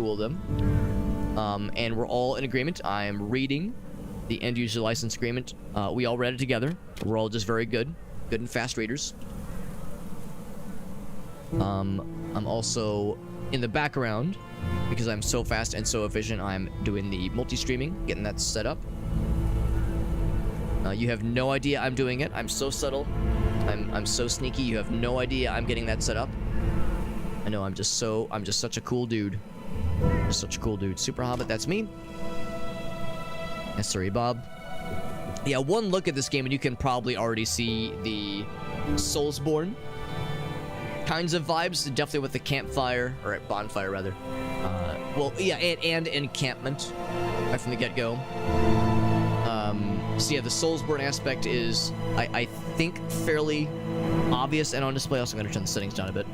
cool of them. And we're all in agreement. I am reading the end user license agreement. We all read it together. We're all just very good and fast readers. I'm also in the background, because I'm so fast and so efficient, I'm doing the multi-streaming, getting that set up. You have no idea I'm doing it. I'm so subtle. I'm so sneaky. You have no idea I'm getting that set up. I know, I'm just such a cool dude. Just such a cool dude. Super Hobbit, that's me. Yes, sorry, Bob. Yeah, one look at this game and you can probably already see the Soulsborne kinds of vibes, definitely with the campfire, or bonfire rather. Well, yeah, and encampment right from the get-go. So yeah, the Soulsborne aspect is, I think, fairly obvious and on display. Also, I'm going to turn the settings down a bit.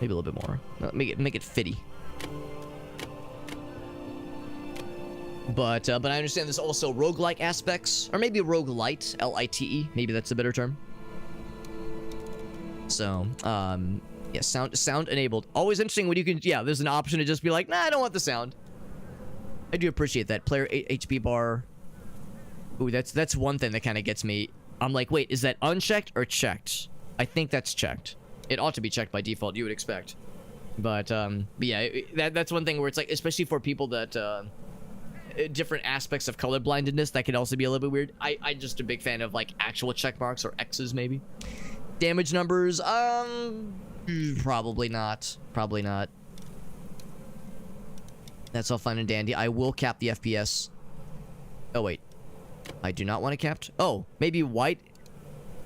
Maybe a little bit more. Make it fitty. But I understand there's also roguelike aspects, or maybe roguelite, L-I-T-E. Maybe that's a better term. So, yeah, sound enabled. Always interesting when you can, yeah, there's an option to just be like, nah, I don't want the sound. I do appreciate that. Player HP bar. Ooh, that's one thing that kind of gets me. I'm like, wait, is that unchecked or checked? I think that's checked. It ought to be checked by default, you would expect. But yeah, that's one thing where it's like, especially for people that, different aspects of colorblindness, that can also be a little bit weird. I'm just a big fan of, like, actual check marks or X's, maybe. Damage numbers, probably not. Probably not. That's all fine and dandy. I will cap the FPS. Oh, wait. I do not want it capped. Oh, maybe white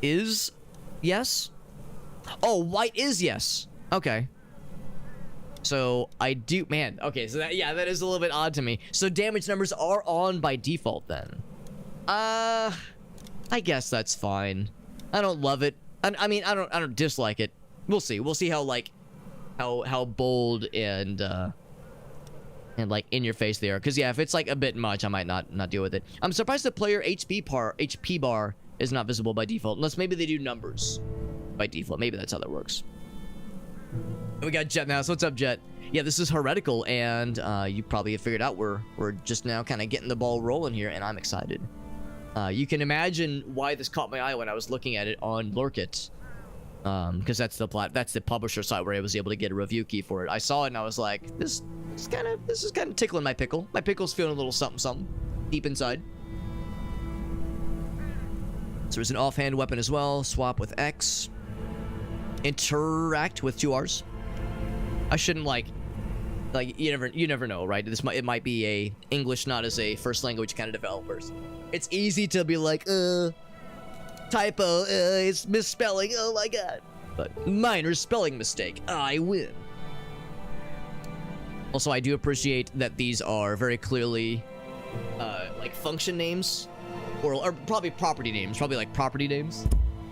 is yes? Oh, white is yes. Okay. So, I do... Man, okay, so that, yeah, that is a little bit odd to me. So, damage numbers are on by default, then. I guess that's fine. I don't love it. I mean, I don't dislike it. We'll see. We'll see how, like... How bold and like, in your face they are. Because, yeah, if it's, like, a bit much, I might not deal with it. I'm surprised the player HP bar is not visible by default. Unless maybe they do numbers by default. Maybe that's how that works. We got Jet now. So what's up, Jet? Yeah, this is Heretical, and you probably have figured out we're just now kind of getting the ball rolling here, and I'm excited. You can imagine why this caught my eye when I was looking at it on Lurkit, because that's the publisher site where I was able to get a review key for it. I saw it and I was like, this is kind of tickling my pickle. My pickle's feeling a little something deep inside. So there's an offhand weapon as well. Swap with X. Interact with 2 R's. I shouldn't like you never know, right? It might be a English not as a first language kind of developers. It's easy to be like, typo, it's misspelling, oh my god. But minor spelling mistake, I win. Also, I do appreciate that these are very clearly like function names, or probably property names, probably like property names.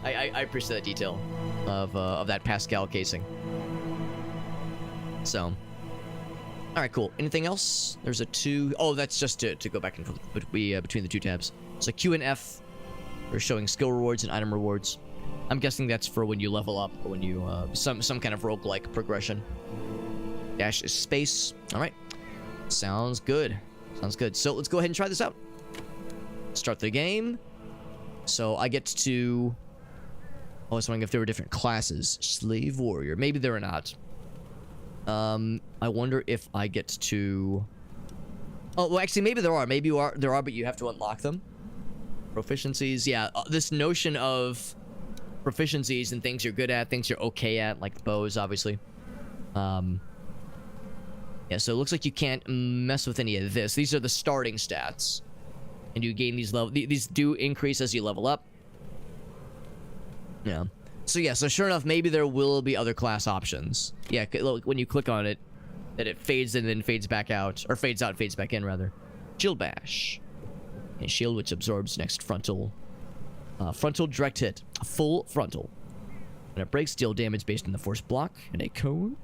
I appreciate that detail of that Pascal casing. So, all right, cool. Anything else? There's a 2. Oh, that's just to go back and forth between the 2 tabs. So Q and F are showing skill rewards and item rewards. I'm guessing that's for when you level up or when you some kind of roguelike progression. Dash is space. All right, sounds good. Sounds good. So let's go ahead and try this out. Start the game. So I get to. I was wondering if there were different classes. Slave warrior. Maybe there are not. I wonder if I get to... Oh, well, actually, maybe there are. Maybe there are, but you have to unlock them. Proficiencies. Yeah, this notion of proficiencies and things you're good at, things you're okay at, like bows, obviously. Yeah, so it looks like you can't mess with any of this. These are the starting stats. And you gain these level... These do increase as you level up. Yeah. So yeah, so sure enough, maybe there will be other class options. Yeah, when you click on it, that it fades in and then fades back out. Or fades out, fades back in, rather. Shield Bash. A shield which absorbs next frontal. Frontal direct hit. Full frontal. When it breaks, deal damage based on the force block. And a cone.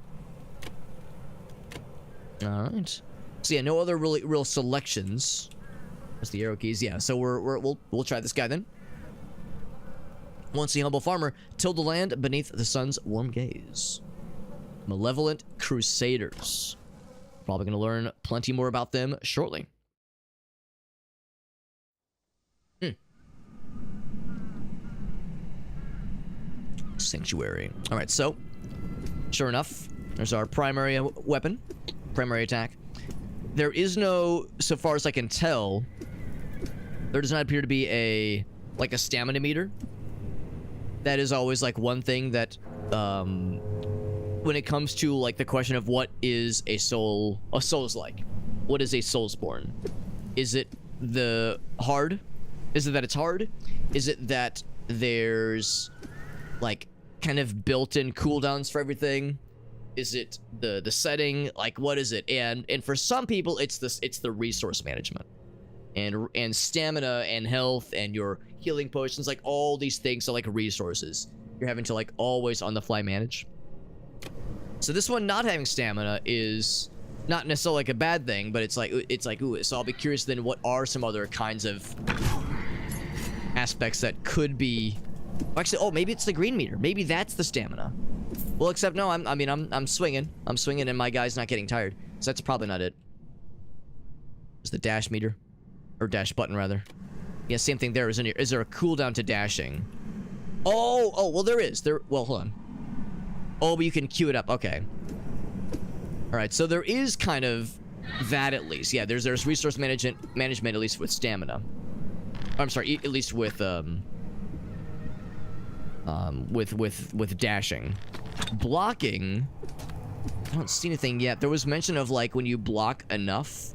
Alright. So yeah, no other real selections. Just the arrow keys. Yeah, so we'll try this guy then. Once a humble farmer, tilled the land beneath the sun's warm gaze. Malevolent Crusaders. Probably going to learn plenty more about them shortly. Sanctuary. All right, so sure enough, there's our primary weapon, primary attack. There is no, so far as I can tell, there does not appear to be a stamina meter. That is always like one thing that when it comes to like the question of what is a soul's like, what is a soulsborne? Is it the hard? Is it that it's hard? Is it that there's like kind of built-in cooldowns for everything? Is it the setting? Like, what is it? And for some people, it's the resource management and stamina and health and your healing potions. Like all these things are like resources you're having to like always on the fly manage. So this one not having stamina is not necessarily like a bad thing, but it's like ooh. So I'll be curious then, what are some other kinds of aspects that could be. Actually, oh, maybe it's the green meter. Maybe that's the stamina. Well, except no, I'm swinging. I'm swinging, and my guy's not getting tired. So that's probably not it. It's the dash meter, or dash button rather. Yeah, same thing there. Is there a cooldown to dashing? Oh, well there is. Well, hold on. Oh, but you can queue it up. Okay. All right, so there is kind of that at least. Yeah, there's resource management at least with stamina. I'm sorry, at least with dashing. Blocking, I don't see anything yet. There was mention of like when you block enough.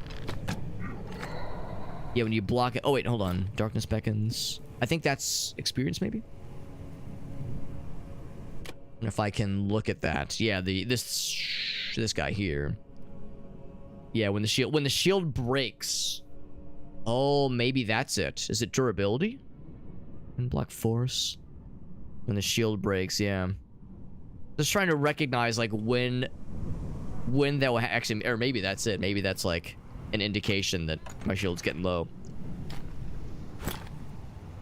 Yeah, when you block it. Oh wait, hold on. Darkness beckons. I think that's experience maybe. And if I can look at that. Yeah, this guy here. Yeah, when the shield breaks. Oh, maybe that's it. Is it durability? And block force. When the shield breaks, yeah. Just trying to recognize like when that will actually, or maybe that's it. Maybe that's like an indication that my shield's getting low.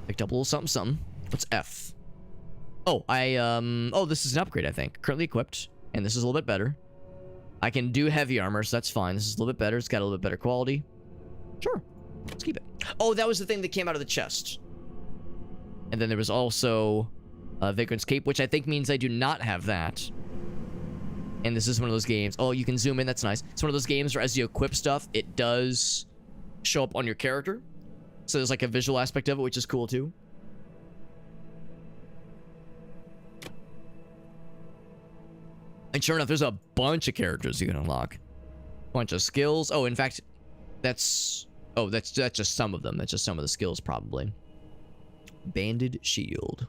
Picked up a little something. What's F? Oh, oh, this is an upgrade, I think. Currently equipped, and this is a little bit better. I can do heavy armor, so that's fine. This is a little bit better. It's got a little bit better quality. Sure, let's keep it. Oh, that was the thing that came out of the chest. And then there was also Vagrant's Cape, which I think means I do not have that. And this is one of those games. Oh, you can zoom in. That's nice. It's one of those games where as you equip stuff, it does show up on your character. So there's like a visual aspect of it, which is cool too. And sure enough, there's a bunch of characters you can unlock. Bunch of skills. Oh, in fact, that's just some of them. That's just some of the skills, probably. Banded shield.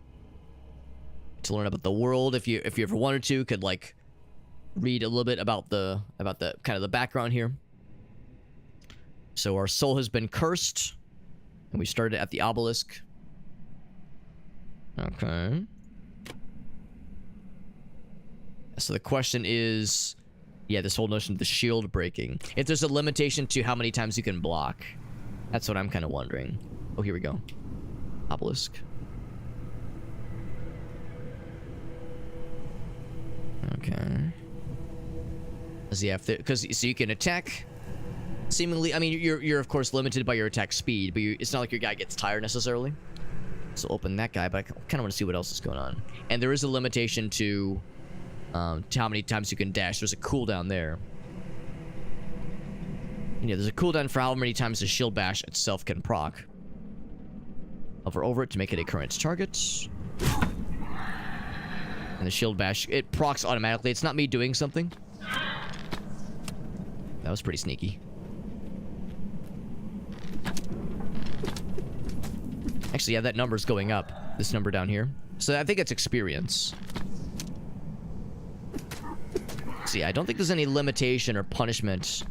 To learn about the world, if you ever wanted to, could like read a little bit about the kind of the background here. So our soul has been cursed, and we started at the obelisk. Okay. So the question is, yeah, this whole notion of the shield breaking. If there's a limitation to how many times you can block, that's what I'm kind of wondering. Oh, here we go. Obelisk. Okay. Because so you can attack. Seemingly, I mean, you're of course limited by your attack speed, but it's not like your guy gets tired necessarily. So open that guy, but I kind of want to see what else is going on. And there is a limitation to how many times you can dash. There's a cooldown there. And yeah, there's a cooldown for how many times the shield bash itself can proc. Hover over it to make it a current target. And the shield bash, it procs automatically. It's not me doing something. That was pretty sneaky. Actually, yeah, that number's going up. This number down here. So I think it's experience. See, I don't think there's any limitation or punishment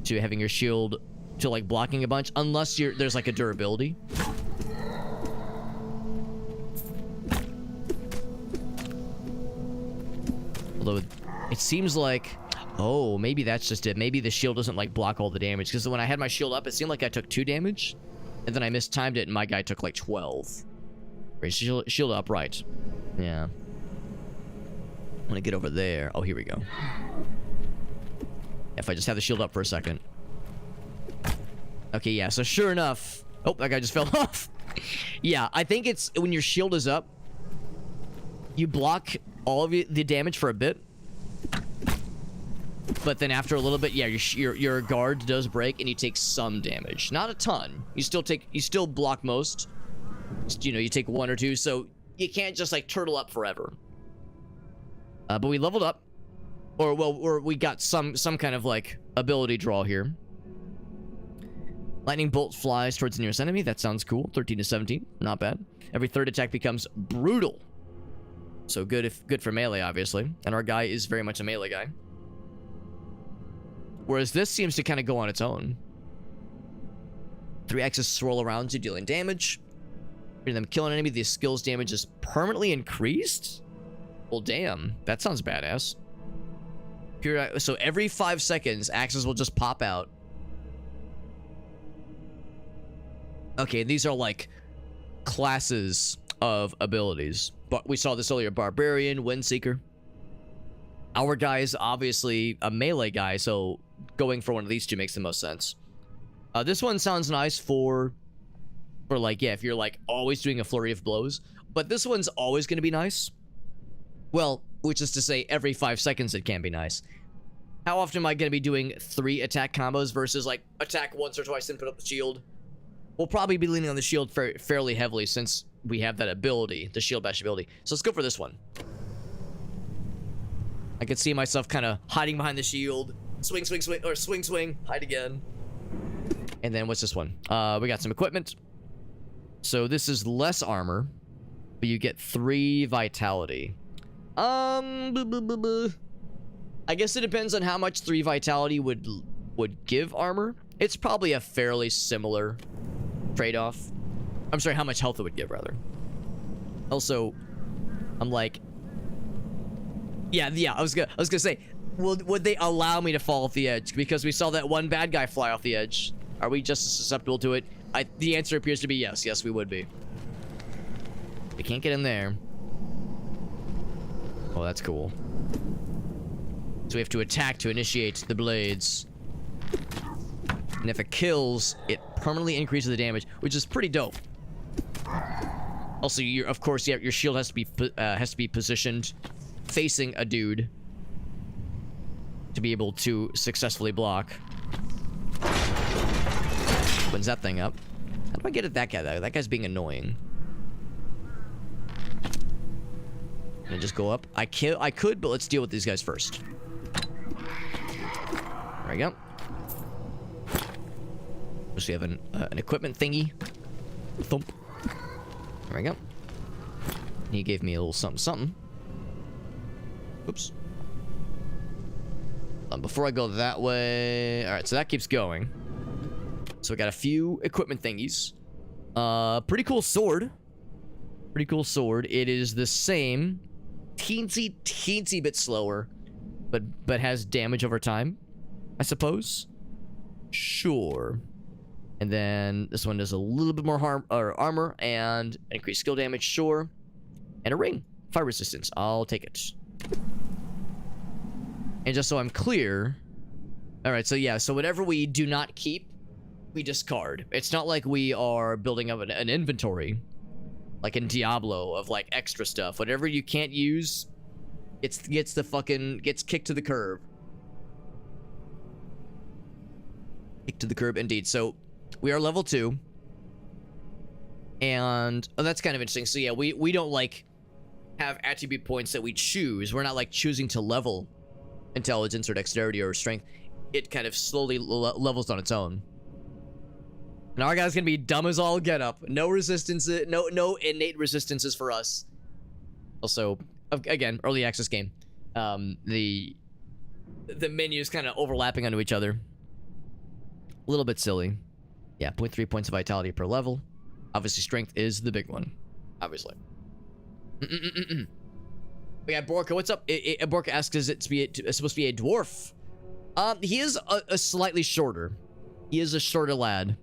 to having your shield to like blocking a bunch, unless there's like a durability. Although it seems like, oh, maybe that's just it. Maybe the shield doesn't like block all the damage, because when I had my shield up, it seemed like I took 2 damage, and then I mistimed it, and my guy took like 12. Right, shield up, right. Yeah. I'm gonna get over there. Oh, here we go. If I just have the shield up for a second. Okay, yeah, so sure enough... Oh, that guy just fell off. Yeah, I think it's when your shield is up, you block all of the damage for a bit. But then after a little bit, yeah, your guard does break and you take some damage. Not a ton. You still block most. You know, you take 1 or 2, so you can't just like turtle up forever. But we leveled up. Or we got some kind of like ability draw here. Lightning bolt flies towards the nearest enemy. That sounds cool. 13 to 17. Not bad. Every third attack becomes brutal. So good for melee, obviously. And our guy is very much a melee guy. Whereas this seems to kind of go on its own. 3 axes swirl around you, dealing damage. When them kill an enemy, the skill's damage is permanently increased? Well, damn. That sounds badass. So every 5 seconds, axes will just pop out. Okay, these are like classes of abilities. But we saw this earlier. Barbarian, Windseeker. Our guy is obviously a melee guy, so going for one of these two makes the most sense. This one sounds nice for like, yeah, if you're like always doing a flurry of blows. But this one's always going to be nice. Well, which is to say every 5 seconds it can be nice. How often am I going to be doing 3 attack combos versus like attack once or twice and put up the shield? We'll probably be leaning on the shield fairly heavily since we have that ability, the shield bash ability. So let's go for this one. I can see myself kind of hiding behind the shield. Swing, swing, swing, or swing, swing, hide again. And then what's this one? We got some equipment. So this is less armor, but you get 3 vitality. I guess it depends on how much 3 vitality would give armor. It's probably a fairly similar trade-off. I'm sorry, how much health it would give, rather. Also, I'm like, yeah. I was gonna say, would they allow me to fall off the edge? Because we saw that one bad guy fly off the edge. Are we just susceptible to it? The answer appears to be yes. Yes, we would be. We can't get in there. Oh, that's cool. So we have to attack to initiate the blades. And if it kills, it permanently increases the damage, which is pretty dope. Also, of course, yeah, your shield has to be positioned facing a dude to be able to successfully block. Opens that thing up. How do I get at that guy, though? That guy's being annoying. And just go up. I could, but let's deal with these guys first. There we go. So we have an equipment thingy. Thump. There we go. He gave me a little something. Oops. Before I go that way... Alright, so that keeps going. So we got a few equipment thingies. Pretty cool sword. Pretty cool sword. It is the same. Teensy bit slower. But has damage over time, I suppose. Sure. And then this one does a little bit more armor and increased skill damage, sure. And a ring. Fire resistance. I'll take it. And just so I'm clear... Alright, so yeah, so whatever we do not keep, we discard. It's not like we are building up an inventory, like in Diablo, of like extra stuff. Whatever you can't use, gets kicked to the curb. Kicked to the curb, indeed. So... we are level 2. And that's kind of interesting. So yeah, we don't like have attribute points that we choose. We're not like choosing to level intelligence or dexterity or strength. It kind of slowly levels on its own. And our guy's gonna be dumb as all get up. No resistance, no innate resistances for us. Also, again, early access game. The menus kind of overlapping onto each other. A little bit silly. Yeah, 0.3 points of vitality per level. Obviously, strength is the big one. Obviously. We got Borka. What's up? Borka asks, is it supposed to be a dwarf? He is a slightly shorter. He is a shorter lad.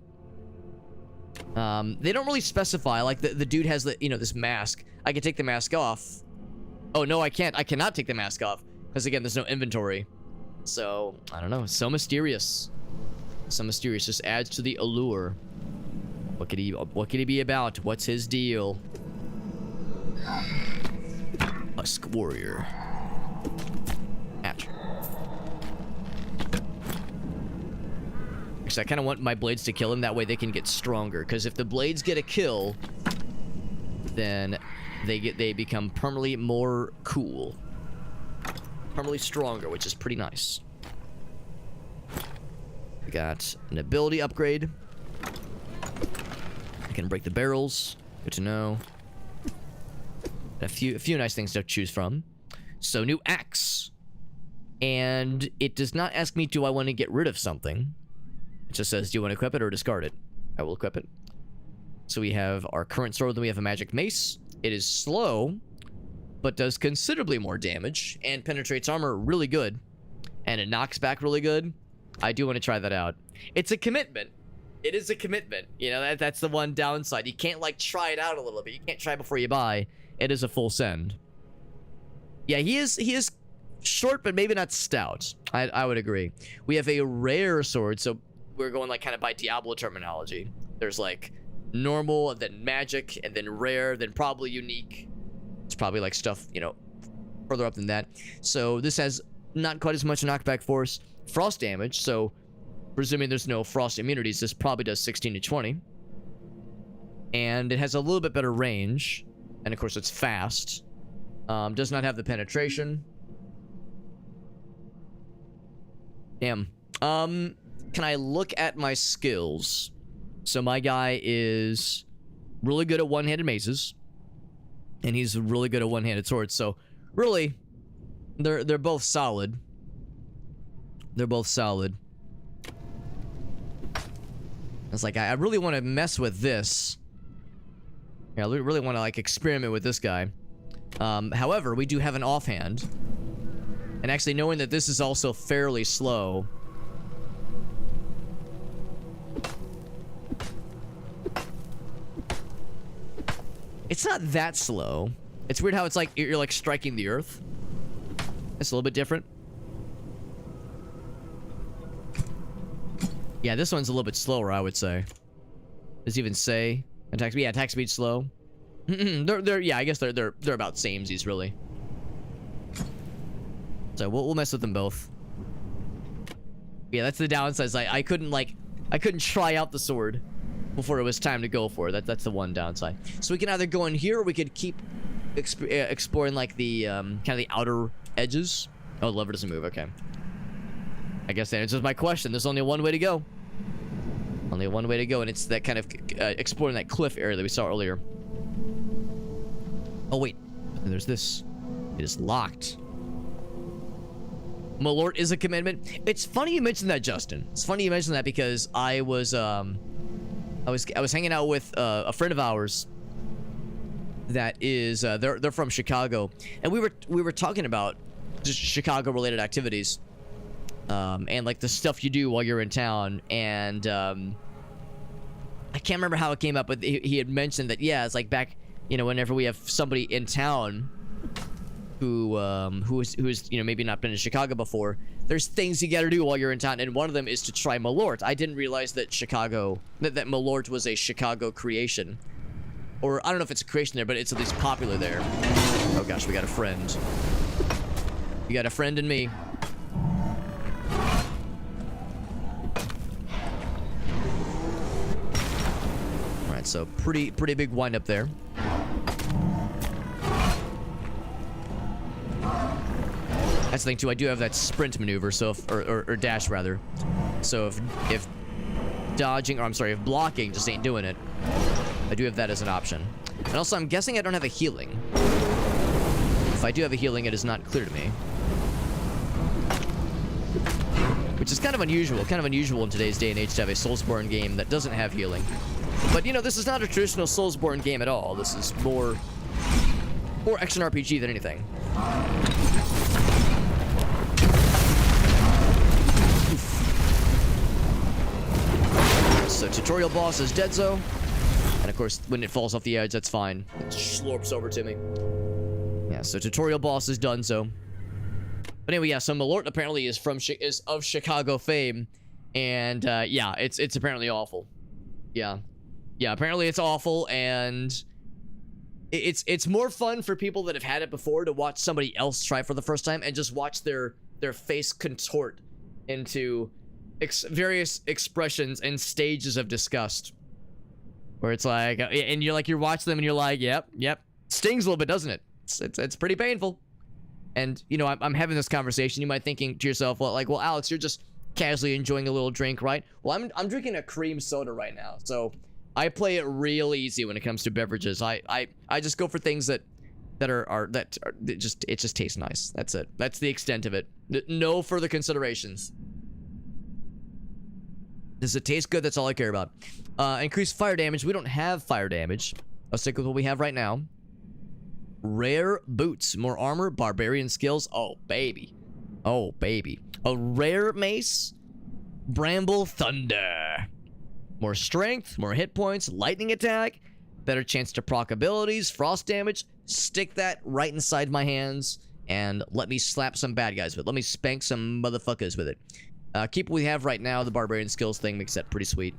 They don't really specify. Like the dude has the, you know, this mask. I can take the mask off. Oh no, I can't. I cannot take the mask off because again, there's no inventory. So I don't know. So mysterious. So mysterious. Just adds to the allure. What could he be about? What's his deal? Husk warrior. At. Actually, I kind of want my blades to kill him. That way they can get stronger. Because if the blades get a kill, then they become permanently more cool. Permanently stronger, which is pretty nice. We got an ability upgrade. I can break the barrels. Good to know. A few nice things to choose from. So, new axe. And it does not ask me, do I want to get rid of something? It just says, do you want to equip it or discard it? I will equip it. So we have our current sword, then we have a magic mace. It is slow, but does considerably more damage and penetrates armor really good. And it knocks back really good. I do want to try that out. It's a commitment. It is a commitment. You know, that's the one downside. You can't, like, try it out a little bit. You can't try before you buy. It is a full send. Yeah, he is short, but maybe not stout. I would agree. We have a rare sword, so we're going, like, kind of by Diablo terminology. There's, like, normal, then magic, and then rare, then probably unique. It's probably, like, stuff, you know, further up than that. So this has not quite as much knockback force. Frost damage, so presuming there's no frost immunities, this probably does 16 to 20. And it has a little bit better range. And of course it's fast. Does not have the penetration. Damn. Can I look at my skills? So my guy is really good at one-handed maces. And he's really good at one-handed swords. So really, they're both solid. They're both solid. It's like, I really want to mess with this. Yeah, I really want to, like, experiment with this guy. However, we do have an offhand. And actually, knowing that this is also fairly slow. It's not that slow. It's weird how it's like, you're like striking the earth. It's a little bit different. Yeah, this one's a little bit slower, I would say. Does it even say attack speed? Yeah, attack speed slow. Yeah, I guess they're about samesies, really. So we'll mess with them both. Yeah, that's the downside. I couldn't try out the sword before it was time to go for it. That's the one downside. So we can either go in here, or we could keep exploring, like, the kind of the outer edges. Oh, the lever doesn't move. Okay. I guess that answers my question. There's only one way to go. Only one way to go, and it's that kind of exploring that cliff area that we saw earlier. Oh, wait. And there's this. It is locked. Malort is a commitment. It's funny you mentioned that, Justin. It's funny you mentioned that because I was hanging out with a friend of ours that is they're from Chicago, and we were talking about just Chicago related activities. And like the stuff you do while you're in town, and I can't remember how it came up, but he had mentioned that, yeah, it's like back, you know, whenever we have somebody in town who's you know, maybe not been in Chicago before, there's things you gotta do while you're in town, and one of them is to try Malort. I didn't realize that that Malort was a Chicago creation, or I don't know if it's a creation there, but it's at least popular there. Oh gosh, we got a friend. You got a friend in me. So pretty big wind up there. That's the thing too. I do have that sprint maneuver, so or dash rather. So if dodging, or I'm sorry, if blocking just ain't doing it, I do have that as an option. And also, I'm guessing I don't have a healing. If I do have a healing, it is not clear to me, which is kind of unusual. Kind of unusual in today's day and age to have a Soulsborne game that doesn't have healing. But, you know, this is not a traditional Soulsborne game at all. This is more action RPG than anything. Oof. So, tutorial boss is Deadzo. And of course, when it falls off the edge, that's fine. It slurps over to me. Yeah, so tutorial boss is done, so. But anyway, yeah, so Malort apparently is of Chicago fame. And, yeah, it's apparently awful. Yeah. Yeah, apparently it's awful, and it's more fun for people that have had it before to watch somebody else try for the first time and just watch their face contort into various expressions and stages of disgust. Where it's like, and you're watching them and you're like, yep, stings a little bit, doesn't it? It's pretty painful. And, you know, I'm having this conversation. You might thinking to yourself, well, Alex, you're just casually enjoying a little drink, right? Well, I'm drinking a cream soda right now, so I play it real easy when it comes to beverages. I just go for things that it just tastes nice. That's it. That's the extent of it. No further considerations. Does it taste good? That's all I care about. Increased fire damage. We don't have fire damage. I'll stick with what we have right now. Rare boots. More armor. Barbarian skills. Oh, baby. Oh, baby. A rare mace. Bramble Thunder. More strength. More hit points. Lightning attack. Better chance to proc abilities. Frost damage. Stick that right inside my hands. And let me slap some bad guys with it. Let me spank some motherfuckers with it. Keep what we have right now. The barbarian skills thing makes that pretty sweet.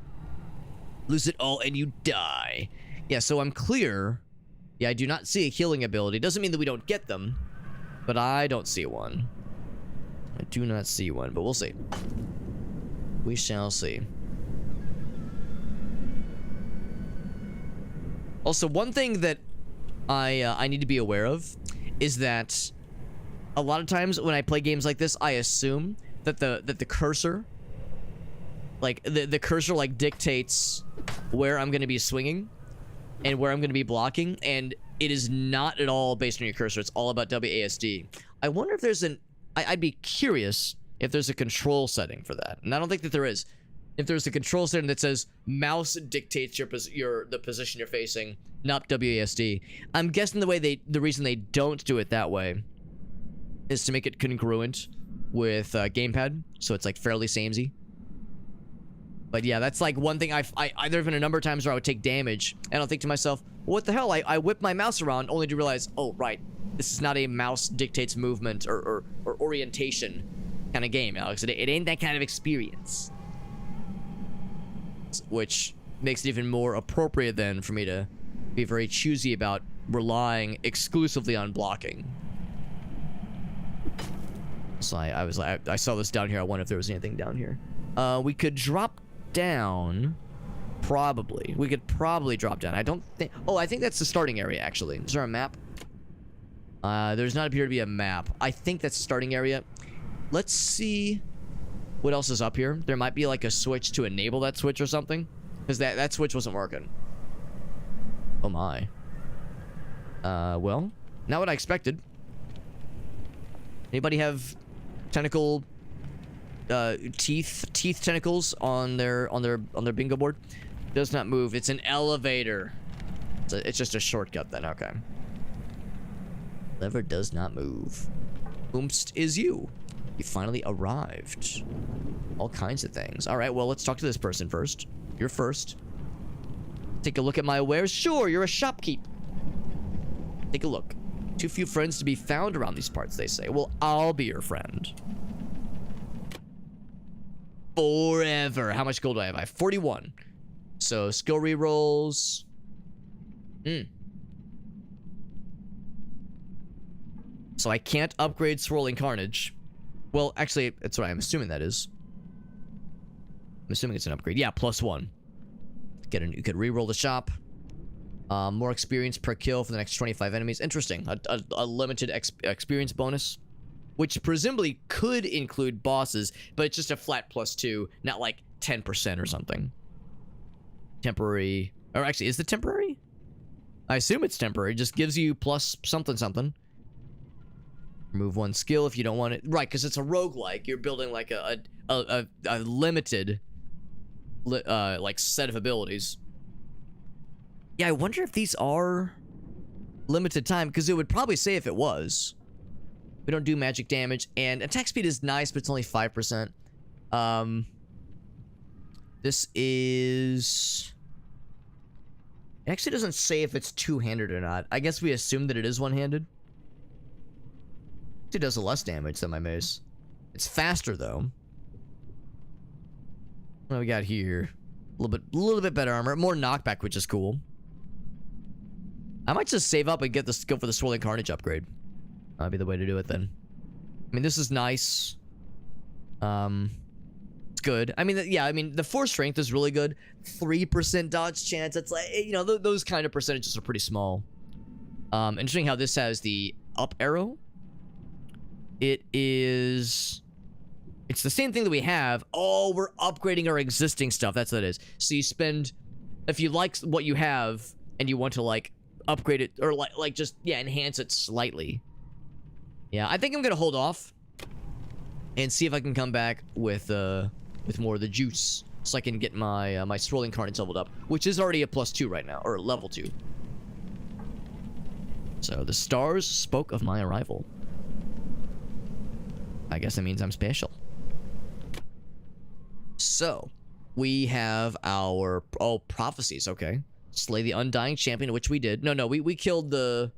Lose it all and you die. Yeah, so I'm clear. Yeah, I do not see a healing ability. Doesn't mean that we don't get them, but I don't see one. I do not see one, but we'll see. We shall see. Also, one thing that I need to be aware of is that a lot of times when I play games like this, I assume that the cursor, like the cursor, like dictates where I'm going to be swinging and where I'm going to be blocking, and it is not at all based on your cursor. It's all about WASD. I wonder if there's I'd be curious if there's a control setting for that, and I don't think that there is. If there's a control setting that says mouse dictates the position you're facing, not WASD. I'm guessing the reason they don't do it that way is to make it congruent with gamepad, so it's like fairly samey. But yeah, that's like one thing there have been a number of times where I would take damage and I'll think to myself, what the hell? I whip my mouse around only to realize, oh right, this is not a mouse dictates movement or orientation kind of game, Alex. It ain't that kind of experience. Which makes it even more appropriate then for me to be very choosy about relying exclusively on blocking. So I saw this down here. I wonder if there was anything down here. We could drop down. Probably. We could probably drop down. I don't think... Oh, I think that's the starting area, actually. Is there a map? There's not appear to be a map. I think that's the starting area. Let's see what else is up here. There might be like a switch to enable that switch or something. Because that switch wasn't working. Oh my. Well, not what I expected. Anybody have tentacle teeth tentacles on their bingo board? Does not move. It's an elevator. It's just a shortcut then. Okay. Lever does not move. Oomst is you. You finally arrived. All kinds of things. All right, well, let's talk to this person first. You're first. Take a look at my wares. Sure, you're a shopkeep. Take a look. Too few friends to be found around these parts, they say. Well, I'll be your friend. Forever. How much gold do I have? I have 41. So, skill rerolls. So I can't upgrade Swirling Carnage. Well, actually, that's what I'm assuming that is. I'm assuming it's an upgrade. Yeah, +1. You could reroll the shop. More experience per kill for the next 25 enemies. Interesting. A limited experience bonus. Which presumably could include bosses, but it's just a flat +2, not like 10% or something. Temporary. Or actually, is it temporary? I assume it's temporary. Just gives you plus something. Remove one skill if you don't want it. Right, because it's a roguelike. You're building like a limited like set of abilities. Yeah, I wonder if these are limited time, because it would probably say if it was. We don't do magic damage, and attack speed is nice, but it's only 5%. This is... It actually doesn't say if it's two-handed or not. I guess we assume that it is one-handed. It does less damage than my mace. It's faster though. What do we got here? A little bit better armor, more knockback, which is cool. I might just save up and go for the Swirling Carnage upgrade. That'd be the way to do it then. I mean, this is nice. It's good. I mean, yeah, I mean, the Force Strength is really good. 3% dodge chance. It's like, you know, those kind of percentages are pretty small. Interesting how this has the up arrow. It's the same thing that we have. Oh, we're upgrading our existing stuff. That's what it is. So you spend, if you like what you have and you want to like upgrade it or like just, yeah, enhance it slightly. Yeah, I think I'm gonna hold off and see if I can come back with more of the juice, so I can get my my Swirling Carnage leveled up, which is already a +2 right now, or level 2. So the stars spoke of my arrival. I guess that means I'm special. So we have our prophecies. Okay, slay the Undying Champion, which we did. No, we killed the.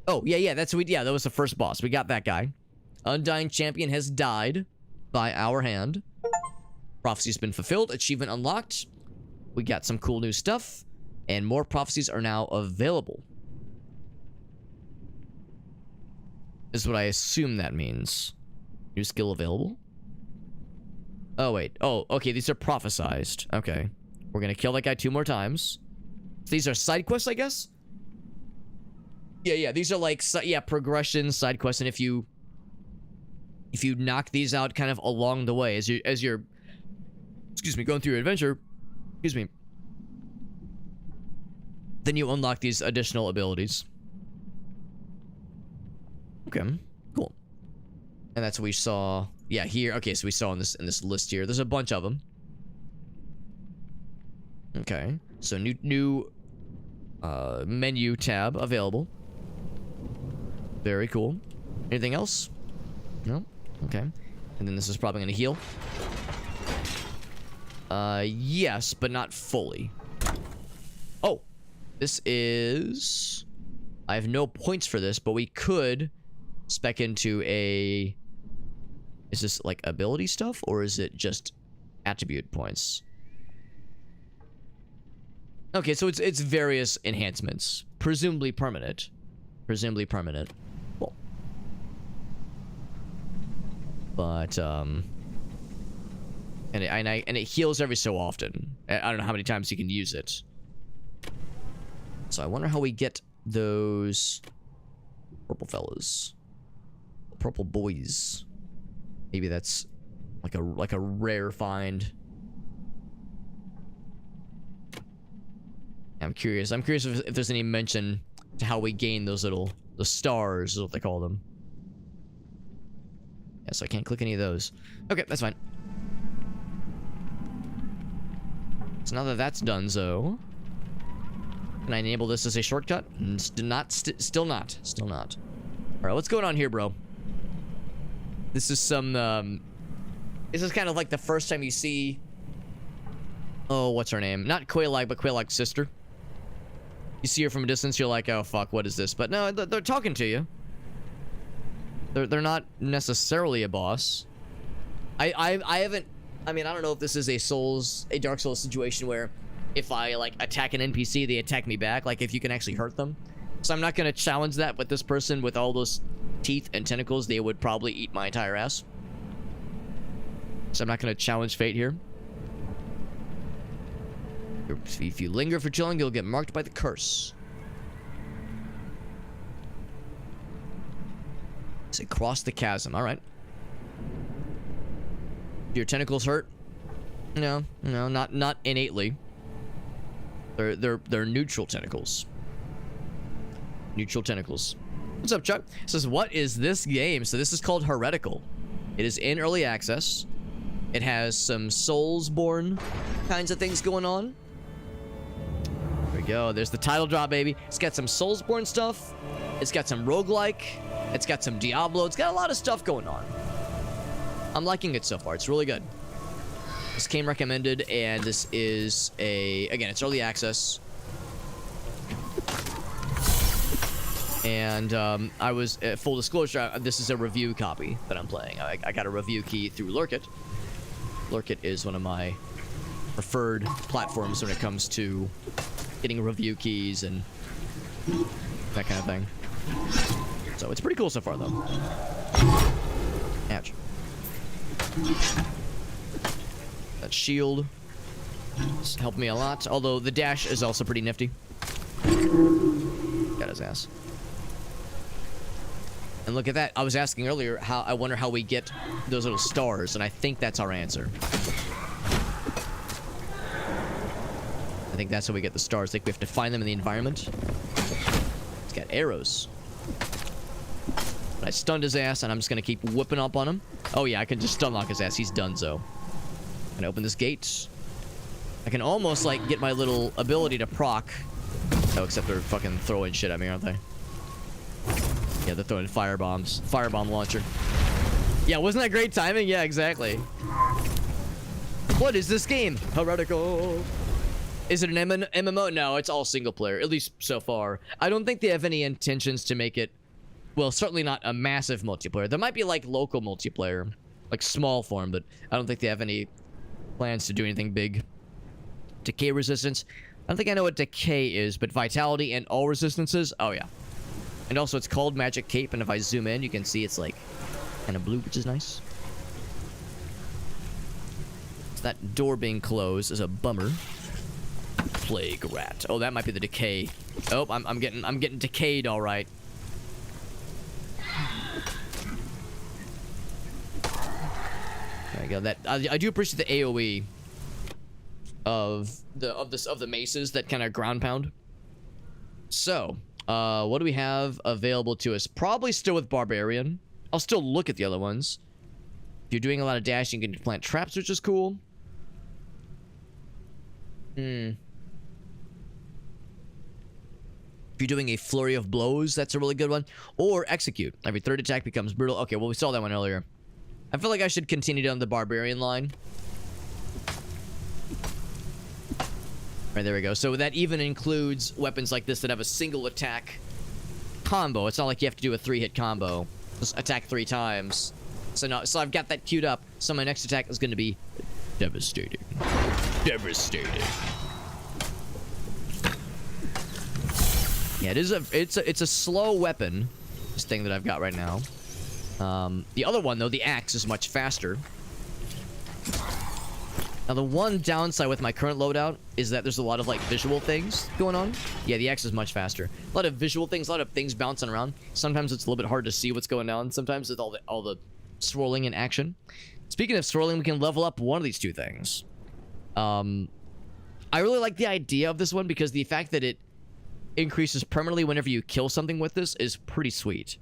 Oh yeah, that was the first boss. We got that guy. Undying Champion has died by our hand. Prophecy's been fulfilled. Achievement unlocked. We got some cool new stuff, and more prophecies are now available. This is what I assume that means. New skill available. Oh wait. Oh, okay. These are prophesized. Okay, we're gonna kill that guy 2 more times. These are side quests, I guess. Yeah. These are like progression side quests, and if you knock these out kind of along the way as you're excuse me, going through your adventure, excuse me, then you unlock these additional abilities. Okay, cool. And that's what we saw. Yeah, here. Okay, so we saw in this list here. There's a bunch of them. Okay, so new menu tab available. Very cool. Anything else? No? Okay. And then this is probably gonna heal. Yes, but not fully. Oh, this is... I have no points for this, but we could spec into a... Is this like ability stuff, or is it just attribute points? Okay, so it's various enhancements. Presumably permanent. Presumably permanent. Cool. But, and it heals every so often. I don't know how many times you can use it. So I wonder how we get those purple fellas. Purple boys. Maybe that's like a rare find. I'm curious. I'm curious if there's any mention to how we gain those the stars is what they call them. Yeah, so I can't click any of those. Okay, that's fine. So now that that's done, can I enable this as a shortcut? Still not. All right, what's going on here, bro? This is some, this is kind of like the first time you see, oh, what's her name? Not Quaylike, but Quaylike's sister. You see her from a distance, you're like, oh, fuck, what is this? But no, they're talking to you. They're not necessarily a boss. I haven't, I mean, I don't know if this is a Dark Souls situation where if I, like, attack an NPC, they attack me back, like, if you can actually hurt them. So I'm not gonna challenge that, but this person with all those teeth and tentacles, they would probably eat my entire ass. So I'm not gonna challenge fate here. If you linger for too long, you'll get marked by the curse. Say cross the chasm. All right. Your tentacles hurt? No, not innately. They're neutral tentacles. Neutral tentacles. What's up, Chuck? It says, what is this game? So this is called Heretical. It is in early access. It has some Soulsborne kinds of things going on. There we go. There's the title drop, baby. It's got some Soulsborne stuff. It's got some roguelike. It's got some Diablo. It's got a lot of stuff going on. I'm liking it so far. It's really good. This came recommended, and this is again, it's early access. And I was, full disclosure, this is a review copy that I'm playing. I got a review key through Lurkit. Lurkit is one of my preferred platforms when it comes to getting review keys and that kind of thing. So it's pretty cool so far, though. Ouch. That shield has helped me a lot, although the dash is also pretty nifty. Got his ass. And look at that. I was asking earlier, I wonder how we get those little stars, and I think that's our answer. I think that's how we get the stars. I think we have to find them in the environment. It's got arrows. But I stunned his ass, and I'm just going to keep whipping up on him. Oh, yeah, I can just stun lock his ass. He's donezo. I'm gonna open this gate. I can almost, like, get my little ability to proc. Oh, except they're fucking throwing shit at me, aren't they? Yeah, they're throwing firebombs. Firebomb launcher. Yeah, wasn't that great timing? Yeah, exactly. What is this game? Heretical. Is it an MMO? No, it's all single player, at least so far. I don't think they have any intentions to make it, well, certainly not a massive multiplayer. There might be, like, local multiplayer, like small form, but I don't think they have any plans to do anything big. Decay resistance. I don't think I know what decay is, but vitality and all resistances. Oh, yeah. And also, it's called Magic Cape, and if I zoom in, you can see it's, like, kind of blue, which is nice. So that door being closed is a bummer. Plague rat. Oh, that might be the decay. Oh, I'm getting decayed, all right. There we go. That I do appreciate the AOE of the maces that kind of ground pound. So, what do we have available to us? Probably still with Barbarian. I'll still look at the other ones. If you're doing a lot of dashing, you can plant traps, which is cool. If you're doing a flurry of blows, that's a really good one. Or execute. Every third attack becomes brutal. Okay, well, we saw that one earlier. I feel like I should continue down the Barbarian line. Right, there we go. So that even includes weapons like this that have a single attack combo. It's not like you have to do a 3-hit combo. Just attack 3 times. So I've got that queued up. So my next attack is going to be devastating. Devastating. Yeah, it's a slow weapon. This thing that I've got right now. The other one though, the axe, is much faster. Now, the one downside with my current loadout is that there's a lot of, like, visual things going on. Yeah, the axe is much faster. A lot of visual things, a lot of things bouncing around. Sometimes it's a little bit hard to see what's going on. Sometimes with all the swirling in action. Speaking of swirling, we can level up one of these two things. I really like the idea of this one because the fact that it increases permanently whenever you kill something with this is pretty sweet.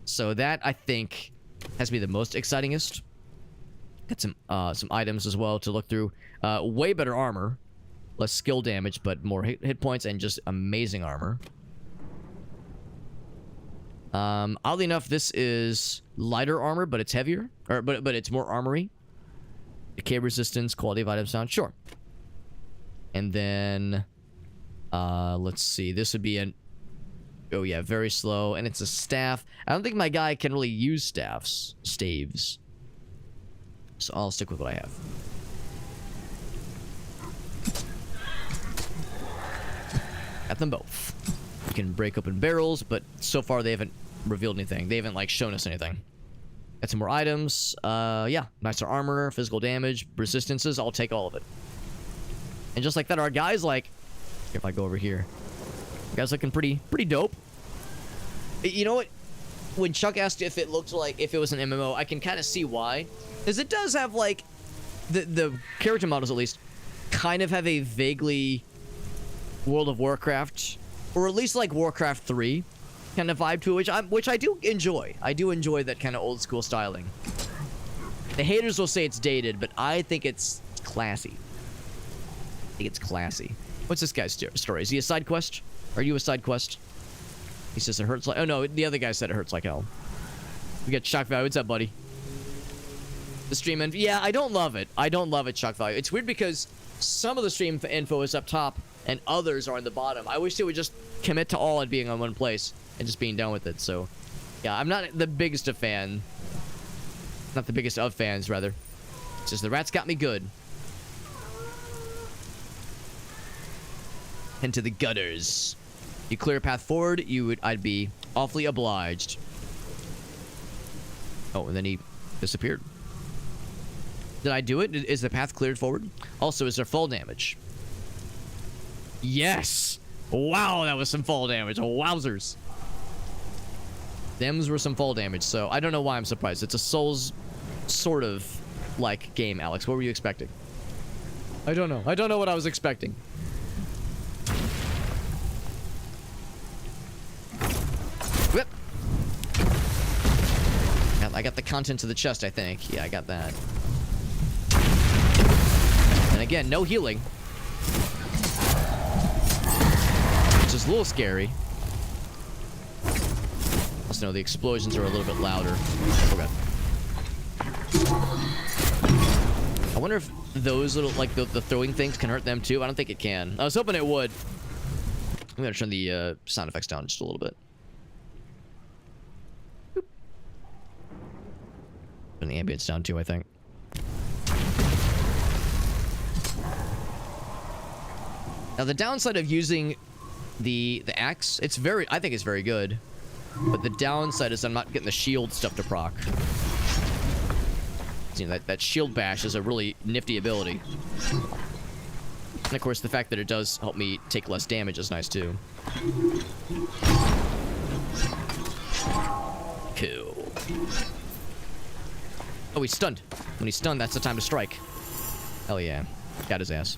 So that, I think, has to be the most excitingest. Got some items as well to look through. Way better armor. Less skill damage, but more hit points and just amazing armor. Oddly enough, this is lighter armor, but it's heavier. But it's more armory. Decay resistance, quality of items found. Sure. And then... let's see. This would be an... Oh, yeah, very slow. And it's a staff. I don't think my guy can really use staves. So I'll stick with what I have. Got them both. You can break open barrels, but so far they haven't revealed anything. They haven't, like, shown us anything. Got some more items. Yeah, nicer armor, physical damage, resistances. I'll take all of it. And just like that, our guy's like... If I go over here. The guy's looking pretty dope. You know what? When Chuck asked if it looked like if it was an MMO, I can kind of see why. Because it does have, like, the character models, at least, kind of have a vaguely World of Warcraft, or at least, like, Warcraft 3 kind of vibe to it, which I do enjoy. I do enjoy that kind of old-school styling. The haters will say it's dated, but I think it's classy. I think it's classy. What's this guy's story? Is he a side quest? Are you a side quest? He says it hurts like... Oh, no, the other guy said it hurts like hell. We got shock value. What's up, buddy? The stream info. Yeah, I don't love it. I don't love it, shock value. It's weird because some of the stream info is up top and others are on the bottom. I wish they would just commit to all and being on one place and just being done with it. So, yeah, I'm not the biggest of fan. Not the biggest of fans, rather. It's just the rats got me good. Into the gutters. You clear a path forward, I'd be awfully obliged. Oh, and then he disappeared. Did I do it? Is the path cleared forward? Also, is there fall damage? Yes! Wow, that was some fall damage. Wowzers. Thems were some fall damage, so I don't know why I'm surprised. It's a Souls sort of like game, Alex. What were you expecting? I don't know. I don't know what I was expecting. Whip. I got the contents of the chest, I think. Yeah, I got that. And again, no healing. Which is a little scary. Also, no, the explosions are a little bit louder. Oh, God. I wonder if those little, like, the throwing things can hurt them, too. I don't think it can. I was hoping it would. I'm gonna turn the sound effects down just a little bit. Boop. Turn the ambience down, too, I think. Now, the downside of using the axe, I think it's very good. But the downside is I'm not getting the shield stuff to proc. You know, that shield bash is a really nifty ability. And of course, the fact that it does help me take less damage is nice too. Cool. Oh, he's stunned. When he's stunned, that's the time to strike. Hell yeah. Got his ass.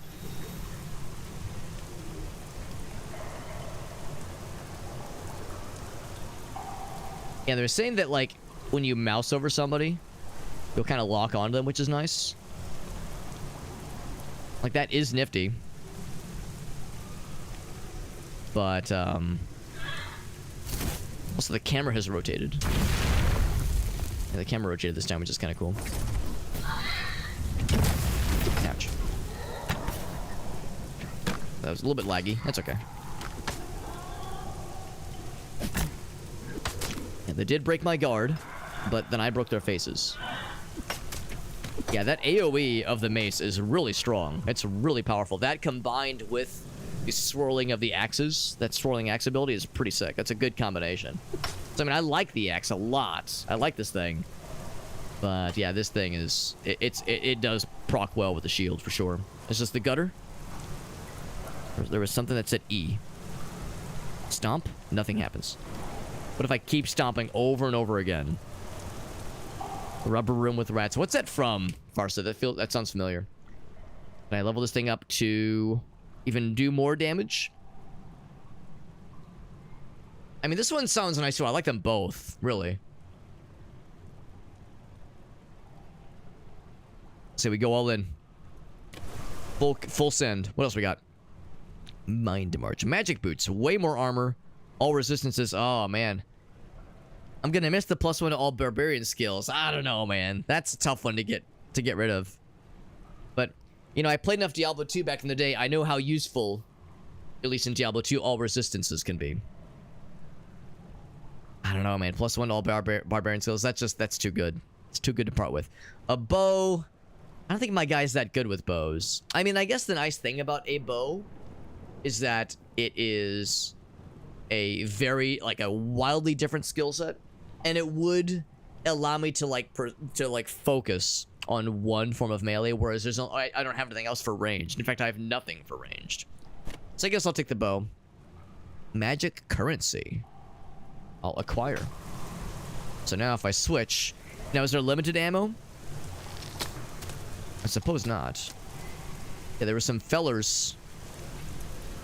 Yeah, they're saying that, like, when you mouse over somebody, you'll kind of lock onto them, which is nice. Like, that is nifty. But, also, the camera has rotated. Yeah, the camera rotated this time, which is kind of cool. Ouch. That was a little bit laggy. That's okay. They did break my guard, but then I broke their faces. Yeah, that AoE of the mace is really strong. It's really powerful. That combined with the swirling of the axes, that swirling axe ability is pretty sick. That's a good combination. So, I mean, I like the axe a lot. I like this thing. But, yeah, this thing is... It does proc well with the shield, for sure. Is this the gutter? There was something that said E. Stomp? Nothing happens. What if I keep stomping over and over again? Rubber room with rats. What's that from, Farsa? That sounds familiar. Can I level this thing up to even do more damage? I mean, this one sounds nice too. I like them both, really. So we go all in. Full send. What else we got? Mind March. Magic boots. Way more armor. All resistances. Oh, man. I'm gonna miss the +1 to all barbarian skills. I don't know, man. That's a tough one to get rid of. But, you know, I played enough Diablo 2 back in the day. I know how useful, at least in Diablo 2, all resistances can be. I don't know, man. +1 to all barbarian skills. That's too good. It's too good to part with. A bow. I don't think my guy's that good with bows. I mean, I guess the nice thing about a bow is that it is a very, like, a wildly different skill set, and it would allow me to focus on one form of melee, whereas there's no, I don't have anything else for ranged. In fact, I have nothing for ranged. So I guess I'll take the bow. Magic currency. I'll acquire. So now if I switch, now is there limited ammo? I suppose not. Yeah, there were some fellers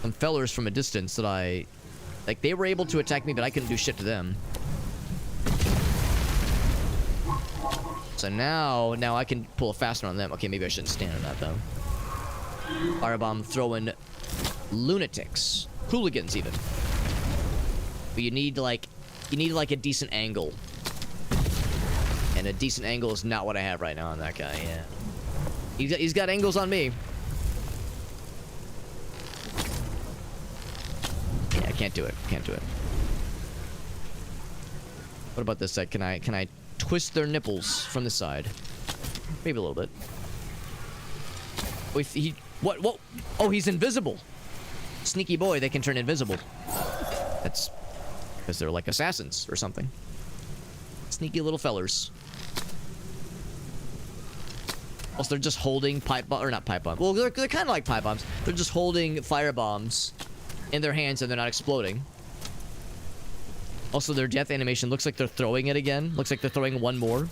from a distance that like, they were able to attack me, but I couldn't do shit to them. So now I can pull a faster on them. Okay, maybe I shouldn't stand on that, though. Firebomb throwing lunatics. Hooligans, even. But you need, like, a decent angle. And a decent angle is not what I have right now on that guy, yeah. He's got angles on me. Yeah, I can't do it. Can't do it. What about this side? Can I twist their nipples from the side? Maybe a little bit. Wait, what? Oh, he's invisible. Sneaky boy, they can turn invisible. That's because they're like assassins or something. Sneaky little fellers. Also, they're just holding pipe bomb, or not pipe bomb. Well, they're kind of like pipe bombs. They're just holding fire bombs in their hands and they're not exploding. Also, their death animation looks like they're throwing it again. Looks like they're throwing one more.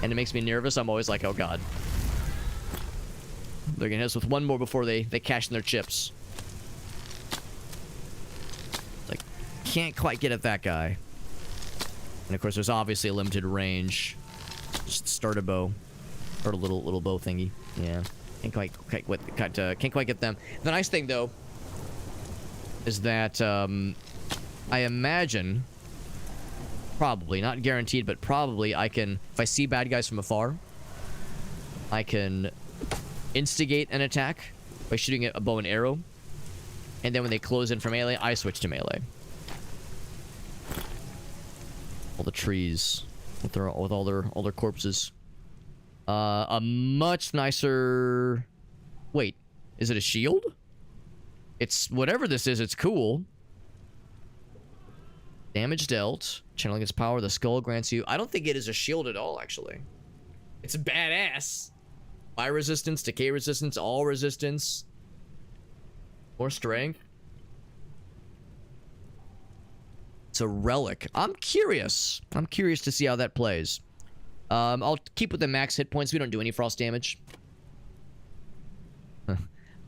And it makes me nervous. I'm always like, oh god. They're gonna hit us with one more before they cash in their chips. Like, can't quite get at that guy. And of course, there's obviously a limited range. Just start a bow. Or a little bow thingy. Yeah. Can't quite get them. The nice thing, though, is that, I imagine... Probably, not guaranteed, but probably I can, if I see bad guys from afar, I can instigate an attack by shooting a bow and arrow. And then when they close in for melee, I switch to melee. All the trees with all their corpses. A much nicer... Wait, is it a shield? It's whatever this is, it's cool. Damage dealt. Channeling its power, the skull grants you... I don't think it is a shield at all, actually. It's badass. Fire resistance, decay resistance, all resistance. More strength. It's a relic. I'm curious. I'm curious to see how that plays. I'll keep with the max hit points. We don't do any frost damage.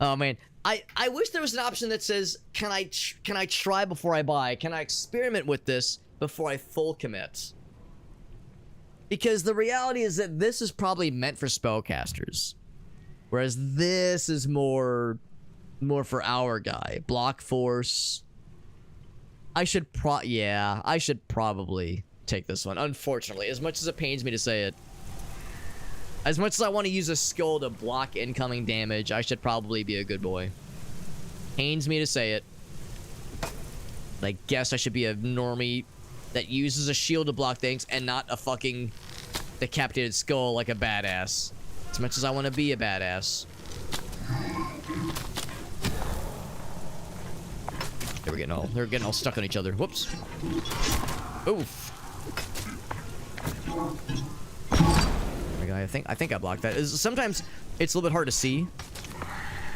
Oh, man. I wish there was an option that says, can I try before I buy? Can I experiment with this before I full commit? Because the reality is that this is probably meant for spellcasters. Whereas this is more for our guy. Block force. I should probably take this one. Unfortunately, as much as it pains me to say it. As much as I want to use a skull to block incoming damage, I should probably be a good boy. Pains me to say it. But I guess I should be a normie that uses a shield to block things and not a fucking decapitated skull like a badass. As much as I want to be a badass. They're getting all stuck on each other. Whoops. Oof. I think I blocked that. Sometimes it's a little bit hard to see.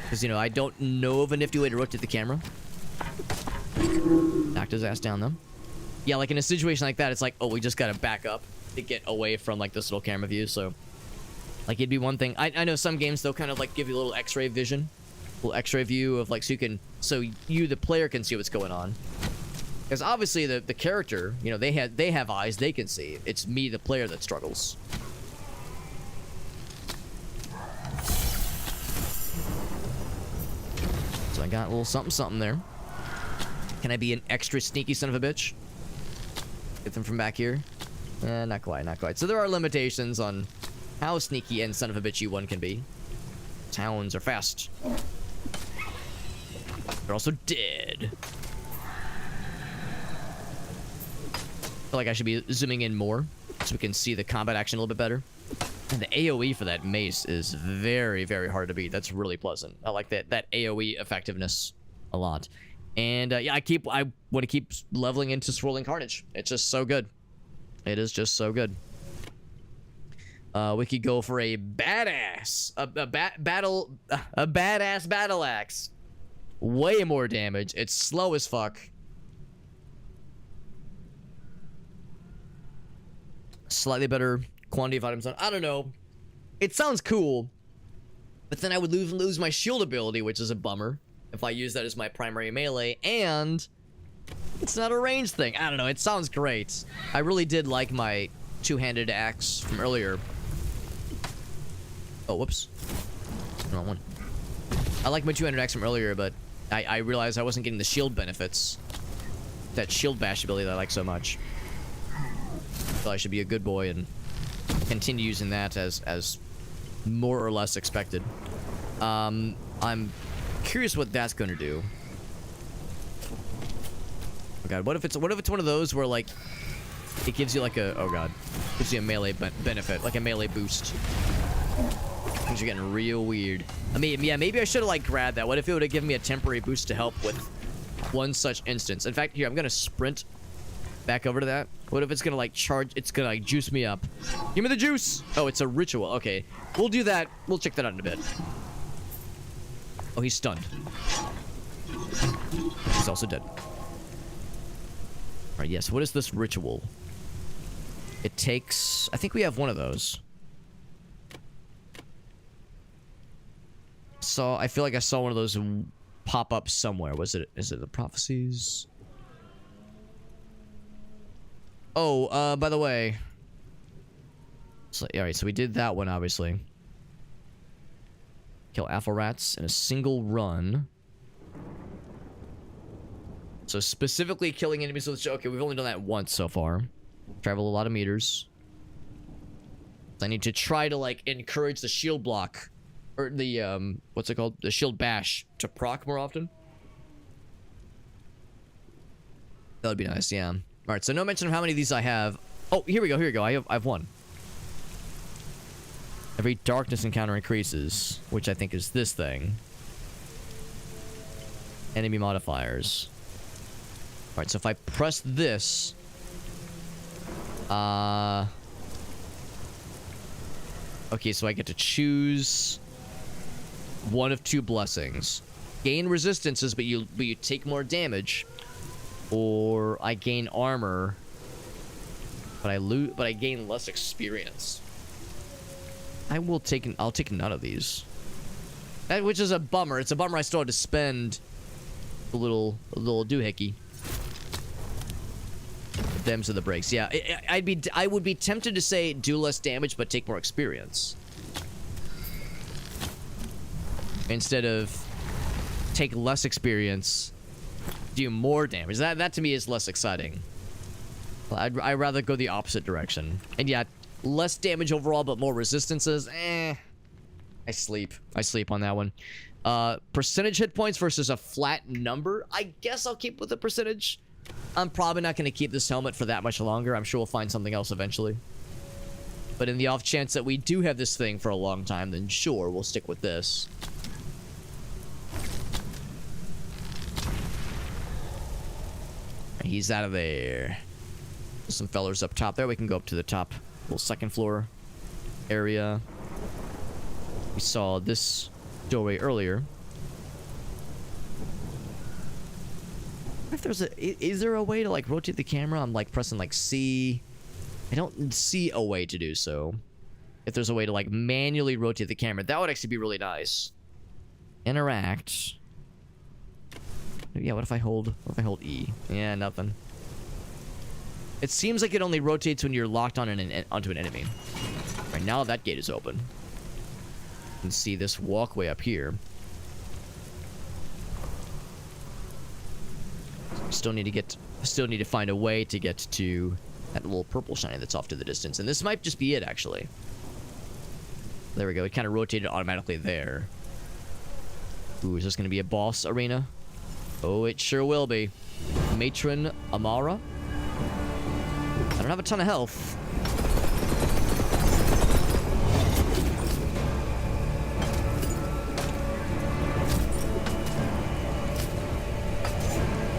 Because, you know, I don't know of a nifty way to rotate the camera. Knocked his ass down, though. Yeah, like in a situation like that, it's like, oh, we just gotta back up to get away from, like, this little camera view, so... Like, it'd be one thing... I know some games, they'll kind of, like, give you a little x-ray vision. A little x-ray view of, like, so you can... So you, the player, can see what's going on. Because obviously, the character, you know, they have eyes, they can see. It's me, the player, that struggles. So I got a little something there. Can I be an extra sneaky son of a bitch? Get them from back here? Not quite. So there are limitations on how sneaky and son of a bitchy one can be. Towns are fast. They're also dead. I feel like I should be zooming in more so we can see the combat action a little bit better. And the AoE for that mace is very, very hard to beat. That's really pleasant. I like that AoE effectiveness a lot. And yeah, I want to keep leveling into Swirling Carnage. It's just so good. It is just so good. We could go for a badass, a badass battle axe. Way more damage. It's slow as fuck. Slightly better quantity of items on. I don't know. It sounds cool, but then I would lose my shield ability, which is a bummer if I use that as my primary melee, and it's not a range thing. I don't know. It sounds great. I really did like my two-handed axe from earlier. Oh, whoops. Wrong one. I like my two-handed axe from earlier, but I realized I wasn't getting the shield benefits. That shield bash ability that I like so much. So I should be a good boy and continue using that as more or less expected. I'm curious what that's gonna do. Oh god, what if it's one of those where like it gives you like a gives you a melee benefit, like a melee boost. Things are getting real weird. I mean, yeah, maybe I should have like grabbed that. What if it would have given me a temporary boost to help with one such instance? In fact, here I'm gonna sprint back over to that. What if it's gonna like charge? It's gonna like juice me up. Give me the juice. Oh, it's a ritual. Okay, we'll do that. We'll check that out in a bit. Oh, he's stunned. He's also dead. All right. Yes. What is this ritual? It takes. I think we have one of those. So I feel like I saw one of those pop up somewhere. Is it the prophecies? Oh, by the way. So, alright, so we did that one, obviously. Kill alpha rats in a single run. So specifically killing enemies with... Okay, we've only done that once so far. Travel a lot of meters. I need to try to, like, encourage the shield block. Or the, what's it called? The shield bash to proc more often. That would be nice, yeah. Alright, so no mention of how many of these I have. Oh, here we go. I have one. Every darkness encounter increases, which I think is this thing. Enemy modifiers. Alright, so if I press this... Okay, so I get to choose... one of two blessings. Gain resistances, but you take more damage. Or I gain armor, but I gain less experience. I'll take none of these. Which is a bummer. It's a bummer I still had to spend a little doohickey. Them's are the breaks. Yeah, I would be tempted to say do less damage but take more experience. Instead of take less experience, do more damage. That to me is less exciting. I'd rather go the opposite direction. And yeah, less damage overall, but more resistances. I sleep on that one. Percentage hit points versus a flat number. I guess I'll keep with the percentage. I'm probably not going to keep this helmet for that much longer. I'm sure we'll find something else eventually. But in the off chance that we do have this thing for a long time, then sure, we'll stick with this. He's out of there. There's some fellers up top there. We can go up to the top little second floor area. We saw this doorway earlier. If there's is there a way to like rotate the camera? I'm like pressing like C. I don't see a way to do so. If there's a way to like manually rotate the camera, that would actually be really nice. Interact. Yeah, what if I hold E? Yeah, nothing. It seems like it only rotates when you're locked on onto an enemy. Right now that gate is open. You can see this walkway up here. Still need to find a way to get to that little purple shiny that's off to the distance. And this might just be it, actually. There we go. It kind of rotated automatically there. Ooh, is this going to be a boss arena? Oh, it sure will be. Matron Amara. I don't have a ton of health.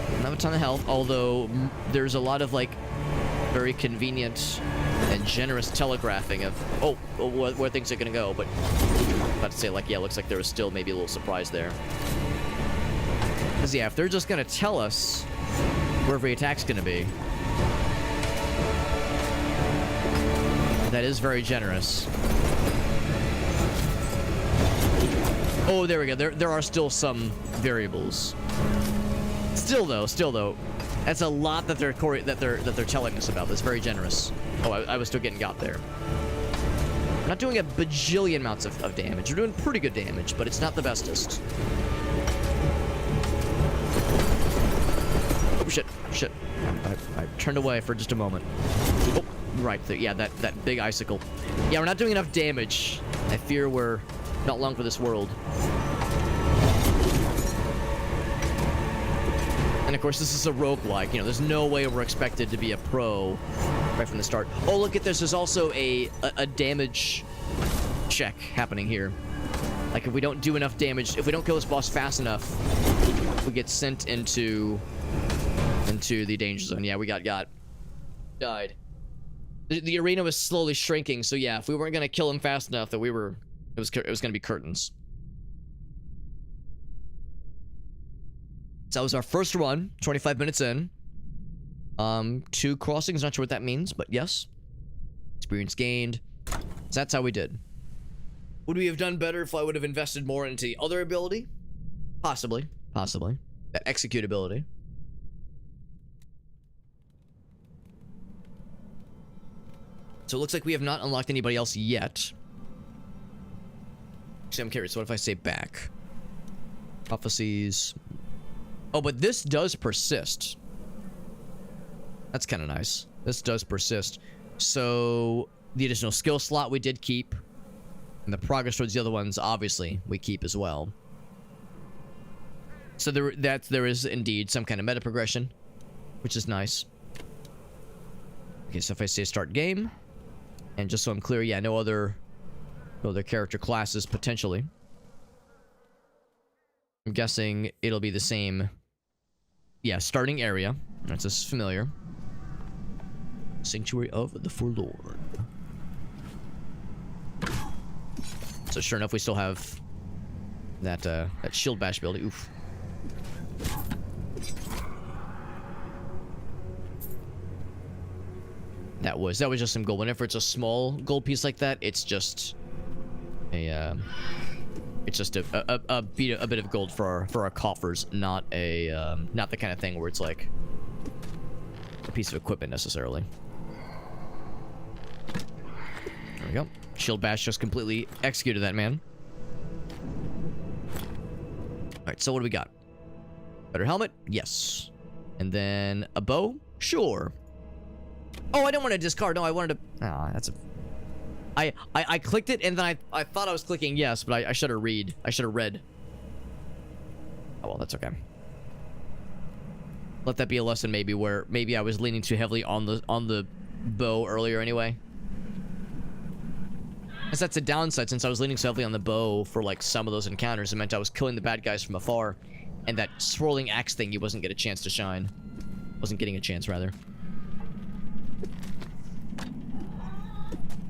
I don't have a ton of health, although there's a lot of, like, very convenient and generous telegraphing of, where things are gonna go, but I'm about to say, like, yeah, looks like there was still maybe a little surprise there. Because, yeah, if they're just gonna tell us where every attack's gonna be, that is very generous. Oh, there we go. There are still some variables. Still though, that's a lot that they're telling us about. That's very generous. Oh, I was still getting got there. We're not doing a bajillion amounts of damage. We're doing pretty good damage, but it's not the bestest. Oh, shit. I turned away for just a moment. Oh, right. Yeah, that big icicle. Yeah, we're not doing enough damage. I fear we're not long for this world. And of course, this is a roguelike. You know, there's no way we're expected to be a pro right from the start. Oh, look at this. There's also a damage check happening here. Like, if we don't do enough damage, if we don't kill this boss fast enough, we get sent into the danger zone. Yeah, we died. The arena was slowly shrinking, so yeah, if we weren't gonna kill him fast enough, that it was gonna be curtains. So that was our first run, 25 minutes in. 2 crossings, not sure what that means, but yes. Experience gained. So that's how we did. Would we have done better if I would have invested more into the other ability? Possibly. That execute ability. So it looks like we have not unlocked anybody else yet. Actually, I'm curious. What if I say back? Prophecies. Oh, but this does persist. That's kind of nice. This does persist. So the additional skill slot we did keep. And the progress towards the other ones, obviously, we keep as well. So there is indeed some kind of meta progression, which is nice. Okay, so if I say start game, and just so I'm clear, yeah, no other character classes potentially. I'm guessing it'll be the same. Yeah, starting area. That's just familiar. Sanctuary of the Forlorn. So sure enough, we still have that shield bash ability. Oof. That was just some gold. Whenever it's a small gold piece like that, it's just a bit of gold for our coffers, not the kind of thing where it's like a piece of equipment necessarily. There we go. Shield bash just completely executed that man. Alright, so what do we got? Better helmet? Yes. And then a bow? Sure. Oh, I don't want to discard. No, I wanted to... Ah, that's a... I clicked it, and then I thought I was clicking yes, but I should have read. I should have read. Oh, well, that's okay. Let that be a lesson, maybe, where maybe I was leaning too heavily on the bow earlier anyway. Because that's a downside, since I was leaning so heavily on the bow for, like, some of those encounters. It meant I was killing the bad guys from afar. And that swirling axe thing, you wasn't getting a chance to shine. Wasn't getting a chance, rather.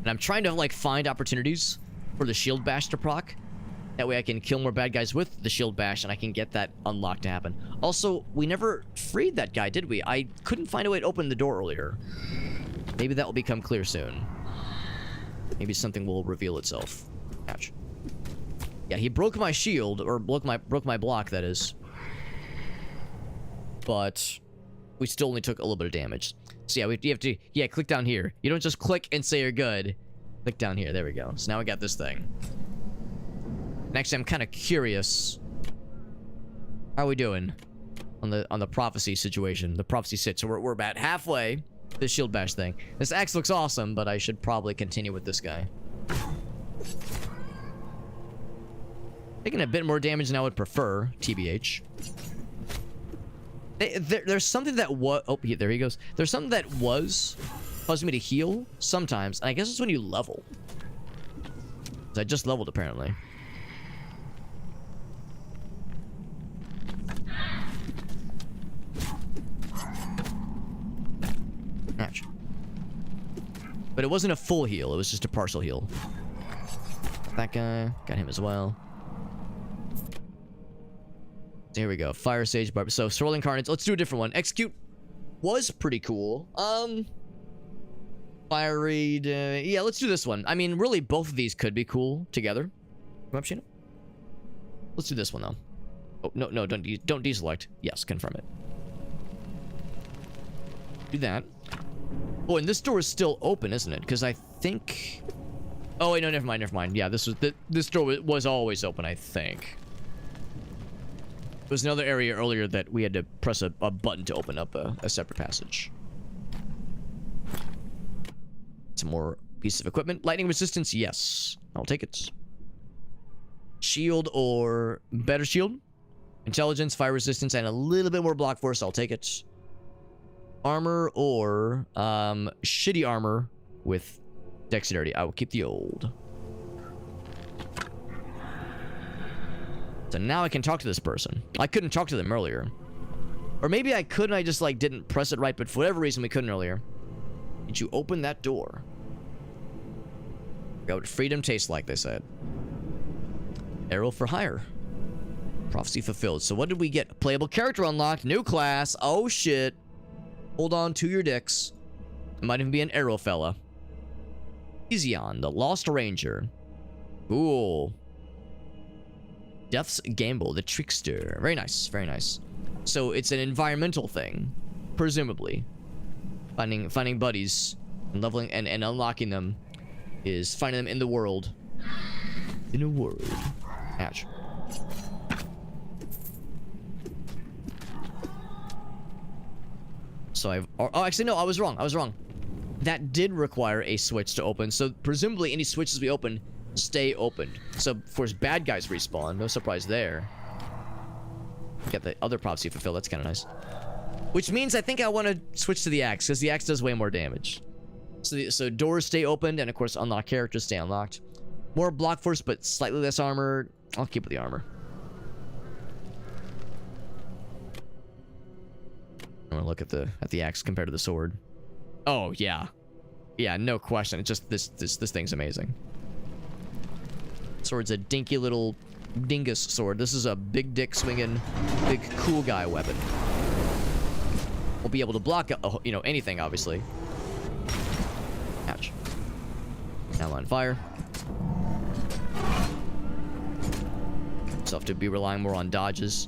And I'm trying to, like, find opportunities for the shield bash to proc. That way I can kill more bad guys with the shield bash, and I can get that unlocked to happen. Also, we never freed that guy, did we? I couldn't find a way to open the door earlier. Maybe that will become clear soon. Maybe something will reveal itself. Ouch. Yeah, he broke my shield, or broke my block, that is. But we still only took a little bit of damage. So yeah, you have to, yeah, click down here. You don't just click and say you're good. Click down here. There we go. So now we got this thing. And actually, I'm kind of curious. How are we doing on the prophecy situation? The prophecy sit. So we're about halfway. This shield bash thing. This axe looks awesome, but I should probably continue with this guy. Taking a bit more damage than I would prefer, TBH. There's something that was... Oh, there he goes. There's something that was causing me to heal sometimes, and I guess it's when you level. I just leveled, apparently. Ouch. But it wasn't a full heal, it was just a partial heal. That guy, got him as well. So here we go. Fire Sage Barb. So Swirling Carnage. Let's do a different one. Execute was pretty cool. Fiery. Yeah, let's do this one. I mean, really, both of these could be cool together. Come up, Sheena. Let's do this one though. Oh no, don't deselect. Yes, confirm it. Do that. Oh, and this door is still open, isn't it? Because I think... Oh, wait, no, never mind. Yeah, this door was always open, I think. There was another area earlier that we had to press a button to open up a separate passage. Some more pieces of equipment. Lightning resistance, yes. I'll take it. Shield or better shield. Intelligence, fire resistance, and a little bit more block force. I'll take it. Armor or shitty armor with dexterity. I will keep the old. So now I can talk to this person. I couldn't talk to them earlier. Or maybe I could and I just like didn't press it right, but for whatever reason we couldn't earlier. Did you open that door? What would freedom taste like, they said. Arrow for hire. Prophecy fulfilled. So what did we get? Playable character unlocked. New class. Oh shit. Hold on to your dicks. It might even be an arrow fella. Ezion, the Lost Ranger. Cool. Death's Gamble, the Trickster. Very nice, very nice. So it's an environmental thing, presumably. Finding buddies and leveling and unlocking them is finding them in the world. In a world. Ouch. So oh, actually no, I was wrong. That did require a switch to open, so presumably any switches we open stay open. So of course bad guys respawn, no surprise there. Get the other prophecy fulfilled, that's kind of nice. Which means I think I want to switch to the axe, because the axe does way more damage. So doors stay opened, and of course unlocked characters stay unlocked. More block force, but slightly less armor. I'll keep with the armor. I want to look at the axe compared to the sword. Oh yeah, yeah, no question. It's just this thing's amazing. Sword's a dinky little dingus sword. This is a big dick swinging, big cool guy weapon. We'll be able to block, you know, anything obviously. Ouch. Now on fire. So have to be relying more on dodges.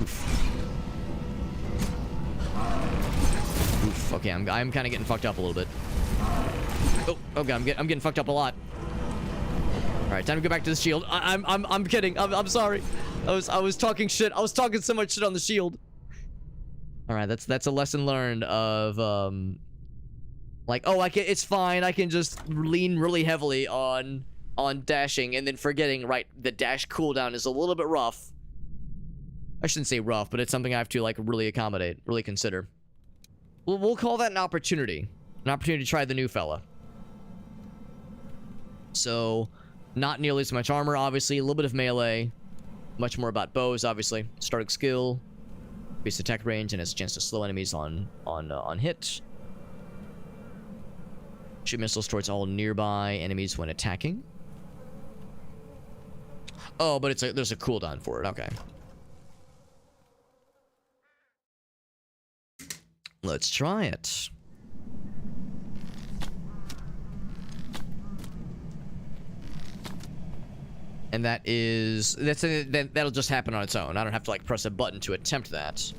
Oof. Oof. Okay, I'm kind of getting fucked up a little bit. Oh god, I'm getting fucked up a lot. All right, time to go back to the shield. I'm kidding. I'm sorry. I was talking shit. I was talking so much shit on the shield. All right, that's a lesson learned of like, oh, it's fine. I can just lean really heavily on dashing and then forgetting, right, the dash cooldown is a little bit rough. I shouldn't say rough, but it's something I have to like really accommodate, really consider. We'll call that an opportunity. An opportunity to try the new fella. So, not nearly as much armor, obviously. A little bit of melee. Much more about bows, obviously. Starting skill. Increased attack range and has a chance to slow enemies on hit. Shoot missiles towards all nearby enemies when attacking. Oh, but there's a cooldown for it. Okay. Let's try it. And that'll just happen on its own. I don't have to like press a button to attempt that.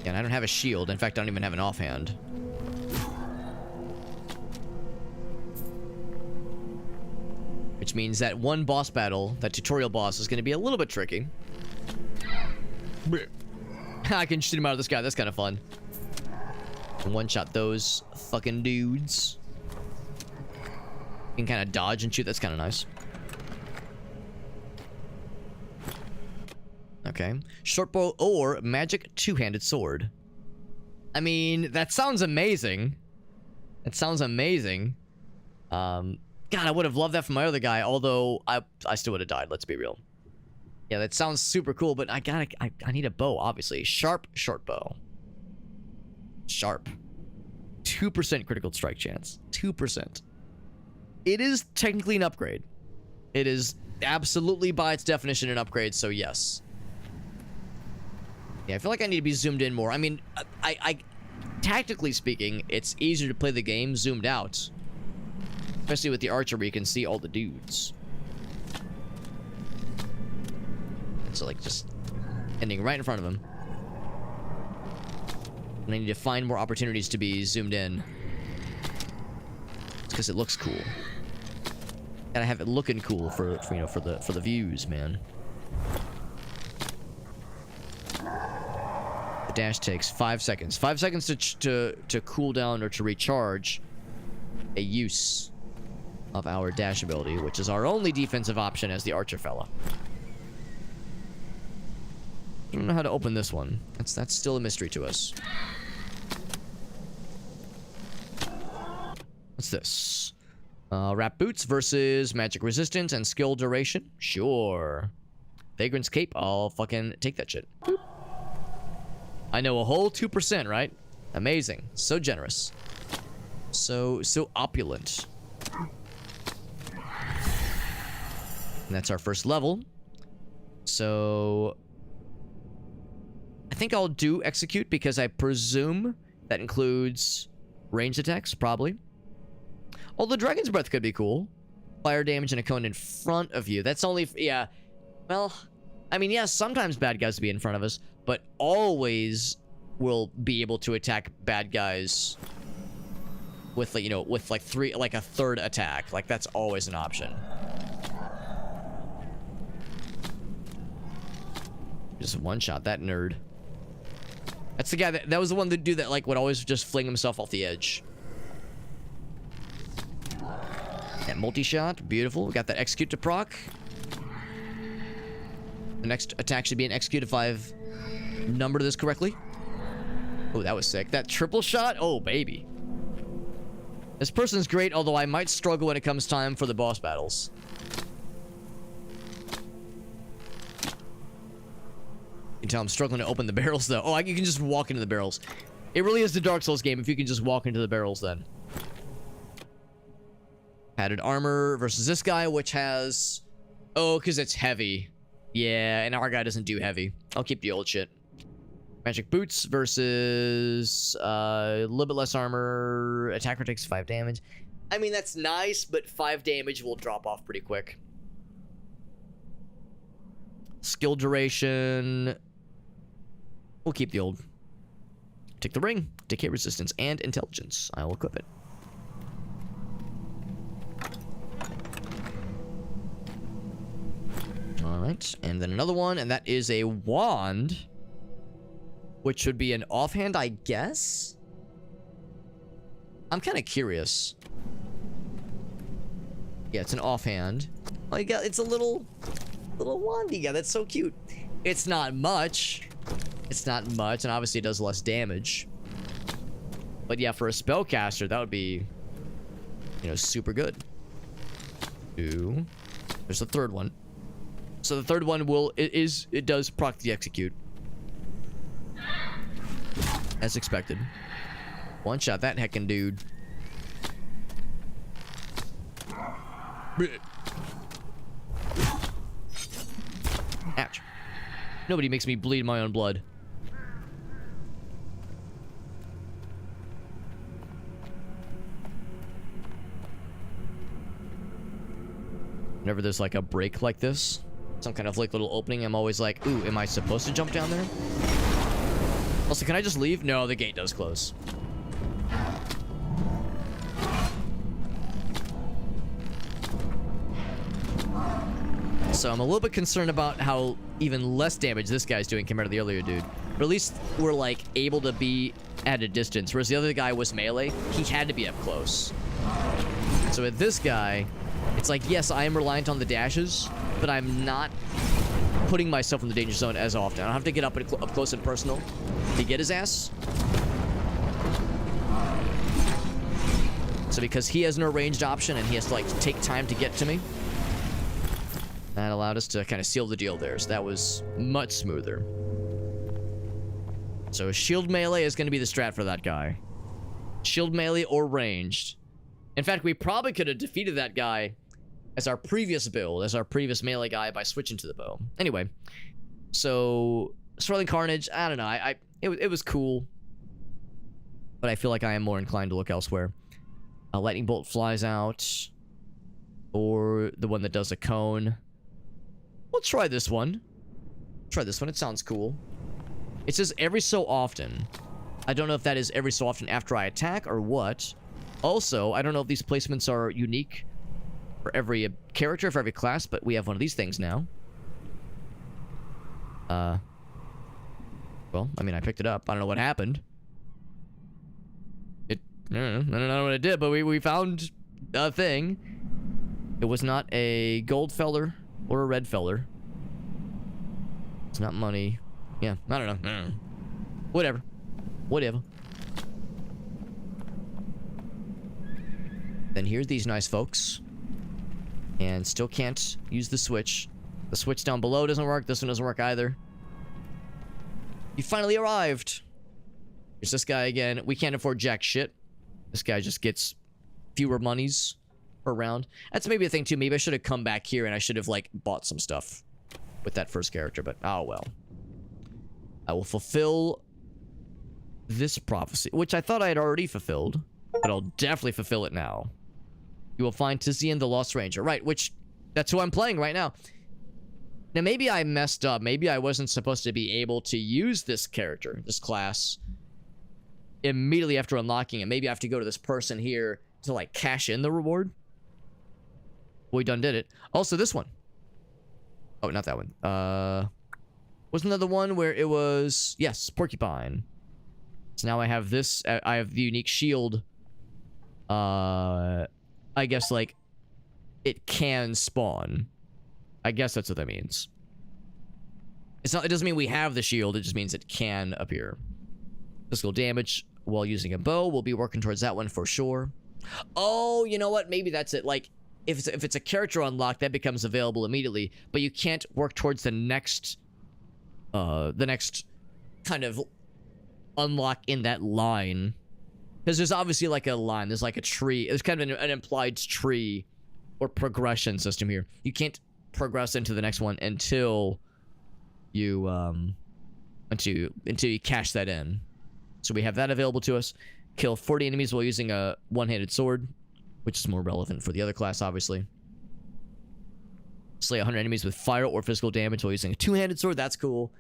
And I don't have a shield. In fact, I don't even have an offhand. Which means that one boss battle, that tutorial boss, is going to be a little bit tricky. I can shoot him out of the sky. That's kind of fun. One-shot those fucking dudes. You can kind of dodge and shoot. That's kind of nice. Okay. Short bow or magic two-handed sword. I mean, that sounds amazing. It sounds amazing. God, I would have loved that from my other guy, although I still would have died, let's be real. Yeah, that sounds super cool, but I need a bow, obviously. Sharp short bow. Sharp. 2% critical strike chance. 2%. It is technically an upgrade. It is absolutely by its definition an upgrade, so yes. Yeah, I feel like I need to be zoomed in more. I mean, I tactically speaking, it's easier to play the game zoomed out. Especially with the archer where you can see all the dudes. So like just ending right in front of him. And I need to find more opportunities to be zoomed in. It's because it looks cool. Gotta have it looking cool for the views, man. dash takes 5 seconds. 5 seconds to cool down or to recharge a use of our dash ability, which is our only defensive option as the archer fella. I don't know how to open this one. That's still a mystery to us. What's this? Wrap boots versus magic resistance and skill duration. Sure. Vagrant's cape. I'll fucking take that shit. Boop. I know a whole 2%, right? Amazing. So generous. So opulent. And that's our first level. So I think I'll do execute because I presume that includes ranged attacks, probably. Although Dragon's Breath could be cool. Fire damage and a cone in front of you. That's only... yeah. Well, I mean, yeah, sometimes bad guys will be in front of us, but always will be able to attack bad guys with, like, you know, with, like, a third attack. Like, that's always an option. Just one-shot that nerd. That's the guy that was the one that do that, like, would always just fling himself off the edge. That multi-shot, beautiful. We got that execute to proc. The next attack should be an execute if I've numbered this correctly. Oh, that was sick. That triple shot, oh baby. This person's great, although I might struggle when it comes time for the boss battles. You can tell I'm struggling to open the barrels though. Oh, you can just walk into the barrels. It really is the Dark Souls game if you can just walk into the barrels then. Padded armor versus this guy, which has... oh, because it's heavy. Yeah, and our guy doesn't do heavy. I'll keep the old shit. Magic boots versus a little bit less armor. Attacker takes 5 damage. I mean, that's nice, but 5 damage will drop off pretty quick. Skill duration. We'll keep the old. Take the ring. Decay resistance and intelligence. I will equip it. Alright, and then another one, and that is a wand. Which would be an offhand, I guess? I'm kind of curious. Yeah, it's an offhand. Oh, you got, it's a little wandy guy. That's so cute. It's not much. It's not much, and obviously it does less damage. But yeah, for a spellcaster, that would be, you know, super good. 2. There's the third one. So the third one it does proc the execute. As expected. One shot that heckin' dude. Ouch. Nobody makes me bleed my own blood. Whenever there's like a break like this, some kind of like little opening, I'm always like, ooh, am I supposed to jump down there? Also, can I just leave? No, the gate does close. So I'm a little bit concerned about how even less damage this guy's doing compared to the earlier dude. But at least we're like able to be at a distance, whereas the other guy was melee. He had to be up close. So with this guy, it's like, yes, I am reliant on the dashes, but I'm not putting myself in the danger zone as often. I don't have to get up close and personal to get his ass. So because he has no ranged option and he has to like take time to get to me, that allowed us to kind of seal the deal there. So that was much smoother. So shield melee is going to be the strat for that guy. Shield melee or ranged. In fact, we probably could have defeated that guy as our previous build, as our previous melee guy, by switching to the bow. Anyway, so Swirling Carnage, I don't know. It was cool, but I feel like I am more inclined to look elsewhere. A lightning bolt flies out, or the one that does a cone. We'll try this one. Try this one. It sounds cool. It says every so often. I don't know if that is every so often after I attack or what. Also, I don't know if these placements are unique for every character, for every class, but we have one of these things now. Go Well, I mean, I picked it up. I don't know what happened. I don't know what it did, but we found a thing. It was not a gold feller or a red feller. It's not money. Yeah, I don't know. Whatever. Then here's these nice folks. And still can't use the switch. The switch down below doesn't work. This one doesn't work either. You finally arrived. Here's this guy again. We can't afford jack shit. This guy just gets fewer monies per round. That's maybe a thing too. Maybe I should have come back here and I should have like bought some stuff with that first character, but oh well. I will fulfill this prophecy, which I thought I had already fulfilled, but I'll definitely fulfill it now. You will find Tizian the Lost Ranger. Right, which that's who I'm playing right now. Now maybe I messed up. Maybe I wasn't supposed to be able to use this character, this class, immediately after unlocking it. Maybe I have to go to this person here to like cash in the reward. We done did it. Also this one. Oh, not that one. Wasn't that the one where it was, yes, Porcupine. So now I have this, I have the unique shield. I guess like it can spawn. I guess that's what that means. It's not, it doesn't mean we have the shield, it just means it can appear. Physical damage while using a bow. We'll be working towards that one for sure. Oh, you know what? Maybe that's it. Like, if it's a character unlock, that becomes available immediately, but you can't work towards the next kind of unlock in that line. Because there's obviously like a line, there's like a tree. There's kind of an implied tree or progression system here. You can't progress into the next one until you cash that in. So we have that available to us. Kill 40 enemies while using a one-handed sword, which is more relevant for the other class, obviously. Slay 100 enemies with fire or physical damage while using a two-handed sword. That's cool.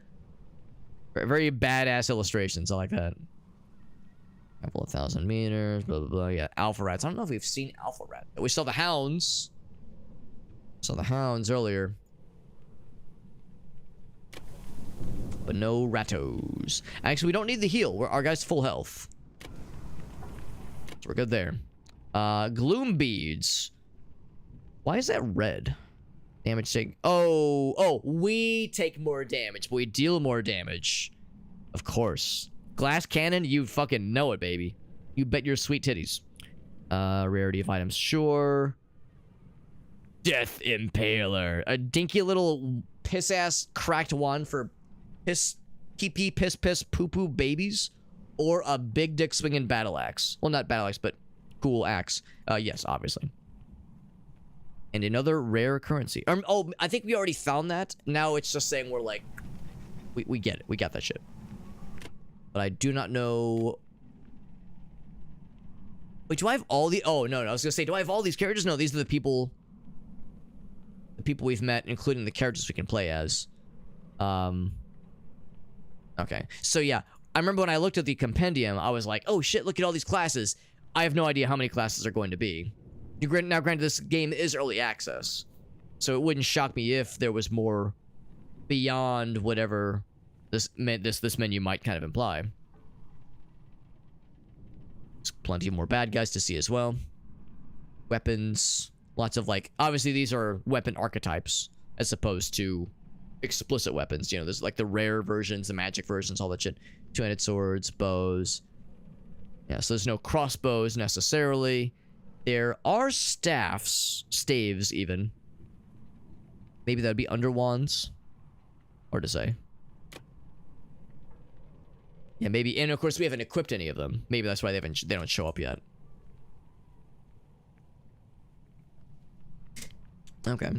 Very badass illustrations. I like that. Couple of 1,000 meters, blah, blah, blah. Yeah, alpha rats. I don't know if we've seen alpha rat. We saw the hounds. Saw the hounds earlier. But no rattos. Actually, we don't need the heal. Our guy's full health. So we're good there. Gloom beads. Why is that red? Damage take. Oh, we take more damage, but we deal more damage. Of course. Glass cannon, you fucking know it, baby. You bet your sweet titties. Rarity of items, sure. Death Impaler. A dinky little piss-ass cracked wand for piss, pee-pee, piss, poo-poo babies. Or a big dick swinging battle axe. Well, not battle axe, but cool axe. Yes, obviously. And another rare currency. Oh, I think we already found that. Now it's just saying we're like... We get it. We got that shit. But I do not know... Wait, do I have all the... Oh, no, I was gonna say, do I have all these characters? No, these are the people... The people we've met, including the characters we can play as. Okay. So, yeah. I remember when I looked at the compendium, I was like, oh, shit, look at all these classes. I have no idea how many classes are going to be. Now, granted, this game is early access. So it wouldn't shock me if there was more beyond whatever... this menu might kind of imply. There's plenty more bad guys to see as well. Weapons. Lots of, like... Obviously, these are weapon archetypes. As opposed to explicit weapons. You know, there's, like, the rare versions, the magic versions, all that shit. Two-handed swords, bows. Yeah, so there's no crossbows, necessarily. There are staves, even. Maybe that'd be under wands. Hard to say. Yeah, maybe, and of course we haven't equipped any of them. Maybe that's why they don't show up yet. Okay.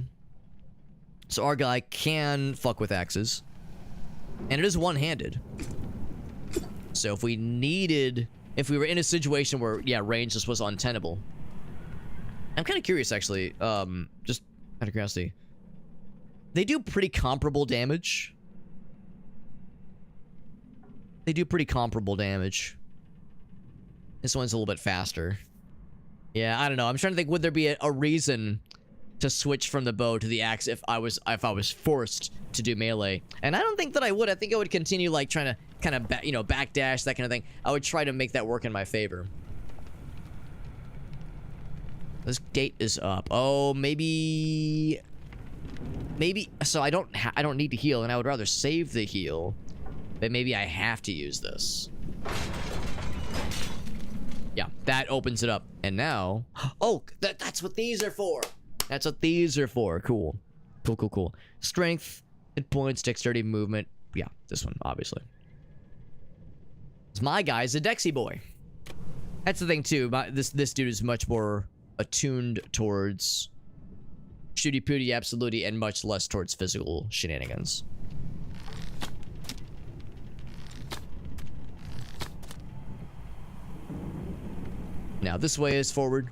So our guy can fuck with axes. And it is one-handed. So if we were in a situation where, yeah, range just was untenable. I'm kind of curious, actually, just out of curiosity. They do pretty comparable damage. They do pretty comparable damage. This one's a little bit faster. Yeah, I don't know. I'm trying to think, would there be a reason to switch from the bow to the axe if I was forced to do melee? And I don't think that I would. I think I would continue, like, trying to kind of backdash, that kind of thing. I would try to make that work in my favor. This gate is up. Oh, maybe. So I don't need to heal, and I would rather save the heal, but maybe I have to use this. Yeah, that opens it up, and now, oh, that's what these are for. That's what these are for. Cool. Strength, hit points, dexterity, movement. Yeah, this one, obviously. My guy's a Dexy boy. That's the thing too. This dude is much more attuned towards shooty pooty absolutely, and much less towards physical shenanigans. Now this way is forward.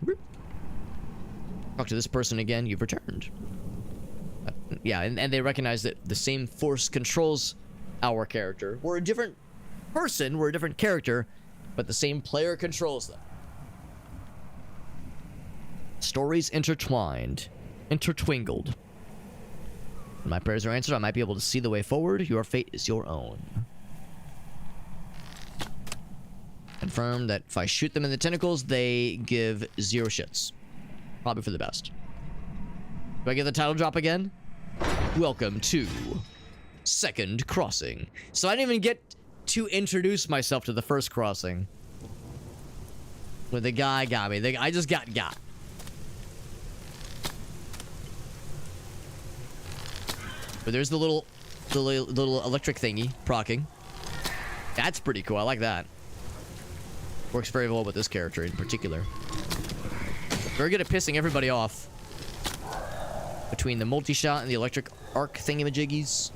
Talk to this person again. You've returned. Yeah, and they recognize that the same force controls our character. We're a different person, we're a different character, but the same player controls them. Stories intertwined, intertwingled. When my prayers are answered, I might be able to see the way forward. Your fate is your own. Confirm that if I shoot them in the tentacles, they give 0 shits. Probably for the best. Do I get the title drop again? Welcome to Second Crossing. So I didn't even get to introduce myself to the first crossing. Where the guy got me. I just got. But there's the little electric thingy procking. That's pretty cool. I like that. Works very well with this character in particular. Very good at pissing everybody off. Between the multi-shot and the electric arc thingamajiggies,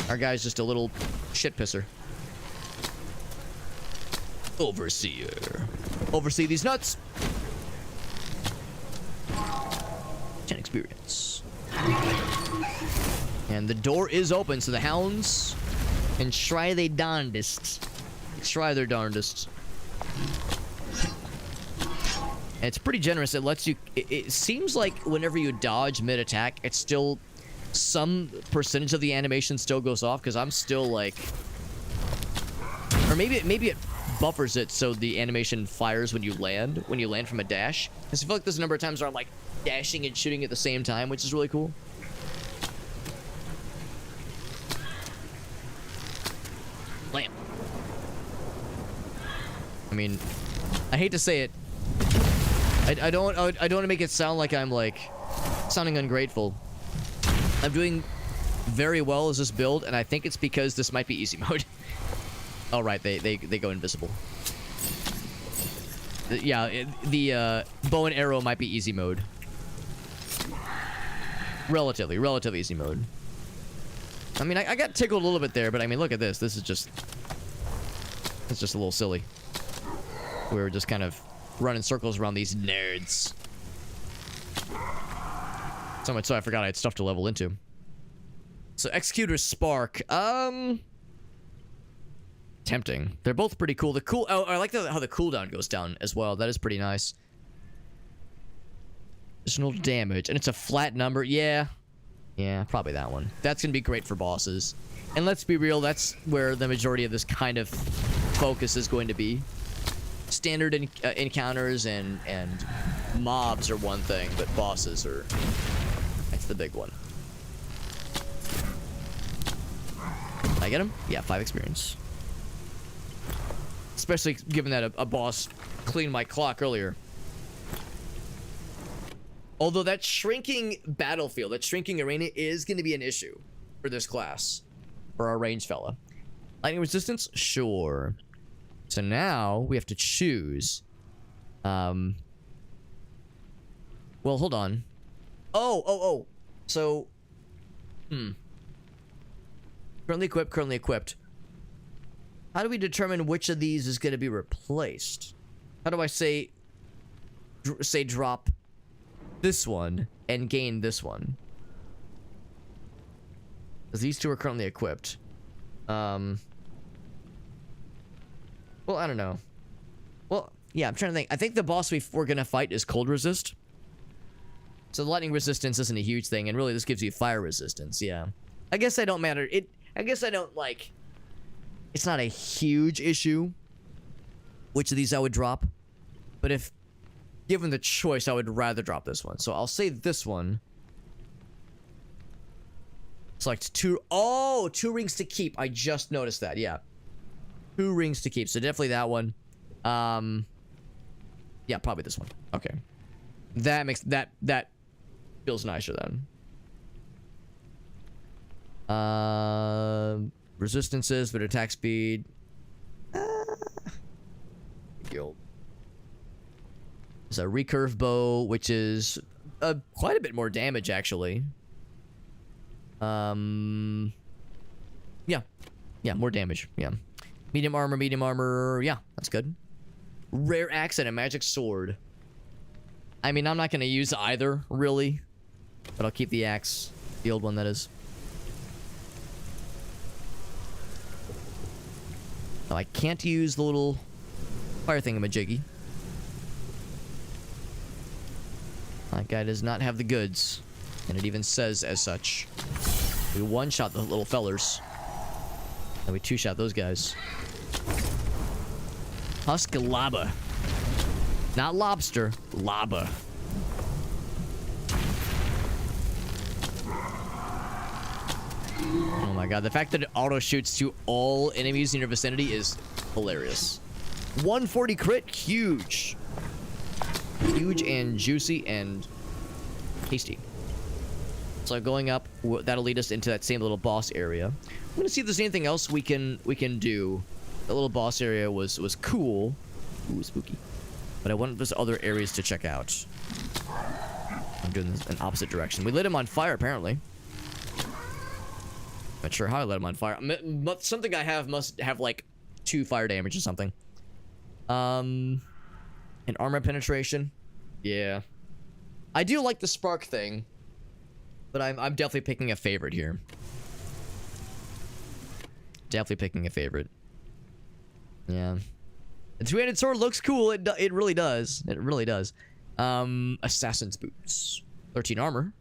our guy's just a little shit pisser. Overseer. Oversee these nuts. 10 experience. And the door is open, so the hounds can try their darndest. Try their darndest. And it's pretty generous. It lets you... It seems like whenever you dodge mid-attack, it's still... Some percentage of the animation still goes off, because I'm still like... Or maybe it buffers it so the animation fires when you land from a dash. Because I feel like there's a number of times where I'm like dashing and shooting at the same time, which is really cool. Blam. I mean, I hate to say it. I don't want to make it sound like I'm like sounding ungrateful. I'm doing very well as this build, and I think it's because this might be easy mode. Oh right, they go invisible. The bow and arrow might be easy mode. Relatively easy mode. I mean, I got tickled a little bit there, but I mean, look at this. This is just... It's just a little silly. We're just kind of running circles around these nerds. So much so I forgot I had stuff to level into. So, Executor's Spark. Tempting. They're both pretty cool. Oh, I like how the cooldown goes down as well. That is pretty nice. Additional damage. And it's a flat number. Yeah, probably that one. That's going to be great for bosses. And let's be real, that's where the majority of this kind of focus is going to be. Standard encounters and mobs are one thing, but bosses are... That's the big one. Did I get him? Yeah, 5 experience. Especially given that a boss cleaned my clock earlier. Although that shrinking battlefield, that shrinking arena is going to be an issue for this class. For our range fella. Lightning resistance? Sure. So now we have to choose. Well, hold on. Oh. So, Currently equipped. How do we determine which of these is going to be replaced? How do I say drop this one and gain this one? Because these two are currently equipped. Well, I don't know. Well, yeah, I'm trying to think. I think the boss we're gonna fight is cold resist. So the lightning resistance isn't a huge thing, and really this gives you fire resistance, yeah. I guess I don't matter. I guess I don't, like, It's not a huge issue which of these I would drop. But if given the choice, I would rather drop this one. So I'll say this one. Select two. Oh, 2 rings to keep. I just noticed that. Yeah. 2 rings to keep. So definitely that one. Yeah, probably this one. Okay. That makes that feels nicer then. Resistances, but attack speed. There's a recurve bow, which is quite a bit more damage actually. Yeah, more damage. Yeah, medium armor. Yeah, that's good. Rare axe and a magic sword. I mean, I'm not gonna use either really, but I'll keep the axe, the old one that is. No, I can't use the little fire thingamajiggy. That guy does not have the goods, and it even says as such. We one-shot the little fellers, and we two-shot those guys. Husk lava. Not lobster, lava. Oh my god, the fact that it auto shoots to all enemies in your vicinity is hilarious. 140 crit, huge. Huge and juicy and tasty. So going up, that'll lead us into that same little boss area. I'm gonna see if there's anything else we can do. The little boss area was cool. Ooh, spooky. But I want those other areas to check out. I'm doing this in opposite direction. We lit him on fire, apparently. Not sure how I lit him on fire. Something I have must have like 2 fire damage or something. And armor penetration. Yeah. I do like the spark thing. But I'm definitely picking a favorite here. Definitely picking a favorite. Yeah. The 2-handed sword looks cool. It really does. It really does. Assassin's boots. 13 armor.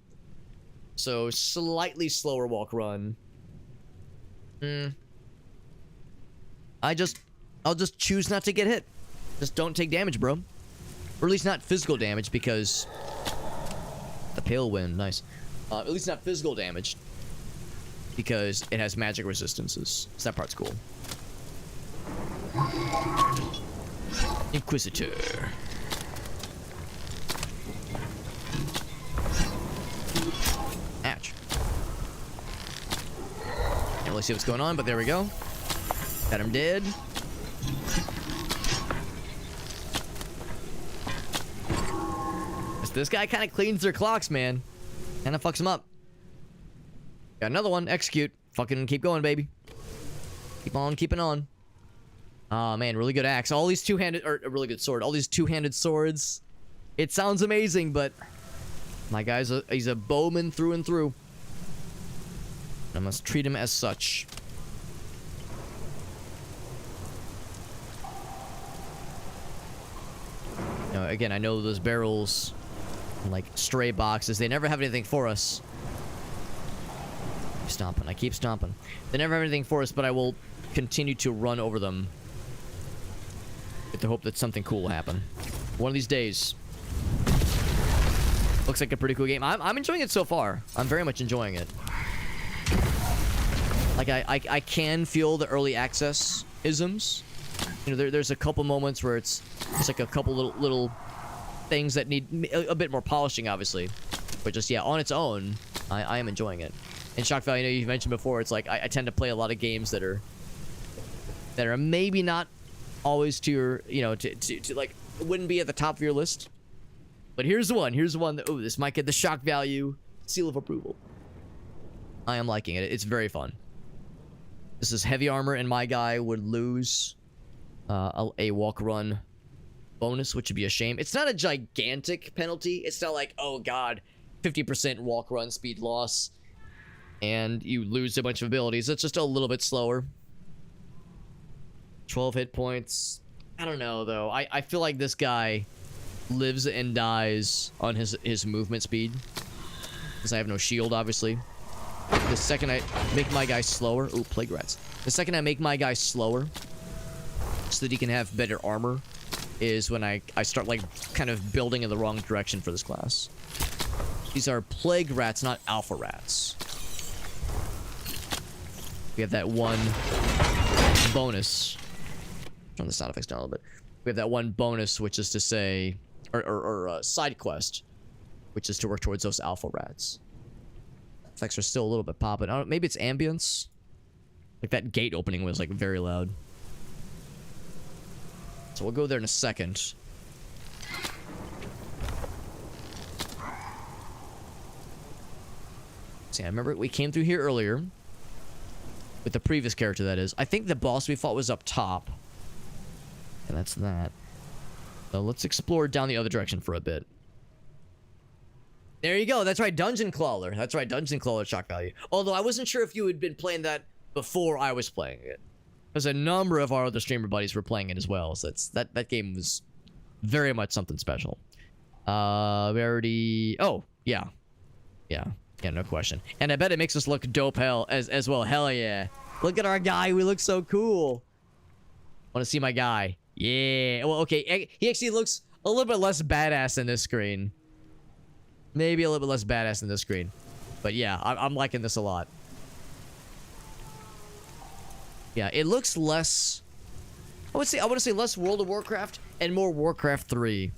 So slightly slower walk run. I'll just choose not to get hit. Just don't take damage, bro. Or at least not physical damage, because the pale wind, nice. At least not physical damage, because it has magic resistances. So that part's cool. Inquisitor. Ouch. Can't really see what's going on, but there we go. Got him dead. This guy kind of cleans their clocks, man. Kind of fucks them up. Got another one. Execute. Fucking keep going, baby. Keep on keeping on. Oh, man. Really good axe. All these two-handed... Or a really good sword. All these two-handed swords. It sounds amazing, but... My guy's he's a bowman through and through. I must treat him as such. Now, again, I know those barrels... like stray boxes, they never have anything for us. Keep stomping. I keep stomping. They never have anything for us, but I will continue to run over them with the hope that something cool will happen one of these days. Looks like a pretty cool game. I'm enjoying it so far. I'm very much enjoying it. Like I can feel the early access isms. You know, there's a couple moments where it's like a couple little things that need a bit more polishing, obviously, but just, yeah, on its own, I am enjoying it. And Shock Value, I know you've mentioned before, it's like I tend to play a lot of games that are maybe not always to your, you know, to like, wouldn't be at the top of your list, but here's the one that, oh, this might get the Shock Value seal of approval. I am liking it. It's very fun. This is heavy armor, and my guy would lose a walk run bonus, which would be a shame. It's not a gigantic penalty. It's not like, oh god, 50% walk run speed loss and you lose a bunch of abilities. It's just a little bit slower. 12 hit points. I don't know though. I feel like this guy lives and dies on his movement speed, because I have no shield, obviously. The second I make my guy slower... Ooh, plague rats. The second I make my guy slower, so that he can have better armor, is when I start, like, kind of building in the wrong direction for this class. These are plague rats, not alpha rats. We have that one bonus. Turn the sound effects down a little bit. We have that one bonus, which is to say... Or side quest, which is to work towards those alpha rats. Effects are still a little bit popping. I don't, maybe it's ambience. Like that gate opening was like very loud. So we'll go there in a second. See, I remember we came through here earlier. With the previous character, that is. I think the boss we fought was up top. And that's that. So let's explore down the other direction for a bit. There you go. That's right, Dungeon Crawler. That's right, Dungeon Crawler shock value. Although I wasn't sure if you had been playing that before I was playing it. Because a number of our other streamer buddies were playing it as well. So that game was very much something special. We already... Oh, yeah. Yeah, no question. And I bet it makes us look dope hell as well. Hell yeah. Look at our guy. We look so cool. Want to see my guy. Yeah. Well, okay. He actually looks a little bit less badass in this screen. Maybe a little bit less badass in this screen. But yeah, I'm liking this a lot. Yeah, it looks less... I want to say less World of Warcraft and more Warcraft 3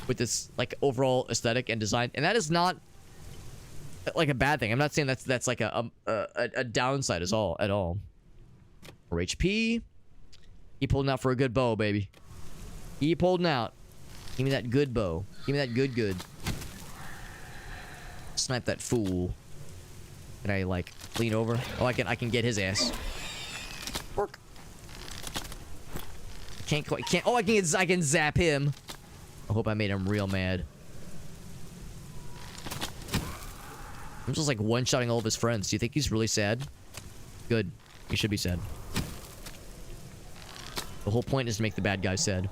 with this like overall aesthetic and design. And that is not like a bad thing. I'm not saying that's like a downside at all. For HP, he pulled out for a good bow, baby. He pulled out. Give me that good bow. Give me that good. Snipe that fool. Can I like lean over? Oh, I can get his ass. Work. Can't. Oh, I can zap him. I hope I made him real mad. I'm just like one-shotting all of his friends. Do you think he's really sad? Good. He should be sad. The whole point is to make the bad guy sad.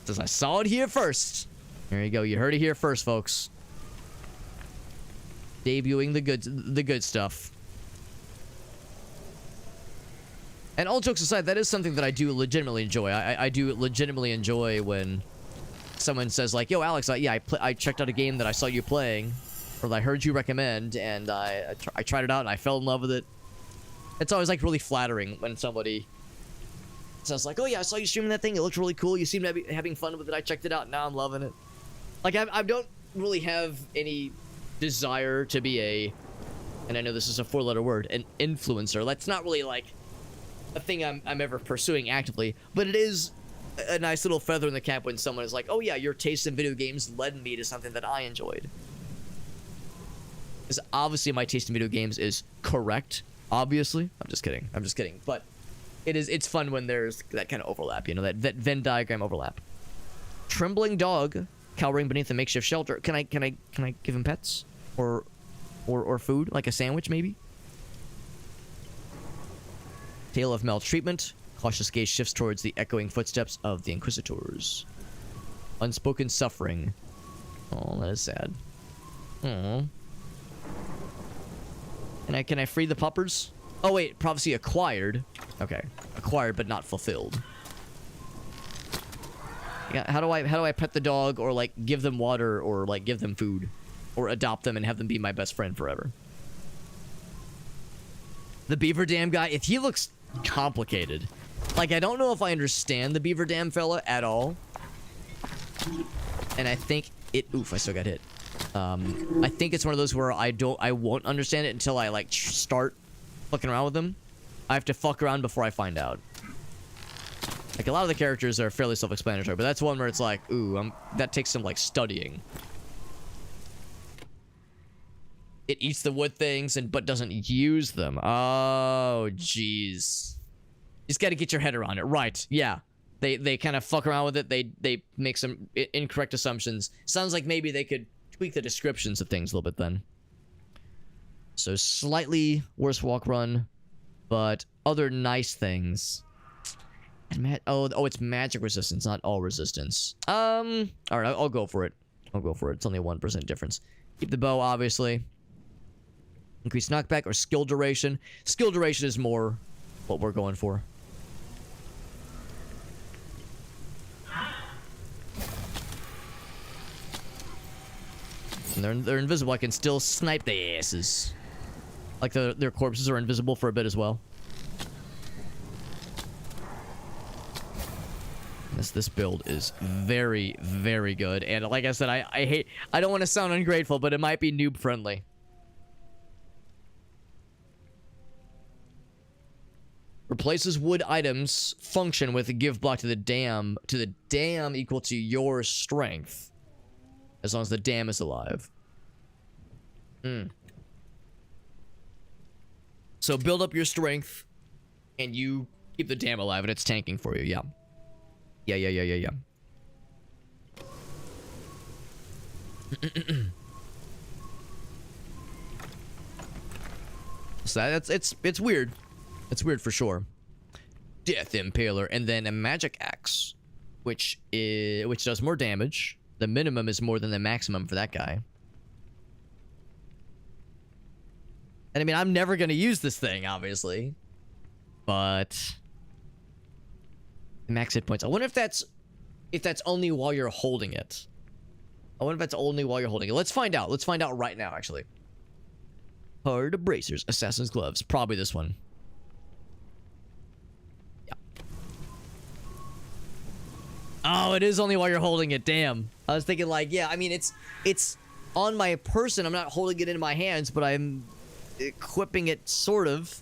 Says I saw it here first. There you go. You heard it here first, folks. Debuting the good stuff. And all jokes aside, that is something that I do legitimately enjoy. I do legitimately enjoy when someone says like, "Yo, Alex, I checked out a game that I saw you playing, or that I heard you recommend, and I tried it out and I fell in love with it." It's always like really flattering when somebody says like, "Oh yeah, I saw you streaming that thing. It looked really cool. You seemed to be having fun with it. I checked it out. Now I'm loving it." Like I don't really have any desire to be a, and I know this is a four-letter word, an influencer. That's not really like a thing I'm ever pursuing actively, but it is a nice little feather in the cap when someone is like, "Oh yeah, your taste in video games led me to something that I enjoyed." Because obviously my taste in video games is correct. Obviously, I'm just kidding. But it's fun when there's that kind of overlap, you know, that Venn diagram overlap. Trembling dog cowering beneath a makeshift shelter. Can I give him pets or food, like a sandwich maybe? Tale of maltreatment. Cautious gaze shifts towards the echoing footsteps of the Inquisitors. Unspoken suffering. Oh, that is sad. Aww. Can I free the puppers? Oh wait, prophecy acquired. Okay, acquired but not fulfilled. Yeah, how do I pet the dog, or like give them water, or like give them food, or adopt them and have them be my best friend forever? The Beaver Dam guy, if he looks complicated. Like, I don't know if I understand the Beaver Dam fella at all. And I think it... Oof, I still got hit. I think it's one of those where I won't understand it until I, like, start fucking around with them. I have to fuck around before I find out. Like, a lot of the characters are fairly self-explanatory, but that's one where it's like, ooh, that takes some, like, studying. It eats the wood things, but doesn't use them. Oh, jeez. You just gotta get your head around it. Right, yeah. They kind of fuck around with it. They make some incorrect assumptions. Sounds like maybe they could tweak the descriptions of things a little bit then. So slightly worse walk run, but other nice things. Oh, it's magic resistance, not all resistance. Alright, I'll go for it. It's only a 1% difference. Keep the bow, obviously. Increase knockback or skill duration. Skill duration is more what we're going for. And they're invisible. I can still snipe their asses. Like their corpses are invisible for a bit as well. This build is very, very good. And like I said, I don't want to sound ungrateful, but it might be noob friendly. Replaces wood items function with a give block to the dam equal to your strength. As long as the dam is alive. So build up your strength and you keep the dam alive and it's tanking for you, yeah. Yeah. So it's weird. It's weird for sure. Death Impaler, and then a magic axe, which does more damage. The minimum is more than the maximum for that guy. And I mean, I'm never gonna use this thing, obviously, but max hit points. I wonder if that's only while you're holding it. I wonder if that's only while you're holding it. Let's find out. Let's find out right now, actually. Hard bracers, assassin's gloves. Probably this one. Yeah. Oh, it is only while you're holding it. Damn. I was thinking like, yeah, I mean, it's on my person. I'm not holding it in my hands, but I'm equipping it sort of.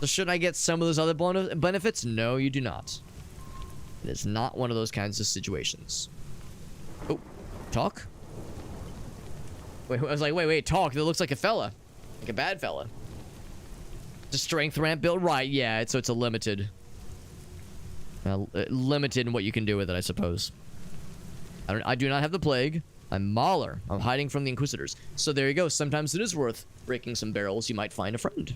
So should I get some of those other benefits? No, you do not. It is not one of those kinds of situations. Oh, talk? Wait, I was like, wait, talk. That looks like a fella. Like a bad fella. The strength ramp build? Right, yeah, so it's a limited. Limited in what you can do with it, I suppose. I do not have the plague. I'm Mauler. I'm hiding from the Inquisitors. So there you go. Sometimes it is worth breaking some barrels. You might find a friend.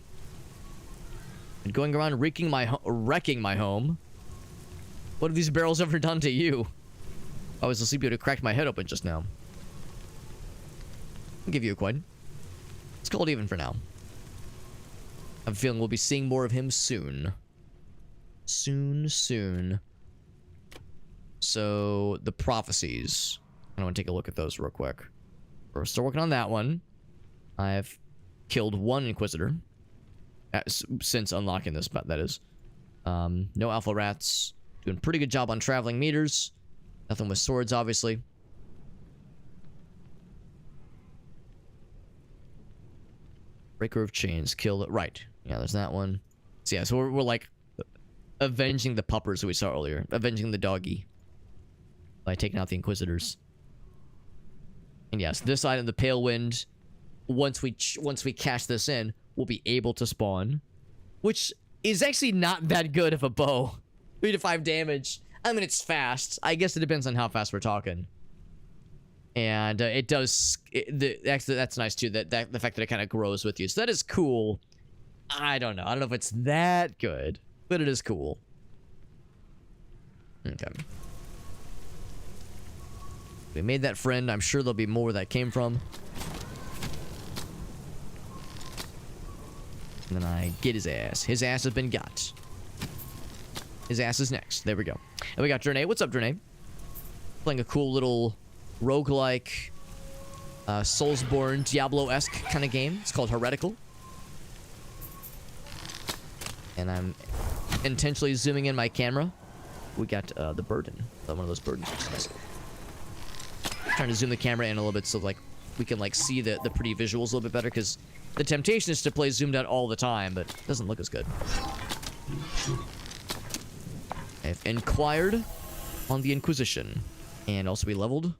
And going around wrecking my home. What have these barrels ever done to you? I was asleep, you would have cracked my head open just now. I'll give you a coin. It's called even for now. I have a feeling we'll be seeing more of him soon. Soon. So, the prophecies. I want to take a look at those real quick. We're still working on that one. I've killed one Inquisitor. Since unlocking this, but that is. No alpha rats. Doing a pretty good job on traveling meters. Nothing with swords, obviously. Breaker of chains. Kill it. Right. Yeah, there's that one. So yeah, so we're like avenging the puppers that we saw earlier. Avenging the doggy. By taking out the Inquisitors. And yes, this item, the Pale Wind, once we cash this in, we'll be able to spawn. Which is actually not that good of a bow. 3 to 5 damage. I mean, it's fast. I guess it depends on how fast we're talking. And it does... actually, that's nice, too. The fact that it kind of grows with you. So that is cool. I don't know. I don't know if it's that good. But it is cool. Okay. We made that friend. I'm sure there'll be more where that came from. And then I get his ass. His ass has been got. His ass is next. There we go. And we got Drenay. What's up, Drenay? Playing a cool little roguelike, Soulsborne, Diablo-esque kind of game. It's called Heretical. And I'm intentionally zooming in my camera. We got the burden. One of those burdens. Trying to zoom the camera in a little bit so like we can like see the pretty visuals a little bit better, because the temptation is to play zoomed out all the time, but it doesn't look as good. I've inquired on the Inquisition, and also we leveled,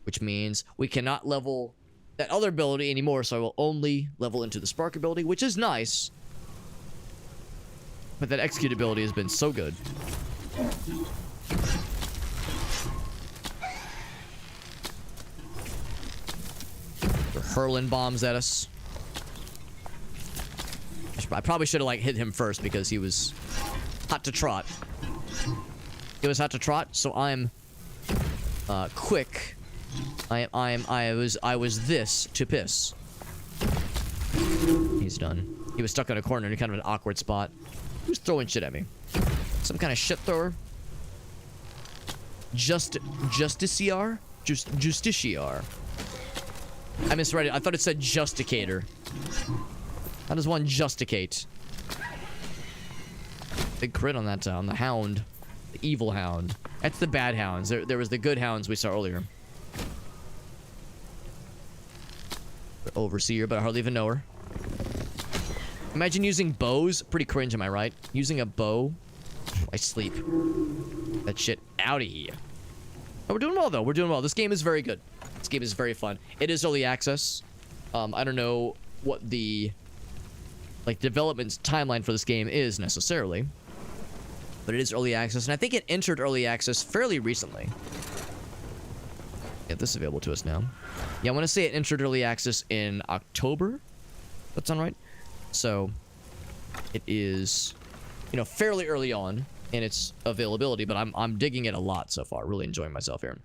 which means we cannot level that other ability anymore, so I will only level into the Spark ability, which is nice. But that Execute ability has been so good. They're hurling bombs at us. I probably should have like hit him first because he was hot to trot. He was hot to trot, so I'm quick. I was this to piss. He's done. He was stuck in a corner in kind of an awkward spot. Who's throwing shit at me? Some kind of shit thrower? Justiciar? Justiciar. I misread it. I thought it said justicator. How does one justicate? Big crit on that, on the hound. The evil hound. That's the bad hounds. There was the good hounds we saw earlier. Overseer, but I hardly even know her. Imagine using bows. Pretty cringe, am I right? Using a bow. I sleep. That shit out of here. Oh, we're doing well, though. We're doing well. This game is very good. This game is very fun. It is early access. I don't know what the development timeline for this game is necessarily, but it is early access, and I think it entered early access fairly recently. Yeah, this is available to us now. Yeah, I want to say it entered early access in October. That sound right? So it is, you know, fairly early on in its availability, but I'm digging it a lot so far. Really enjoying myself here.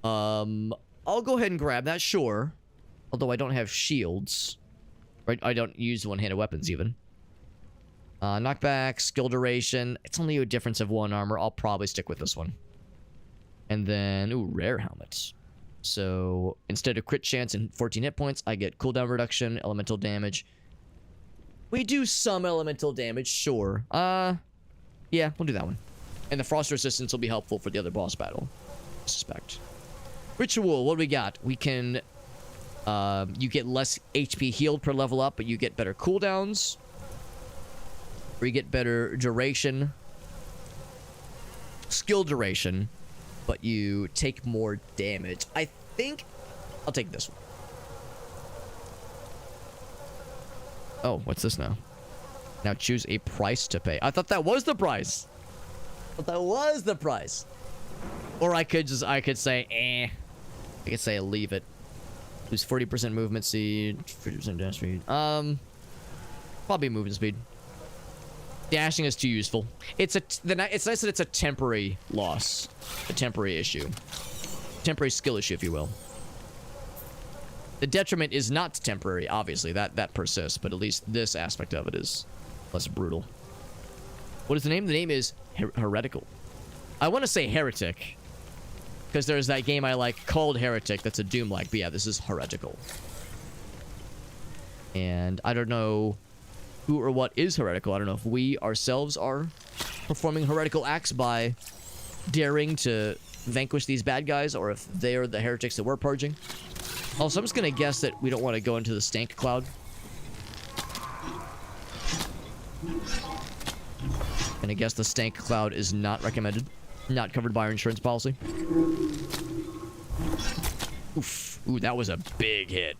I'll go ahead and grab that, sure. Although I don't have shields. Right? I don't use one-handed weapons even. Knockback, skill duration. It's only a difference of 1 armor. I'll probably stick with this one. And then, ooh, rare helmets. So instead of crit chance and 14 hit points, I get cooldown reduction, elemental damage. We do some elemental damage, sure. Yeah, we'll do that one. And the frost resistance will be helpful for the other boss battle, I suspect. Ritual, what do we got? We can, you get less HP healed per level up, but you get better cooldowns. Or you get better duration. Skill duration, but you take more damage. I think I'll take this one. Oh, what's this now? Now choose a price to pay. I thought that was the price. I thought that was the price. Or I could say, eh. I could say leave it. Lose 40% movement speed, 50% dash speed. Probably movement speed. Dashing is too useful. It's nice that it's a temporary loss, a temporary issue, temporary skill issue, if you will. The detriment is not temporary, obviously. That persists, but at least this aspect of it is less brutal. What is the name? The name is Heretical. I want to say Heretic, because there's that game I like called Heretic that's a Doom-like, but yeah, this is Heretical. And I don't know who or what is heretical. I don't know if we ourselves are performing heretical acts by daring to vanquish these bad guys, or if they are the heretics that we're purging. Also, I'm just gonna guess that we don't want to go into the stank cloud. And I guess the stank cloud is not recommended, not covered by our insurance policy. Oof. Ooh, that was a big hit.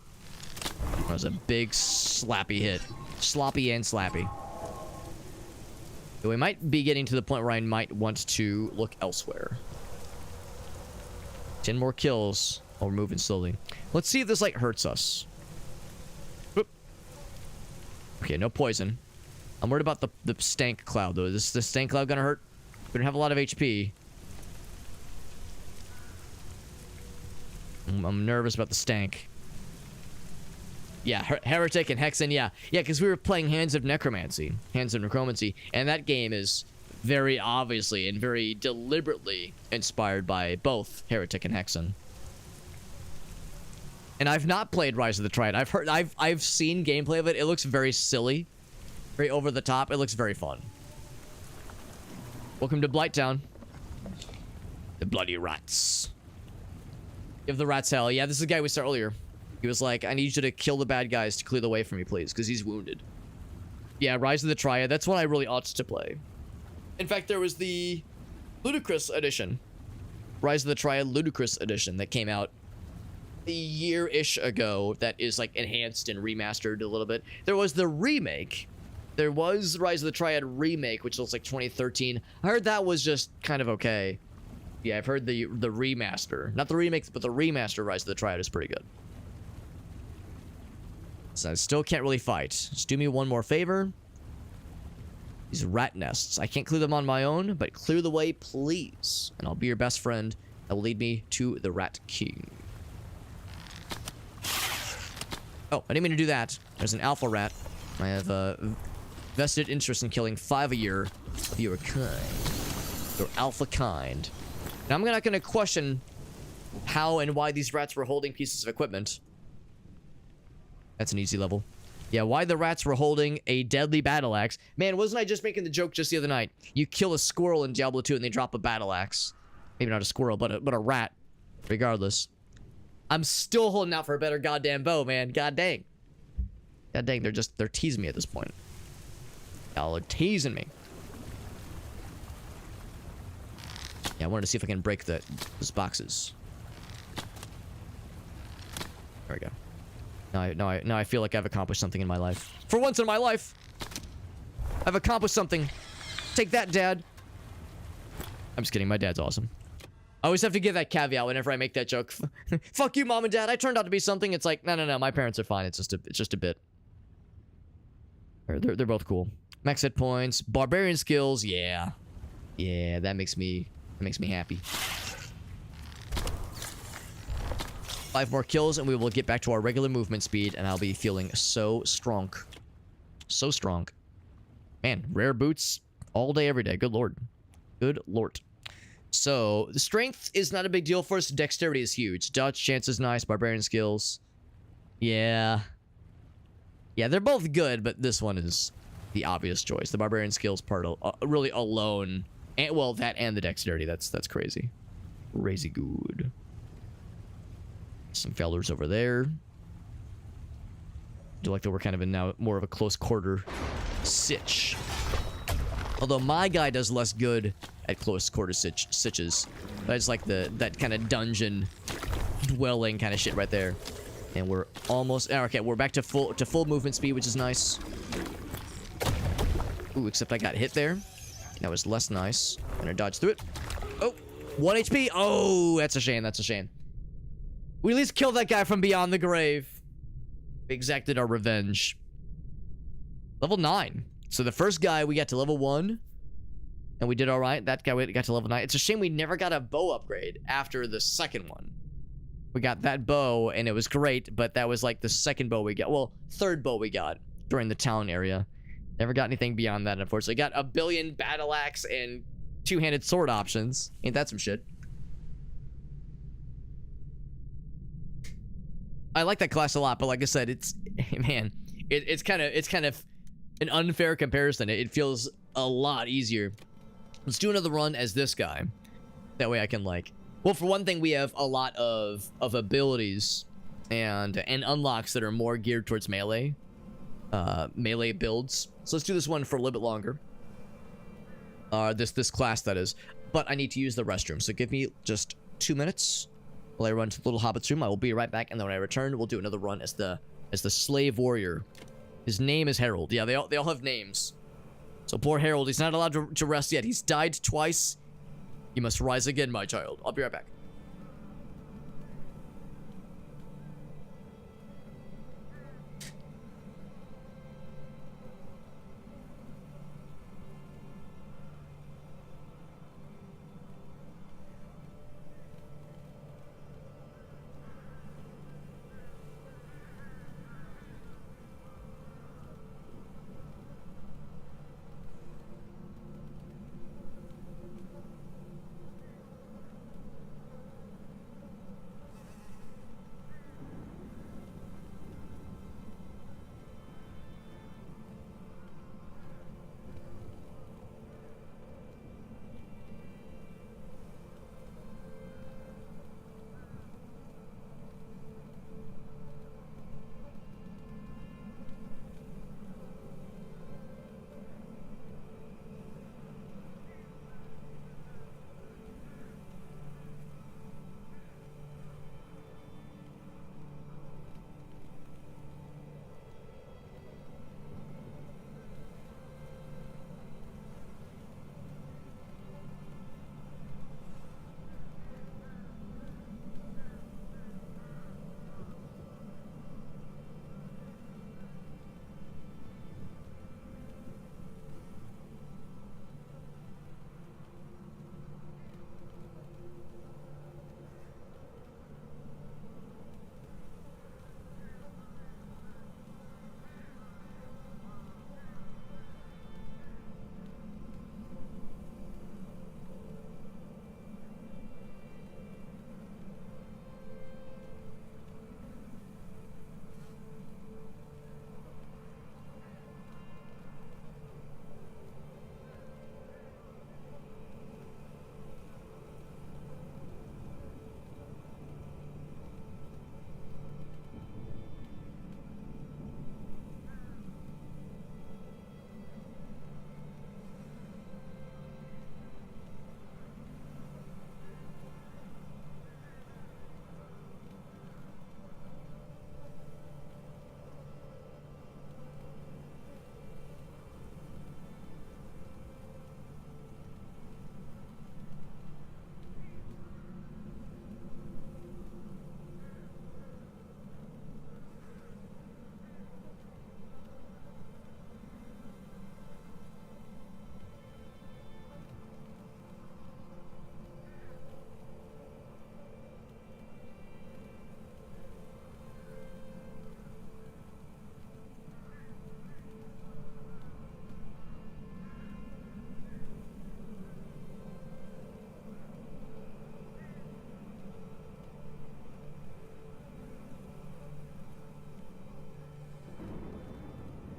That was a big slappy hit. Sloppy and slappy. So we might be getting to the point where I might want to look elsewhere. 10 more kills. Oh, we're moving slowly. Let's see if this, like, hurts us. Whoop. Okay, no poison. I'm worried about the stank cloud, though. Is the stank cloud gonna hurt? We don't have a lot of HP. I'm nervous about the stank. Yeah, Heretic and Hexen, yeah. Yeah, because we were playing Hands of Necromancy. Hands of Necromancy. And that game is very obviously and very deliberately inspired by both Heretic and Hexen. And I've not played Rise of the Triad. I've seen gameplay of it. It looks very silly. Very over the top. It looks very fun. Welcome to Blighttown. The bloody rats. Give the rats hell. Yeah, this is the guy we saw earlier. He was like, I need you to kill the bad guys to clear the way for me, please, because he's wounded. Yeah, Rise of the Triad. That's one I really ought to play. In fact, there was the Ludicrous Edition. Rise of the Triad Ludicrous Edition that came out a year-ish ago that is, like, enhanced and remastered a little bit. There was the remake. There was Rise of the Triad remake, which looks like 2013. I heard that was just kind of okay. Yeah, I've heard the remaster. Not the remake, but the remaster Rise of the Triad is pretty good. So I still can't really fight. Just do me one more favor. These rat nests. I can't clear them on my own, but clear the way, please. And I'll be your best friend that will lead me to the Rat King. Oh, I didn't mean to do that. There's an alpha rat. I have a vested interest in killing 5 of your kind. Your alpha kind. Now, I'm not gonna question how and why these rats were holding pieces of equipment. That's an easy level. Yeah, why the rats were holding a deadly battle axe. Man, wasn't I just making the joke just the other night? You kill a squirrel in Diablo 2 and they drop a battle axe. Maybe not a squirrel, but a rat. Regardless. I'm still holding out for a better goddamn bow, man. God dang. God dang, they're teasing me at this point. Y'all are teasing me. Yeah, I wanted to see if I can break those boxes. There we go. Now I feel like I've accomplished something in my life. For once in my life, I've accomplished something. Take that, Dad. I'm just kidding. My dad's awesome. I always have to give that caveat whenever I make that joke. Fuck you, Mom and Dad. I turned out to be something. It's like, no. My parents are fine. It's just a bit. They're both cool. Max hit points, barbarian skills. Yeah, that makes me happy. 5 more kills and we will get back to our regular movement speed and I'll be feeling so strong. So strong. Man, rare boots all day, every day. Good lord. Good lord. So, the strength is not a big deal for us. Dexterity is huge. Dodge chance is nice. Barbarian skills. Yeah. Yeah, they're both good, but this one is the obvious choice. The barbarian skills part really alone. And, well, that and the dexterity. That's crazy. Crazy good. Some failures over there. Do like that we're kind of in now more of a close quarter sitch. Although my guy does less good at close quarter sitches. But it's like that kind of dungeon dwelling kind of shit right there. And we're almost okay, we're back to full movement speed, which is nice. Ooh, except I got hit there. That was less nice. I'm gonna dodge through it. Oh, 1 HP. Oh, that's a shame. That's a shame. We at least killed that guy from beyond the grave. We exacted our revenge. Level 9. So the first guy, we got to level 1. And we did alright. That guy, we got to level 9. It's a shame we never got a bow upgrade after the second one. We got that bow, and it was great, but that was like the second bow we got. Well, third bow we got during the town area. Never got anything beyond that, unfortunately. Got a billion battle axe and two-handed sword options. Ain't that some shit? I like that class a lot, but like I said, it's man, it's kind of an unfair comparison. It feels a lot easier. Let's do another run as this guy. That way I can like, well, for one thing, we have a lot of abilities and unlocks that are more geared towards melee builds. So let's do this one for a little bit longer. This class that is. But I need to use the restroom, so give me just 2 minutes. While I run to the little hobbit's room, I will be right back, and then when I return, we'll do another run as the slave warrior. His name is Harold. Yeah, they all have names. So poor Harold, he's not allowed to rest yet. He's died twice. You must rise again, my child. I'll be right back.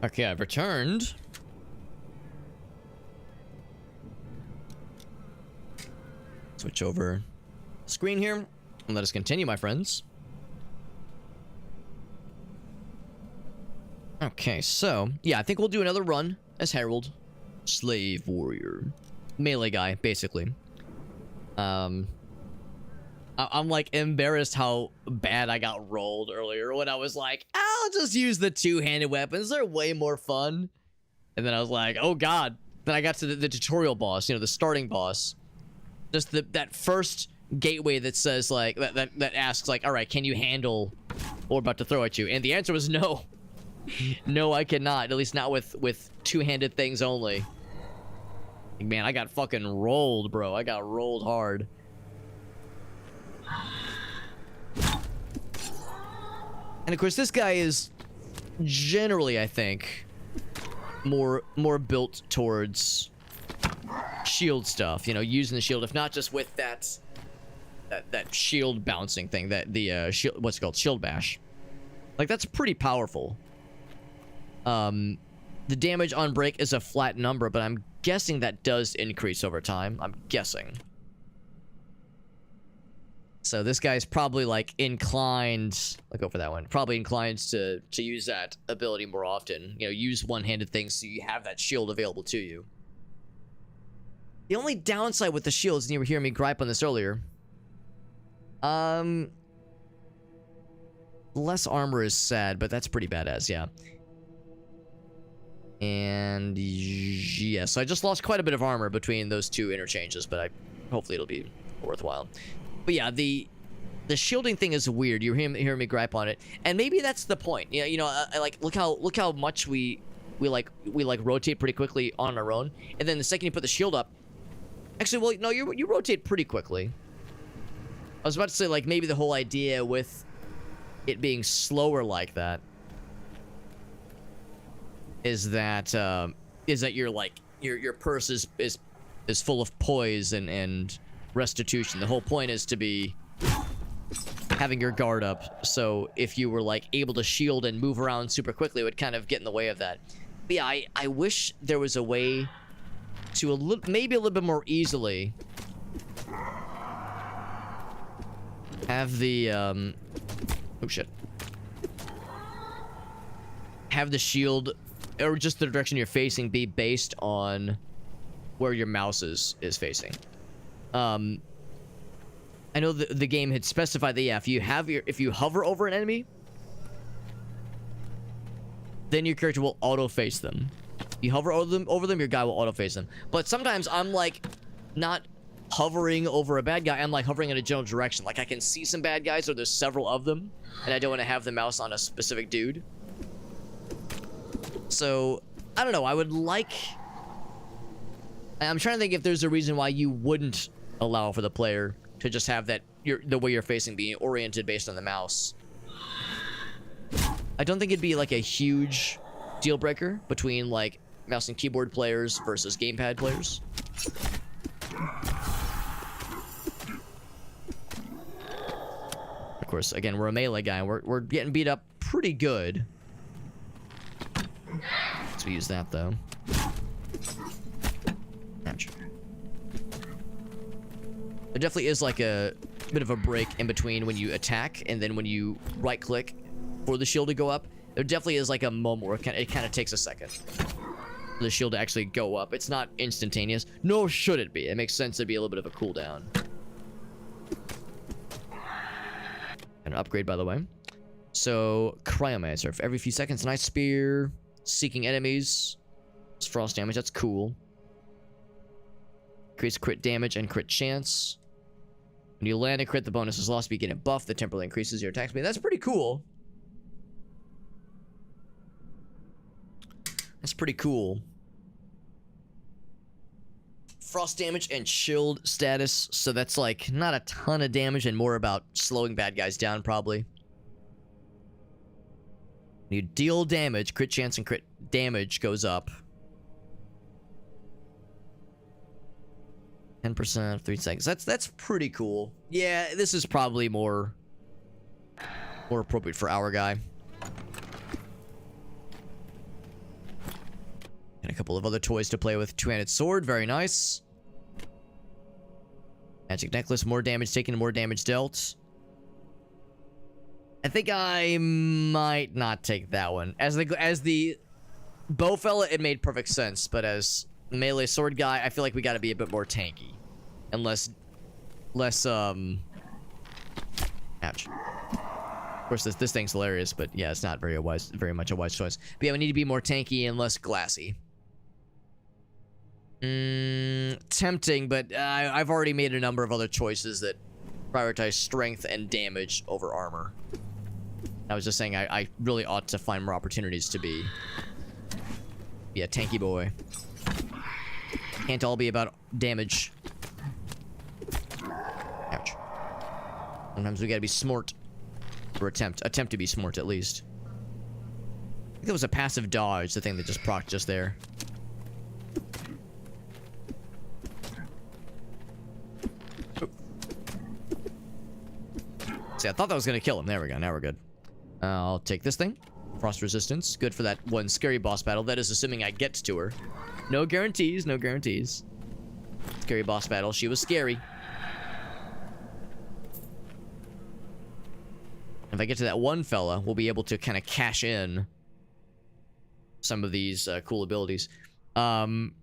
Okay, I've returned. Switch over screen here and let us continue, my friends. Okay, so yeah, I think we'll do another run as Herald, slave warrior, melee guy, basically. I'm like embarrassed how bad I got rolled earlier when I was like, I'll just use the two-handed weapons. They're way more fun. And then I was like, oh god. Then I got to the tutorial boss, you know, the starting boss. Just that first gateway that says like that asks like, all right, can you handle what we're about to throw at you? And the answer was no. No, I cannot. At least not with two-handed things only. Man, I got fucking rolled, bro. I got rolled hard. And of course, this guy is generally, I think, more built towards shield stuff. You know, using the shield, if not just with that shield bouncing thing, that the shield, what's it called, shield bash. Like that's pretty powerful. The damage on break is a flat number, but I'm guessing that does increase over time. I'm guessing. So this guy's probably like inclined, I'll go for that one, probably inclined to use that ability more often. You know, use one-handed things so you have that shield available to you. The only downside with the shields, and you were hearing me gripe on this earlier, less armor is sad, but that's pretty badass, yeah. And yeah, so I just lost quite a bit of armor between those two interchanges, but hopefully it'll be worthwhile. But yeah, the shielding thing is weird. You're hearing me gripe on it, and maybe that's the point. You know, I like look how much we rotate pretty quickly on our own, and then the second you put the shield up, actually, well, no, you rotate pretty quickly. I was about to say like maybe the whole idea with it being slower like that is that you're like your purse is full of poise and restitution. The whole point is to be having your guard up, so if you were like able to shield and move around super quickly, it would kind of get in the way of that. But yeah, I wish there was a way to maybe a little bit more easily have the oh shit, have the shield or just the direction you're facing be based on where your mouse is facing. I know the game had specified that, yeah, if you hover over an enemy, then your character will auto face them. You hover over them, your guy will auto face them. But sometimes I'm like not hovering over a bad guy, I'm like hovering in a general direction. Like I can see some bad guys, or there's several of them, and I don't want to have the mouse on a specific dude. So I don't know, I'm trying to think if there's a reason why you wouldn't allow for the player to just have that the way you're facing being oriented based on the mouse. I don't think it'd be like a huge deal breaker between like mouse and keyboard players versus gamepad players. Of course, again, we're a melee guy, and we're getting beat up pretty good. So we use that though. Ouch. There definitely is like a bit of a break in between when you attack and then when you right click for the shield to go up. There definitely is like a moment where it kind of takes a second for the shield to actually go up. It's not instantaneous, nor should it be. It makes sense to be a little bit of a cooldown. An upgrade, by the way. So Cryomancer, for every few seconds, an ice spear, seeking enemies, it's frost damage. That's cool. Increase crit damage and crit chance. When you land a crit, the bonus is lost, but you get a buff that temporarily increases your attack speed. That's pretty cool. That's pretty cool. Frost damage and shield status, so that's like not a ton of damage and more about slowing bad guys down, probably. When you deal damage, crit chance and crit damage goes up. 10%, 3 seconds. That's pretty cool. Yeah, this is probably more appropriate for our guy. couple of other toys to play with. Two-handed sword, very nice. Magic necklace, more damage taken, more damage dealt. I think I might not take that one. As the bow fella, it made perfect sense, but as melee sword guy, I feel like we gotta be a bit more tanky. And less, ouch. Of course, this thing's hilarious, but yeah, it's not very much a wise choice. But yeah, we need to be more tanky and less glassy. Tempting, but I've already made a number of other choices that prioritize strength and damage over armor. I was just saying I really ought to find more opportunities to be a tanky boy. Can't all be about damage. Ouch. Sometimes we gotta be smart. Or attempt to be smart at least. I think it was a passive dodge, the thing that just procced just there. See, I thought that was gonna kill him. There we go. Now we're good. I'll take this thing. Frost resistance. Good for that one scary boss battle. That is assuming I get to her. No guarantees. No guarantees. Scary boss battle. She was scary. If I get to that one fella, we'll be able to kind of cash in some of these cool abilities. Alright,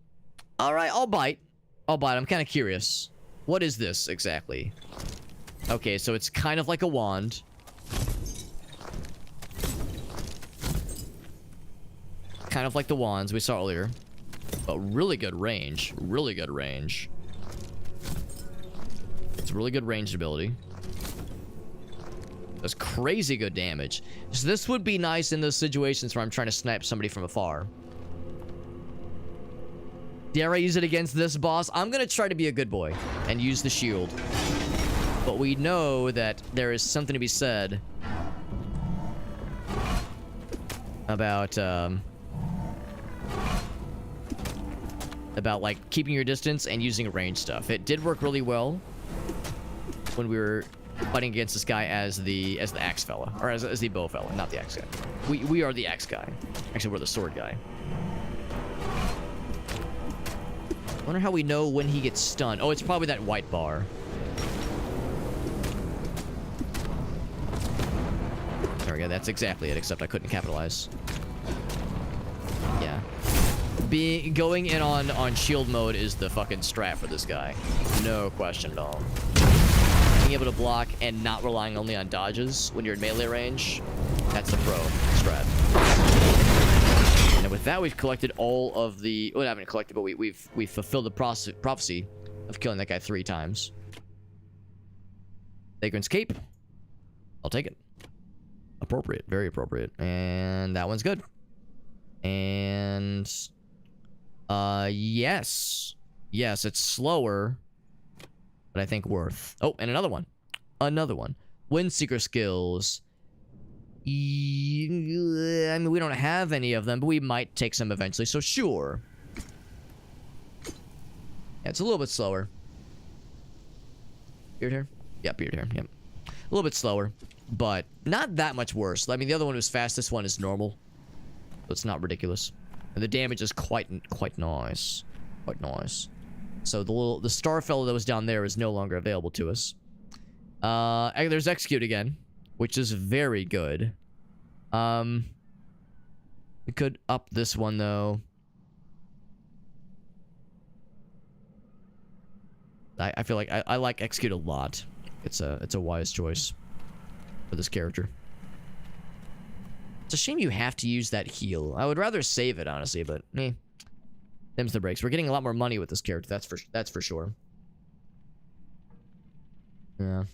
I'll bite. I'm kind of curious. What is this exactly? Okay, so it's kind of like a wand. Kind of like the wands we saw earlier. But really good range. Really good range. It's a really good ranged ability. Does crazy good damage. So this would be nice in those situations where I'm trying to snipe somebody from afar. Dare I use it against this boss? I'm gonna try to be a good boy and use the shield. But we know that there is something to be said about like keeping your distance and using range stuff. It did work really well when we were fighting against this guy as the axe fella, or as the bow fella, not the axe guy. We are the axe guy. Actually, we're the sword guy. Wonder how we know when he gets stunned. Oh, it's probably that white bar. There we go. That's exactly it. Except I couldn't capitalize. Yeah. Going in on shield mode is the fucking strat for this guy. No question at all. Being able to block and not relying only on dodges when you're in melee range, that's the pro strat. And with that, we've collected all of the... Well, I haven't collected, but we've fulfilled the prophecy of killing that guy 3 times. Vagrant's Cape. I'll take it. Appropriate. Very appropriate. And that one's good. And... yes. Yes, it's slower... But I think worth. Oh, and another one. Another one. Windseeker skills. I mean, we don't have any of them, but we might take some eventually, so sure. Yeah, it's a little bit slower. Beard hair? Yeah, beard hair. Yep. A little bit slower, but not that much worse. I mean, the other one was fast. This one is normal. So it's not ridiculous. And the damage is quite nice. Quite nice. So the star fellow that was down there is no longer available to us. There's execute again, which is very good. We could up this one though. I feel like I like execute a lot. It's a wise choice for this character. It's a shame you have to use that heal. I would rather save it honestly, but them's the breaks. We're getting a lot more money with this character. That's for sure. Yeah.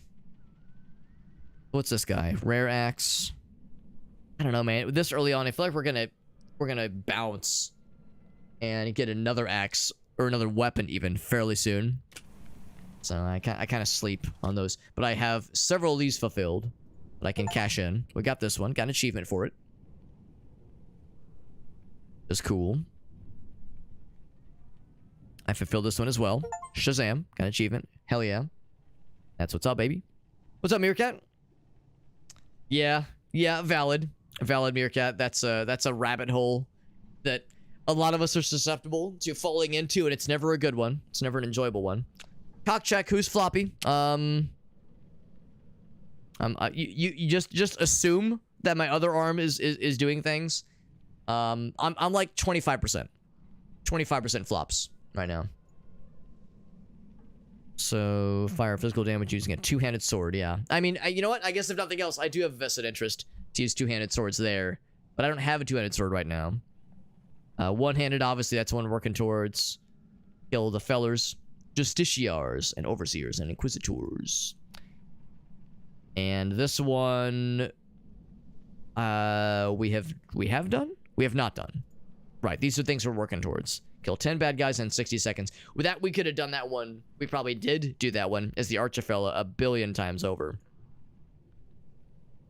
What's this guy? Rare axe. I don't know, man. This early on, I feel like we're gonna bounce and get another axe or another weapon even fairly soon. So I kind of sleep on those, but I have several of these fulfilled that I can cash in. We got this one. Got an achievement for it. That's cool. I fulfilled this one as well. Shazam. Got an achievement. Hell yeah. That's what's up, baby. What's up, Meerkat? Yeah. Yeah, valid. Valid, Meerkat. That's a rabbit hole that a lot of us are susceptible to falling into, and it's never a good one. It's never an enjoyable one. Cock check, who's floppy? You just assume that my other arm is doing things. I'm like 25%. 25% flops right now. So, fire physical damage using a two-handed sword, yeah. I mean, you know what? I guess if nothing else, I do have a vested interest to use two-handed swords there. But I don't have a two-handed sword right now. One-handed, obviously, that's one we're working towards. Kill the fellers, justiciars, and overseers, and inquisitors. And this one... we have done? We have not done. Right, these are things we're working towards. Kill 10 bad guys in 60 seconds. With that, we could have done that one. We probably did do that one as the Archifella a billion times over.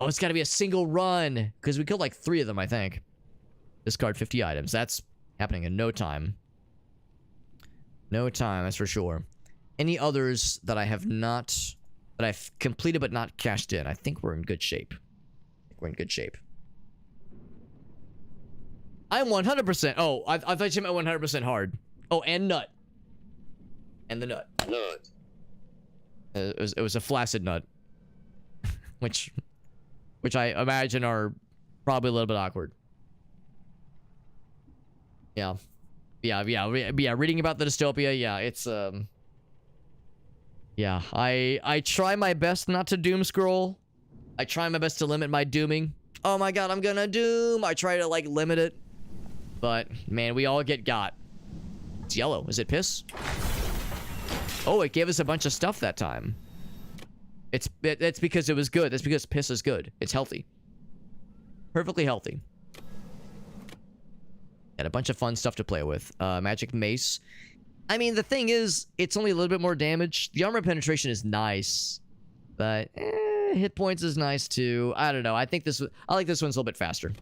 Oh, it's got to be a single run. Because we killed like 3 of them, I think. Discard 50 items. That's happening in no time. No time, that's for sure. Any others that I have not... that I've completed but not cashed in? I think we're in good shape. We're in good shape. I'm 100%. Oh, I thought you meant 100% hard. Oh, and nut. And the nut. Nut. It was a flaccid nut. which I imagine are probably a little bit awkward. Yeah. Yeah, reading about the dystopia, yeah, it's, yeah, I try my best not to doom scroll. I try my best to limit my dooming. Oh my god, I'm gonna doom. I try to, like, limit it. But, man, we all get got. It's yellow. Is it piss? Oh, it gave us a bunch of stuff that time. It's because it was good. That's because piss is good. It's healthy. Perfectly healthy. And a bunch of fun stuff to play with. Magic mace. I mean, the thing is, it's only a little bit more damage. The armor penetration is nice. But, hit points is nice too. I don't know. I think I like this one's a little bit faster.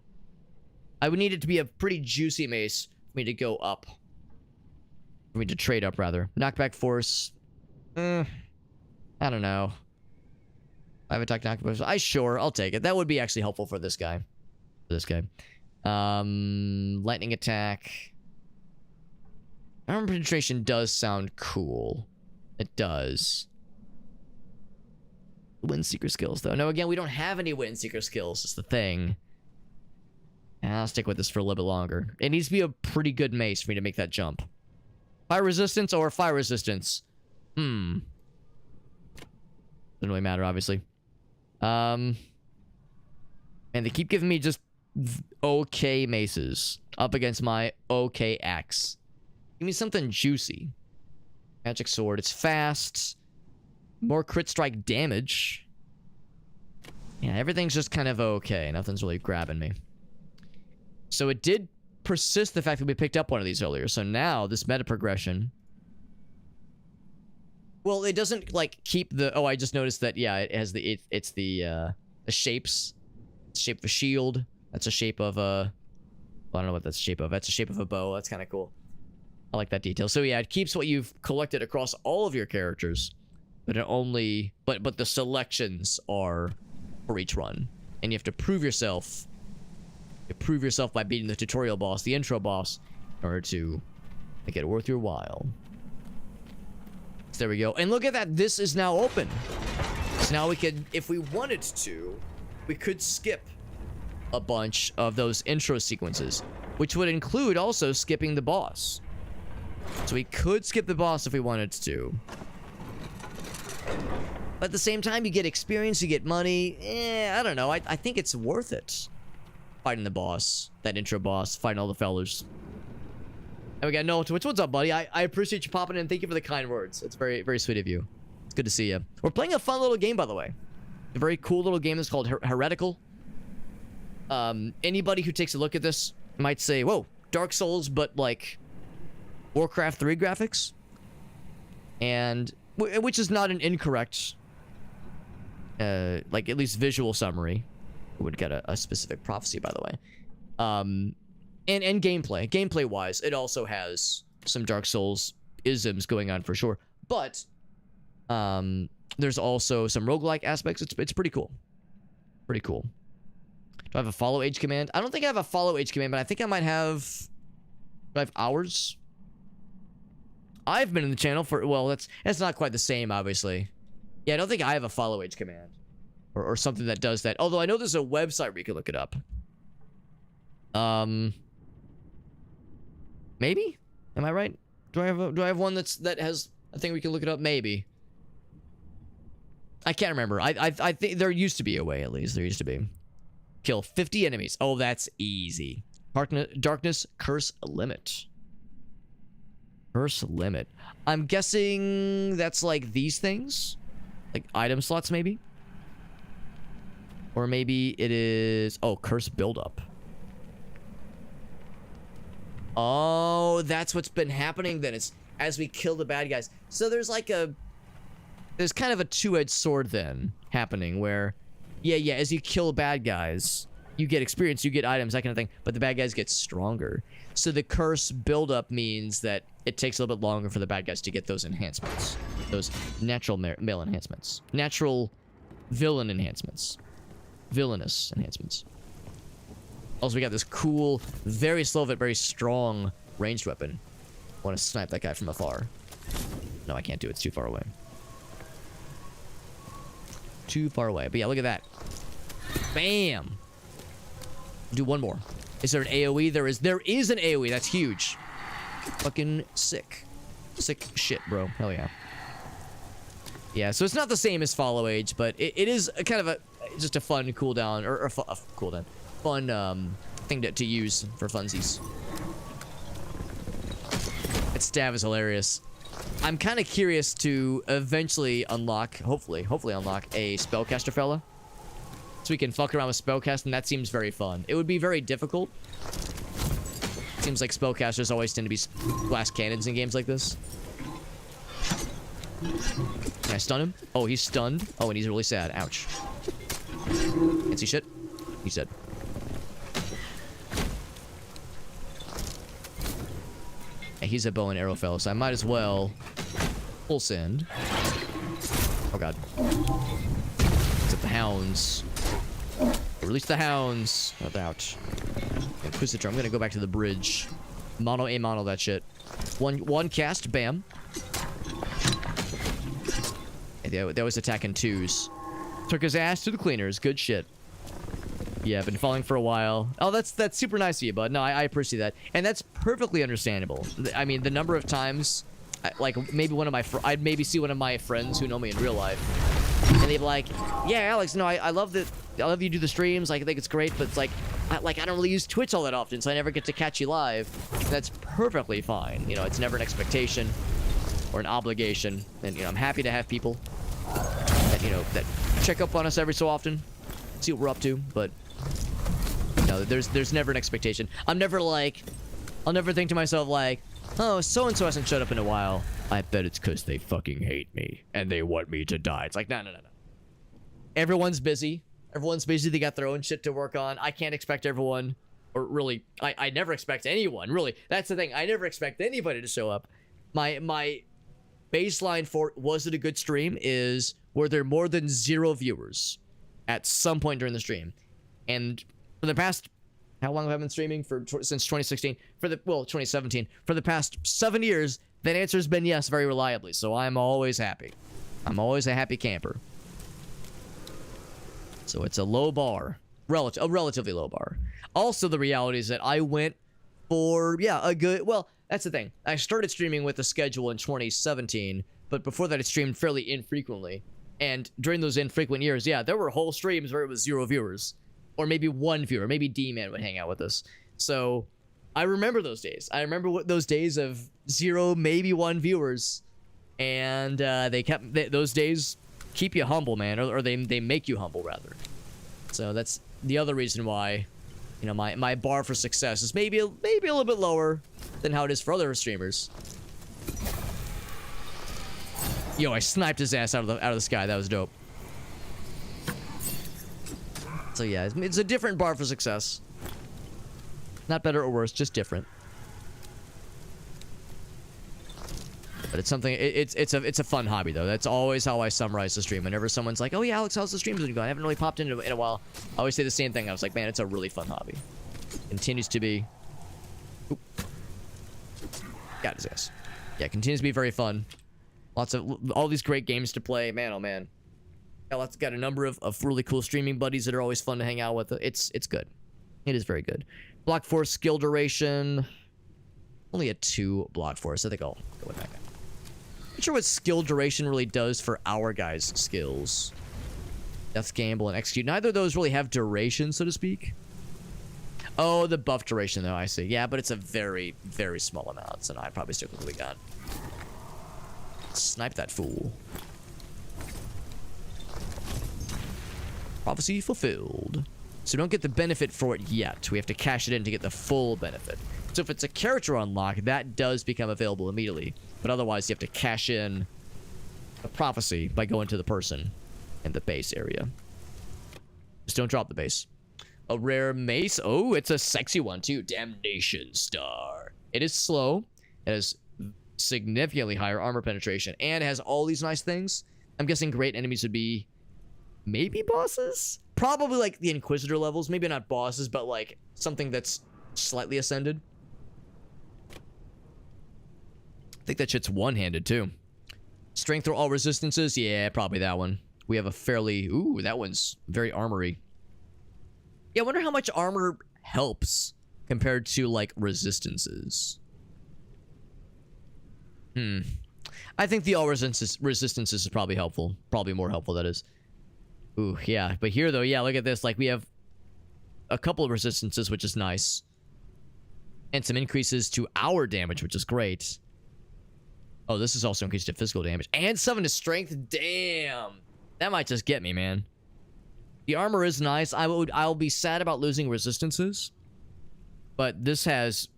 I would need it to be a pretty juicy mace for me to go up. For me to trade up, rather. Knockback force. I don't know. I have attack knockback force. Sure, I'll take it. That would be actually helpful for this guy. Lightning attack. Armor penetration does sound cool. It does. Windseeker skills, though. No, again, we don't have any Windseeker skills. It's the thing. I'll stick with this for a little bit longer. It needs to be a pretty good mace for me to make that jump. Fire resistance or fire resistance? Doesn't really matter, obviously. And they keep giving me just okay maces up against my okay axe. Give me something juicy. Magic sword. It's fast. More crit strike damage. Yeah, everything's just kind of okay. Nothing's really grabbing me. So it did persist the fact that we picked up one of these earlier. So now, this meta progression... Well, it doesn't, like, keep the... Oh, I just noticed that, yeah, it has the... It's the shapes. It's the shape of a shield. That's a shape of a... Well, I don't know what that's the shape of. That's a shape of a bow. That's kind of cool. I like that detail. So, yeah, it keeps what you've collected across all of your characters. But it only... But the selections are for each run. And you have to prove yourself... You prove yourself by beating the tutorial boss, the intro boss, in order to make it worth your while. So there we go. And look at that. This is now open. So now we could, if we wanted to, we could skip a bunch of those intro sequences, which would include also skipping the boss. So we could skip the boss if we wanted to. But at the same time, you get experience, you get money. I don't know. I think it's worth it. Fighting the boss, that intro boss, fighting all the fellers. And we got no Twitch. What's up, buddy? I appreciate you popping in. Thank you for the kind words. It's very, very sweet of you. It's good to see you. We're playing a fun little game, by the way. A very cool little game that's called Heretical. Anybody who takes a look at this might say, whoa, Dark Souls, but like Warcraft 3 graphics. And, which is not an incorrect, like at least visual summary. Would get a specific prophecy, by the way. And gameplay wise, it also has some Dark Souls isms going on for sure. But there's also some roguelike aspects. It's pretty cool. Pretty cool. Do I have a follow age command? I don't think I have a follow age command, but I think I might have Do I have hours? I've been in the channel for, well, that's not quite the same, obviously. Yeah, I don't think I have a follow age command. Or something that does that. Although I know there's a website where you can look it up. Maybe? Am I right? Do I have one that has a thing we can look it up? Maybe. I can't remember. I think there used to be a way, at least. There used to be. Kill 50 enemies. Oh, that's easy. Darkness curse limit. Curse limit. I'm guessing that's like these things? Like item slots, maybe? Or maybe it is... Oh, curse buildup. Oh, that's what's been happening then. It's as we kill the bad guys. So there's like a... There's kind of a two-edged sword then happening where... Yeah, as you kill bad guys, you get experience, you get items, that kind of thing. But the bad guys get stronger. So the curse buildup means that it takes a little bit longer for the bad guys to get those enhancements. Those natural male enhancements. Natural villain enhancements. Villainous enhancements. Also, we got this cool, very slow but very strong ranged weapon. I want to snipe that guy from afar. No, I can't do it. It's too far away. Too far away. But yeah, look at that. Bam! Do one more. Is there an AoE? There is an AoE. That's huge. Fucking sick. Sick shit, bro. Hell yeah. Yeah, so it's not the same as Follow Age, but it is a kind of just a fun cooldown, or a cooldown. Fun thing to use for funsies. That stab is hilarious. I'm kind of curious to eventually unlock, hopefully unlock a spellcaster fella. So we can fuck around with spellcast, and that seems very fun. It would be very difficult. Seems like spellcasters always tend to be glass cannons in games like this. Can I stun him? Oh, he's stunned. Oh, and he's really sad. Ouch. Can't see shit. He's dead. Yeah, he's a bow and arrow fellow, so I might as well full send. Oh god. It's at the hounds. Release the hounds. Oh, ouch. Inquisitor, I'm gonna go back to the bridge. Mono a mono that shit. One cast, bam. Yeah, they always attack in twos. Took his ass to the cleaners. Good shit. Yeah, been falling for a while. Oh, that's super nice of you, bud. No, I appreciate that. And that's perfectly understandable. I mean, the number of times, like, maybe I'd maybe see one of my friends who know me in real life, and they'd be like, yeah, Alex, no, I love you do the streams, like, I think it's great, but it's like, I don't really use Twitch all that often, so I never get to catch you live. That's perfectly fine. You know, it's never an expectation or an obligation. And, you know, I'm happy to have people that, you know, that check up on us every so often, see what we're up to, but no, there's never an expectation. I'll never think to myself like, oh, so-and-so hasn't showed up in a while. I bet it's because they fucking hate me and they want me to die. It's like, no. Everyone's busy. They got their own shit to work on. I can't expect everyone, or really, I never expect anyone, really. That's the thing. I never expect anybody to show up. My baseline for was it a good stream is, were there more than 0 viewers at some point during the stream? And for the past, how long have I been streaming? Since 2016? 2017. For the past 7 years, that answer's been yes, very reliably. So I'm always happy. I'm always a happy camper. So it's a low bar. A relatively low bar. Also, the reality is that I went for, a good, well, that's the thing. I started streaming with a schedule in 2017, but before that I streamed fairly infrequently. And during those infrequent years, there were whole streams where it was 0 viewers. Or maybe 1 viewer. Maybe D-Man would hang out with us. So I remember those days. I remember those days of 0, maybe 1 viewers. And those days keep you humble, man. Or they make you humble, rather. So that's the other reason why, you know, my bar for success is maybe a little bit lower than how it is for other streamers. Yo, I sniped his ass out of the sky. That was dope. So yeah, it's a different bar for success. Not better or worse, just different. But it's something. It's a fun hobby though. That's always how I summarize the stream. Whenever someone's like, "Oh yeah, Alex, how's the streams been going?" I haven't really popped in a while. I always say the same thing. I was like, "Man, it's a really fun hobby. Continues to be." Oop. Got his ass. Yeah, it continues to be very fun. Lots of all these great games to play. Man, oh man. Got a number of really cool streaming buddies that are always fun to hang out with. It's good. It is very good. Block force skill duration. Only a 2 block force. I think I'll go with that guy. Not sure what skill duration really does for our guys' skills. Death, gamble, and execute. Neither of those really have duration, so to speak. Oh, the buff duration, though. I see. Yeah, but it's a very, very small amount, so no, I'd probably stick with what we got. Snipe that fool. Prophecy fulfilled. So we don't get the benefit for it yet. We have to cash it in to get the full benefit. So if it's a character unlock, that does become available immediately. But otherwise, you have to cash in a prophecy by going to the person in the base area. Just don't drop the base. A rare mace. Oh, it's a sexy one too. Damnation Star. It is slow. It has significantly higher armor penetration and has all these nice things. I'm guessing great enemies would be maybe bosses? Probably like the Inquisitor levels. Maybe not bosses, but like something that's slightly ascended. I think that shit's one-handed too. Strength through all resistances? Yeah, probably that one. We have a fairly... Ooh, that one's very armory. Yeah, I wonder how much armor helps compared to like resistances. I think the all resistances is probably helpful. Probably more helpful, that is. Ooh, yeah. But here, though, yeah, look at this. Like, we have a couple of resistances, which is nice. And some increases to our damage, which is great. Oh, this is also increased to physical damage. And 7 to strength. Damn. That might just get me, man. The armor is nice. I'll be sad about losing resistances. But this has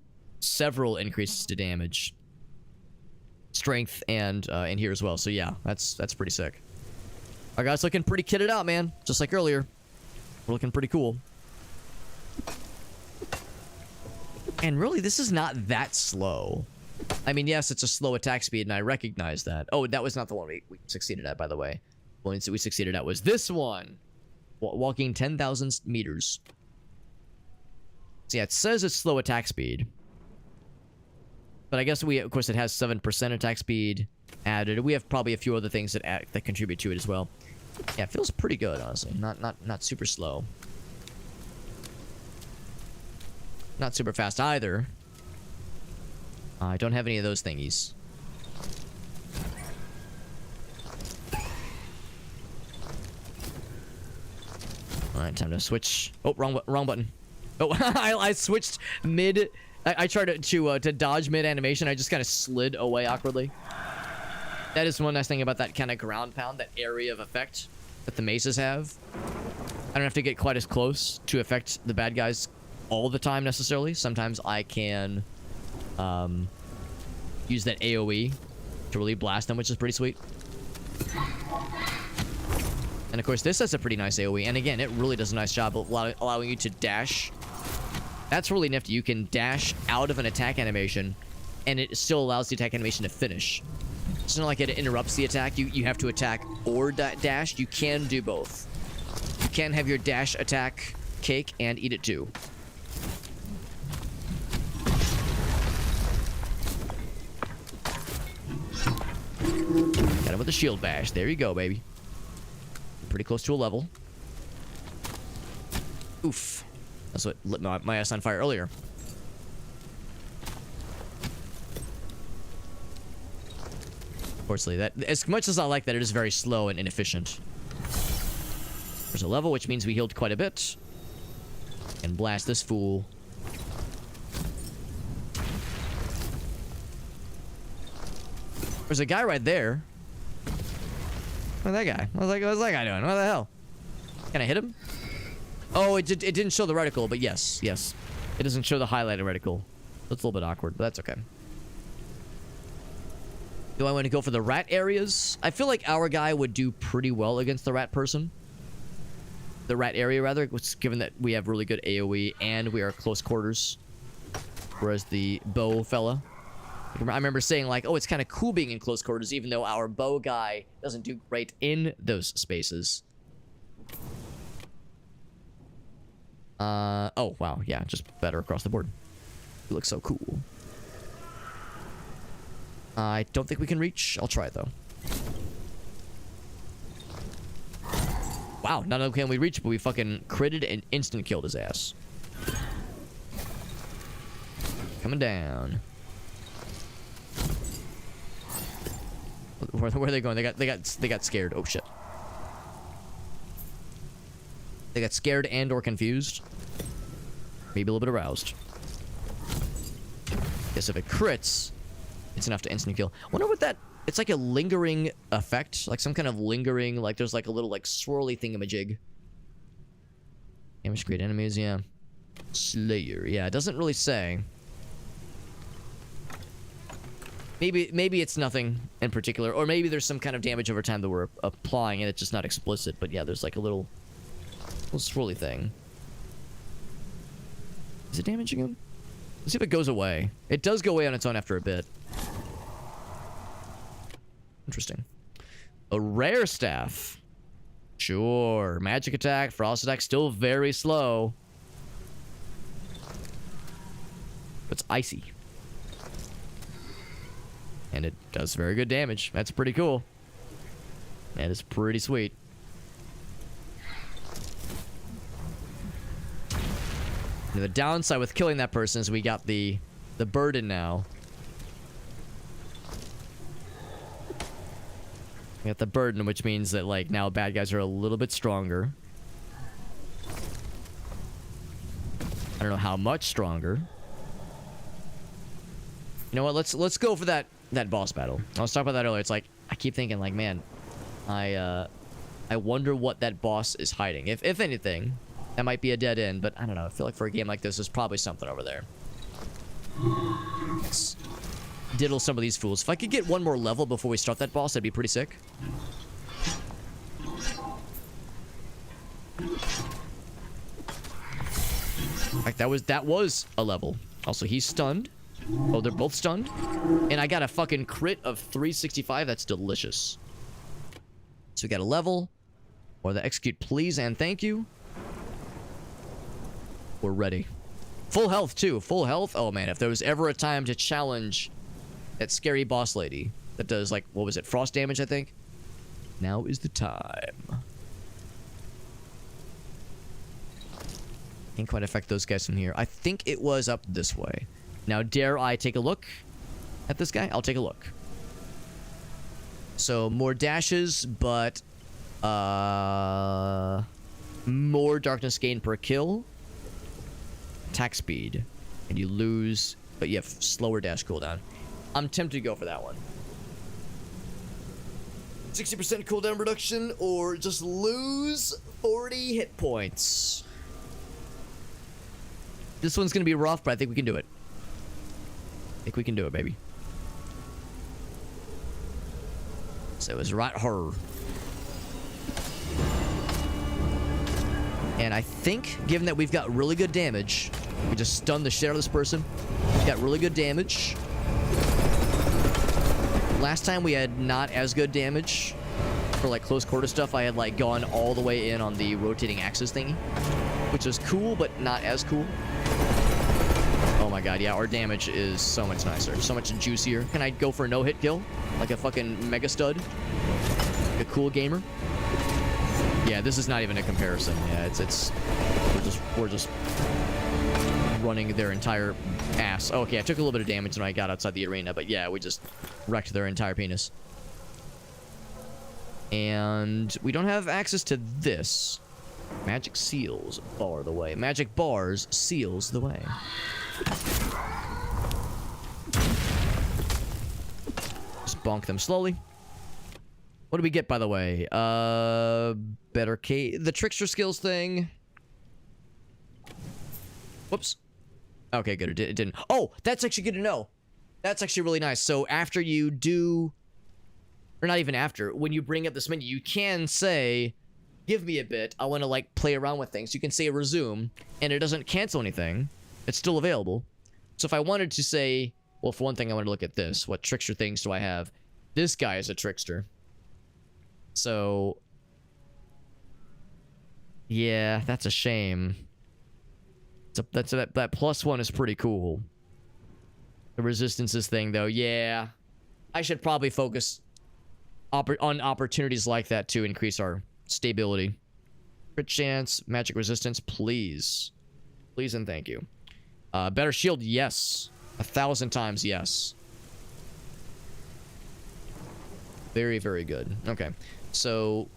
several increases to damage. Strength and in here as well. So yeah, that's pretty sick. Our guy's looking pretty kitted out, man. Just like earlier. We're looking pretty cool. And really, this is not that slow. I mean, yes, it's a slow attack speed, and I recognize that. Oh, that was not the one we succeeded at, by the way. The one we succeeded at was this one. Walking 10,000 meters. So yeah, it says it's slow attack speed. But I guess of course, it has 7% attack speed added. We have probably a few other things that contribute to it as well. Yeah, it feels pretty good, honestly. Not super slow. Not super fast either. I don't have any of those thingies. Alright, time to switch. Oh, wrong button. Oh, I switched mid... I tried to dodge mid-animation. I just kind of slid away awkwardly. That is one nice thing about that kind of ground pound, that area of effect that the maces have. I don't have to get quite as close to affect the bad guys all the time, necessarily. Sometimes I can use that AoE to really blast them, which is pretty sweet. And of course, this has a pretty nice AoE. And again, it really does a nice job of allowing you to dash. That's really nifty. You can dash out of an attack animation, and it still allows the attack animation to finish. It's not like it interrupts the attack. You have to attack or dash. You can do both. You can have your dash attack cake and eat it too. Got him with the shield bash. There you go, baby. Pretty close to a level. Oof. That's what lit my ass on fire earlier. Unfortunately, that as much as I like that, it is very slow and inefficient. There's a level, which means we healed quite a bit. And blast this fool. There's a guy right there. Where's that guy? What's that guy doing? What the hell? Can I hit him? Oh, it didn't show the reticle, but yes. It doesn't show the highlighted reticle. That's a little bit awkward, but that's okay. Do I want to go for the rat areas? I feel like our guy would do pretty well against the rat person. The rat area, rather, given that we have really good AoE and we are close quarters. Whereas the bow fella... I remember saying, like, oh, it's kind of cool being in close quarters, even though our bow guy doesn't do great in those spaces. Oh, wow. Yeah, just better across the board. He looks so cool. I don't think we can reach. I'll try it, though. Wow, not only can we reach, but we fucking critted and instant killed his ass. Coming down. Where are they going? They got scared. Oh shit. They got scared and or confused. Maybe a little bit aroused. Guess if it crits, it's enough to instant kill. I wonder what that... It's like a lingering effect. Like some kind of lingering... Like there's like a little like swirly thingamajig. Damage create enemies, yeah. Slayer, yeah. It doesn't really say. Maybe it's nothing in particular. Or maybe there's some kind of damage over time that we're applying and it's just not explicit. But yeah, there's like a little swirly thing. Is it damaging him? Let's see if it goes away. It does go away on its own after a bit. Interesting. A rare staff. Sure. Magic attack, frost attack, still very slow. But it's icy. And it does very good damage. That's pretty cool. That is pretty sweet. And the downside with killing that person is we got the burden now. We got the burden, which means that like now bad guys are a little bit stronger. I don't know how much stronger. You know what? Let's go for that boss battle. I was talking about that earlier. It's like I keep thinking like, man, I wonder what that boss is hiding. If anything. That might be a dead end, but I don't know. I feel like for a game like this, there's probably something over there. Let's diddle some of these fools. If I could get one more level before we start that boss, that'd be pretty sick. In fact, that was a level. Also, he's stunned. Oh, they're both stunned. And I got a fucking crit of 365. That's delicious. So we got a level. Or the execute please and thank you. We're ready. Full health, too. Full health. Oh, man. If there was ever a time to challenge that scary boss lady that does, like, what was it? Frost damage, I think? Now is the time. Can't quite affect those guys from here. I think it was up this way. Now, dare I take a look at this guy? I'll take a look. So, more dashes, but... more darkness gain per kill. Attack speed. And you lose... But you have slower dash cooldown. I'm tempted to go for that one. 60% cooldown reduction, or just lose 40 hit points. This one's gonna be rough, but I think we can do it. I think we can do it, baby. So it was right her. And I think, given that we've got really good damage, we just stunned the shit out of this person. We got really good damage. Last time we had not as good damage for like close quarter stuff. I had like gone all the way in on the rotating axis thingy, which was cool, but not as cool. Oh my god, yeah, our damage is so much nicer, so much juicier. Can I go for a no-hit kill? Like a fucking mega stud? Like a cool gamer? Yeah, this is not even a comparison. Yeah, we're just running their entire ass. Oh, okay, I took a little bit of damage when I got outside the arena, but yeah, we just wrecked their entire penis. And we don't have access to this. Magic seals bar the way. Magic bars seals the way. Just bonk them slowly. What do we get, by the way? Better the trickster skills thing. Whoops. Okay, good. It didn't. Oh, that's actually good to know. That's actually really nice. So after you do, or not even after, when you bring up this menu, you can say, give me a bit. I want to like play around with things. You can say resume, and it doesn't cancel anything. It's still available. So if I wanted to say, well, for one thing, I want to look at this. What trickster things do I have? This guy is a trickster. So, yeah, that's a shame. That +1 is pretty cool. The resistances thing, though, yeah. I should probably focus on opportunities like that to increase our stability. Crit chance, magic resistance, please. Please and thank you. Better shield, yes. 1,000 times, yes. Very, very good. Okay. So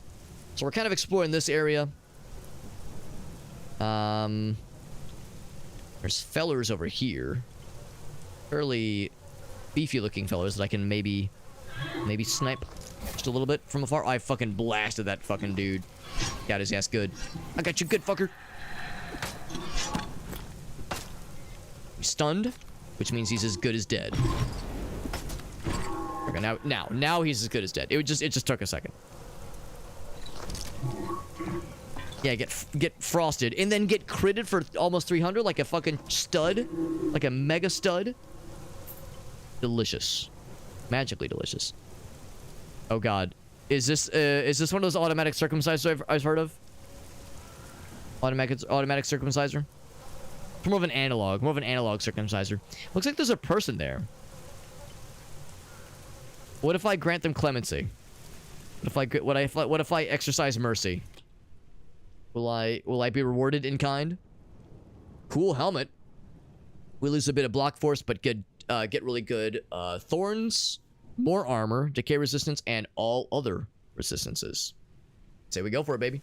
we're kind of exploring this area. There's fellers over here. Fairly beefy looking fellers that I can maybe snipe just a little bit from afar. I fucking blasted that fucking dude. Got his ass good. I got you good, fucker. He's stunned, which means he's as good as dead. Okay, now he's as good as dead. It just took a second. Yeah, get frosted and then get critted for almost 300 like a fucking stud, like a mega stud. Delicious, magically delicious. Oh god, is this one of those automatic circumcisers I've heard of? Automatic circumciser. It's more of an analog circumciser. Looks like there's a person there. What if I grant them clemency? What if I exercise mercy? Will I be rewarded in kind? Cool helmet. We lose a bit of block force, but get really good thorns, more armor, decay resistance, and all other resistances. Say we go for it, baby.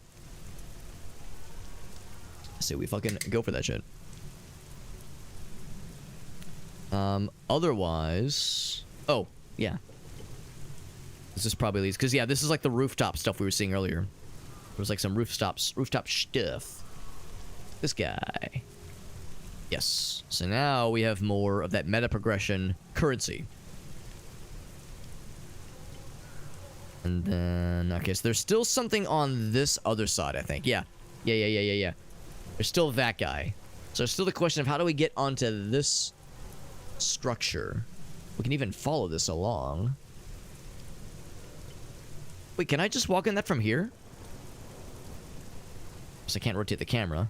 Say we fucking go for that shit. Otherwise, oh yeah. This is probably leads because yeah, this is like the rooftop stuff we were seeing earlier. There was like some rooftop stuff. This guy. Yes. So now we have more of that meta progression currency. And then okay, so there's still something on this other side, I think. Yeah. Yeah. There's still that guy. So there's still the question of how do we get onto this structure? We can even follow this along. Wait, can I just walk in that from here? Because I can't rotate the camera.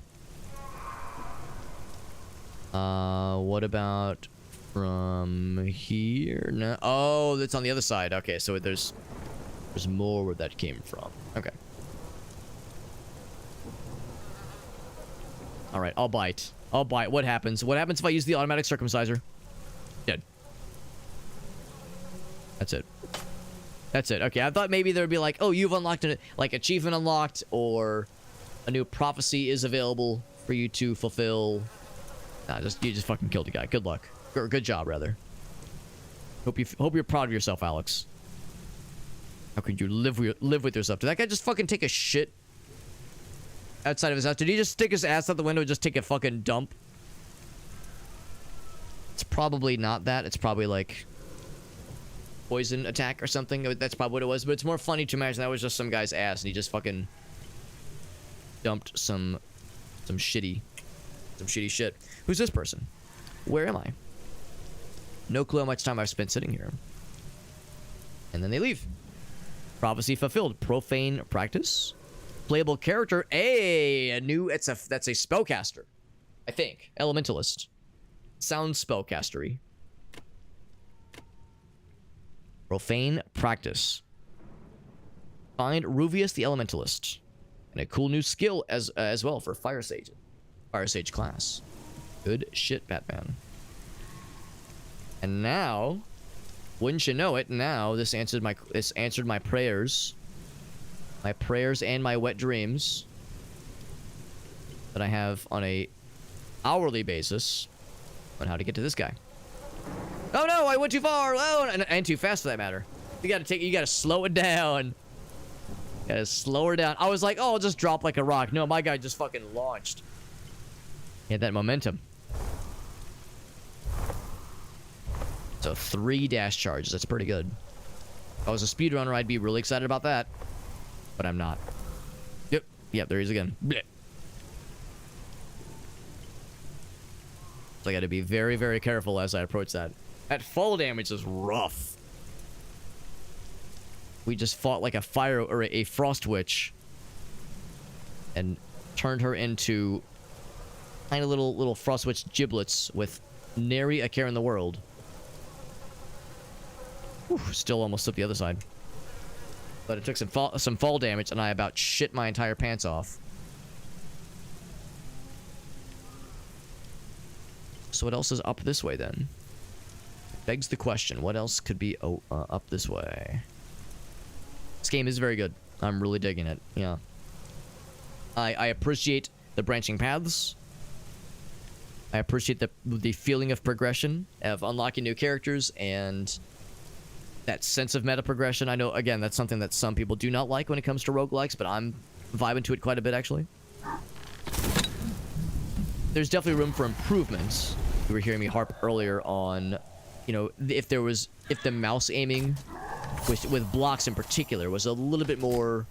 What about from here? No. Oh, that's on the other side. Okay, so there's more where that came from. Okay. All right, I'll bite. What happens? What happens if I use the automatic circumciser? Dead. That's it. Okay, I thought maybe there would be like, oh, you've unlocked an like achievement unlocked, or a new prophecy is available for you to fulfill. Nah, you just fucking killed the guy. Good luck. Or good job, rather. Hope you're proud of yourself, Alex. How could you live with yourself? Did that guy just fucking take a shit outside of his house? Did he just stick his ass out the window and just take a fucking dump? It's probably not that. It's probably like poison attack or something. That's probably what it was. But it's more funny to imagine that was just some guy's ass and he just fucking dumped some shitty shit. Who's this person? Where am I? No clue how much time I've spent sitting here. And then they leave. Prophecy fulfilled. Profane practice. Playable character. That's a spellcaster. I think. Elementalist. Sounds spellcastery. Profane practice. Find Ruvius the Elementalist. And a cool new skill as well for Fire Sage class. Good shit, Batman. And now, wouldn't you know it, now this answered my prayers. My prayers and my wet dreams that I have on a hourly basis on how to get to this guy. Oh no, I went too far. Oh, and too fast for that matter. You gotta slow it down. Gotta slow her down. I was like, oh, I'll just drop like a rock. No, my guy just fucking launched. He had that momentum. So 3 dash charges. That's pretty good. If I was a speedrunner, I'd be really excited about that. But I'm not. Yep, there he is again. Blech. So I gotta be very, very careful as I approach that. That fall damage is rough. We just fought like a fire or a frost witch and turned her into tiny little frost witch giblets with nary a care in the world. Whew, still almost slipped the other side. But it took some fall damage, and I about shit my entire pants off. So what else is up this way, then? Begs the question, what else could be up this way? This game is very good. I'm really digging it, yeah. I appreciate the branching paths. I appreciate the feeling of progression, of unlocking new characters, and that sense of meta progression. I know, again, that's something that some people do not like when it comes to roguelikes, but I'm vibing to it quite a bit, actually. There's definitely room for improvements. You were hearing me harp earlier on, you know, if the mouse aiming with blocks in particular was a little bit more,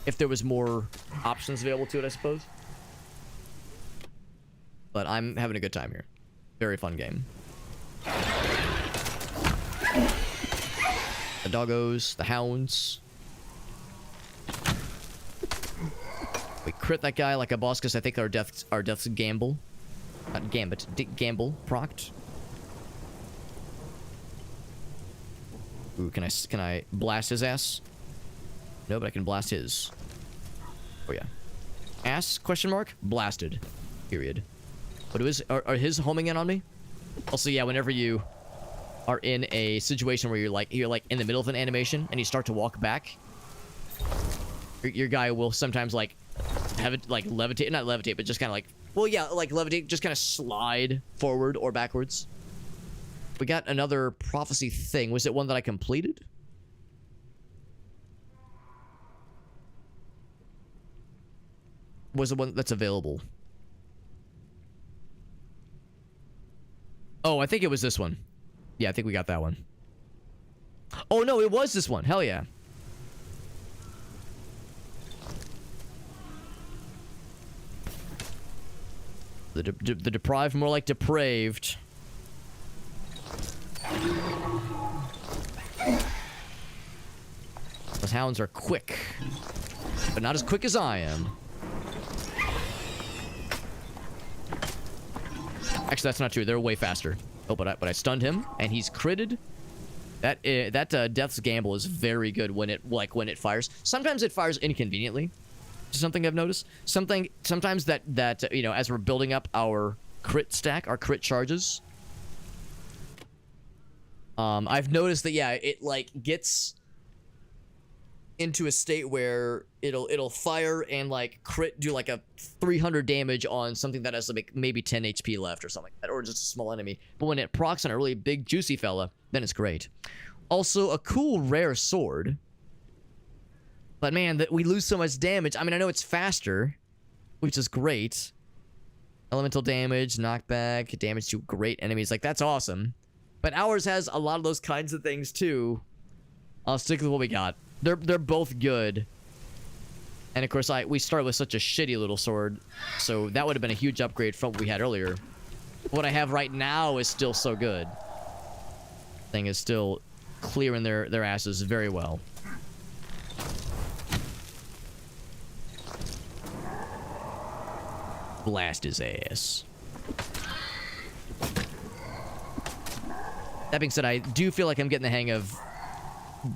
if there was more options available to it, I suppose. But I'm having a good time here. Very fun game. The doggos, the hounds. We crit that guy like a boss because I think our death's gamble. Not gambit, gamble procced. Ooh, can I blast his ass? No, but I can blast his. Oh yeah. Ass? Question mark? Blasted. Period. What are his homing in on me? Also, yeah, whenever you are in a situation where you're like in the middle of an animation and you start to walk back, your guy will sometimes like have it like levitate, not levitate, but just kind of like, well, yeah, like levitate, just kind of slide forward or backwards. We got another prophecy thing. Was it one that I completed? Was it one that's available? Oh, I think it was this one. Yeah, I think we got that one. Oh, no, it was this one. Hell yeah. The deprived, more like depraved. Those hounds are quick. But not as quick as I am. Actually, that's not true. They're way faster. Oh, but I stunned him, and he's critted. That Death's Gamble is very good when it fires. Sometimes it fires inconveniently. Something I've noticed. Sometimes that you know, as we're building up our crit stack, our crit charges. I've noticed that, yeah, it like gets into a state where it'll fire and like crit, do like a 300 damage on something that has like maybe 10 HP left or something like that, or just a small enemy. But when it procs on a really big juicy fella, then it's great. Also, a cool rare sword. But man, that we lose so much damage. I mean, I know it's faster, which is great. Elemental damage, knockback, damage to great enemies, like that's awesome. But ours has a lot of those kinds of things too. I'll stick with what we got. They're both good. And of course, we started with such a shitty little sword, so that would have been a huge upgrade from what we had earlier. What I have right now is still so good. Thing is still clearing their asses very well. Blast his ass. That being said, I do feel like I'm getting the hang of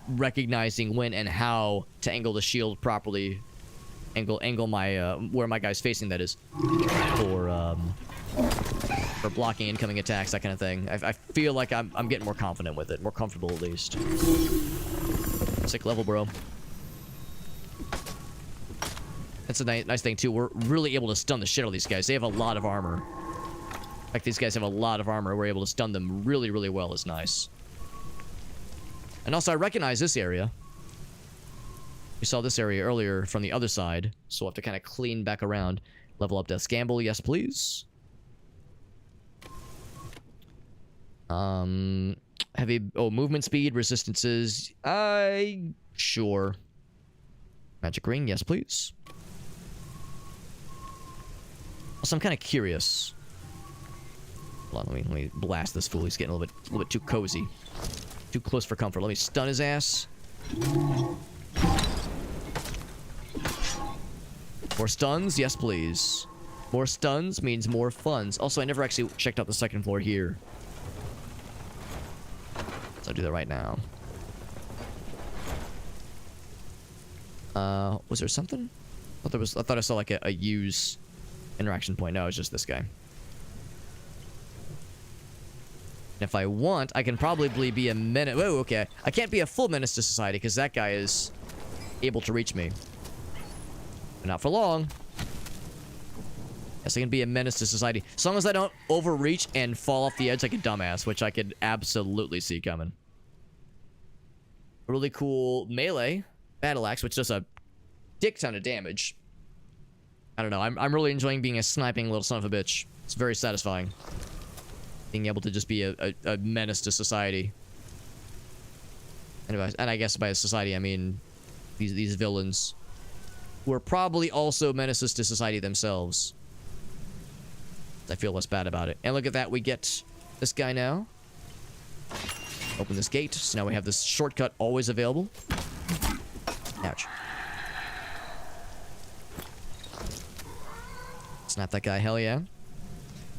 recognizing when and how to angle the shield properly. Angle my where my guy's facing, that is, for blocking incoming attacks, that kind of thing. I feel like I'm getting more confident with it, more comfortable at least. Sick level, bro. That's a nice thing too. We're really able to stun the shit out of these guys. They have a lot of armor. Like, these guys have a lot of armor. We're able to stun them really, really well. Is nice. And also, I recognize this area. We saw this area earlier from the other side, so we'll have to kind of clean back around. Level up Death's Gamble, yes please. Movement speed, resistances. Sure. Magic ring, yes please. Also, I'm kind of curious. Hold on, let me blast this fool. He's getting a little bit too cozy. Too close for comfort. Let me stun his ass. More stuns? Yes, please. More stuns means more funds. Also, I never actually checked out the second floor here. So I'll do that right now. Was there something? I thought I saw like a use interaction point. No, it's just this guy. And if I want, I can probably be a menace. Whoa, okay. I can't be a full menace to society because that guy is able to reach me. But not for long. Yes, I can be a menace to society. As long as I don't overreach and fall off the edge like a dumbass, which I could absolutely see coming. A really cool melee battle axe, which does a dick ton of damage. I don't know. I'm really enjoying being a sniping little son of a bitch. It's very satisfying. Being able to just be a menace to society. Anyways, and I guess by society, I mean these villains who are probably also menaces to society themselves. I feel less bad about it. And look at that. We get this guy now. Open this gate. So now we have this shortcut always available. Ouch. Snap that guy. Hell yeah. In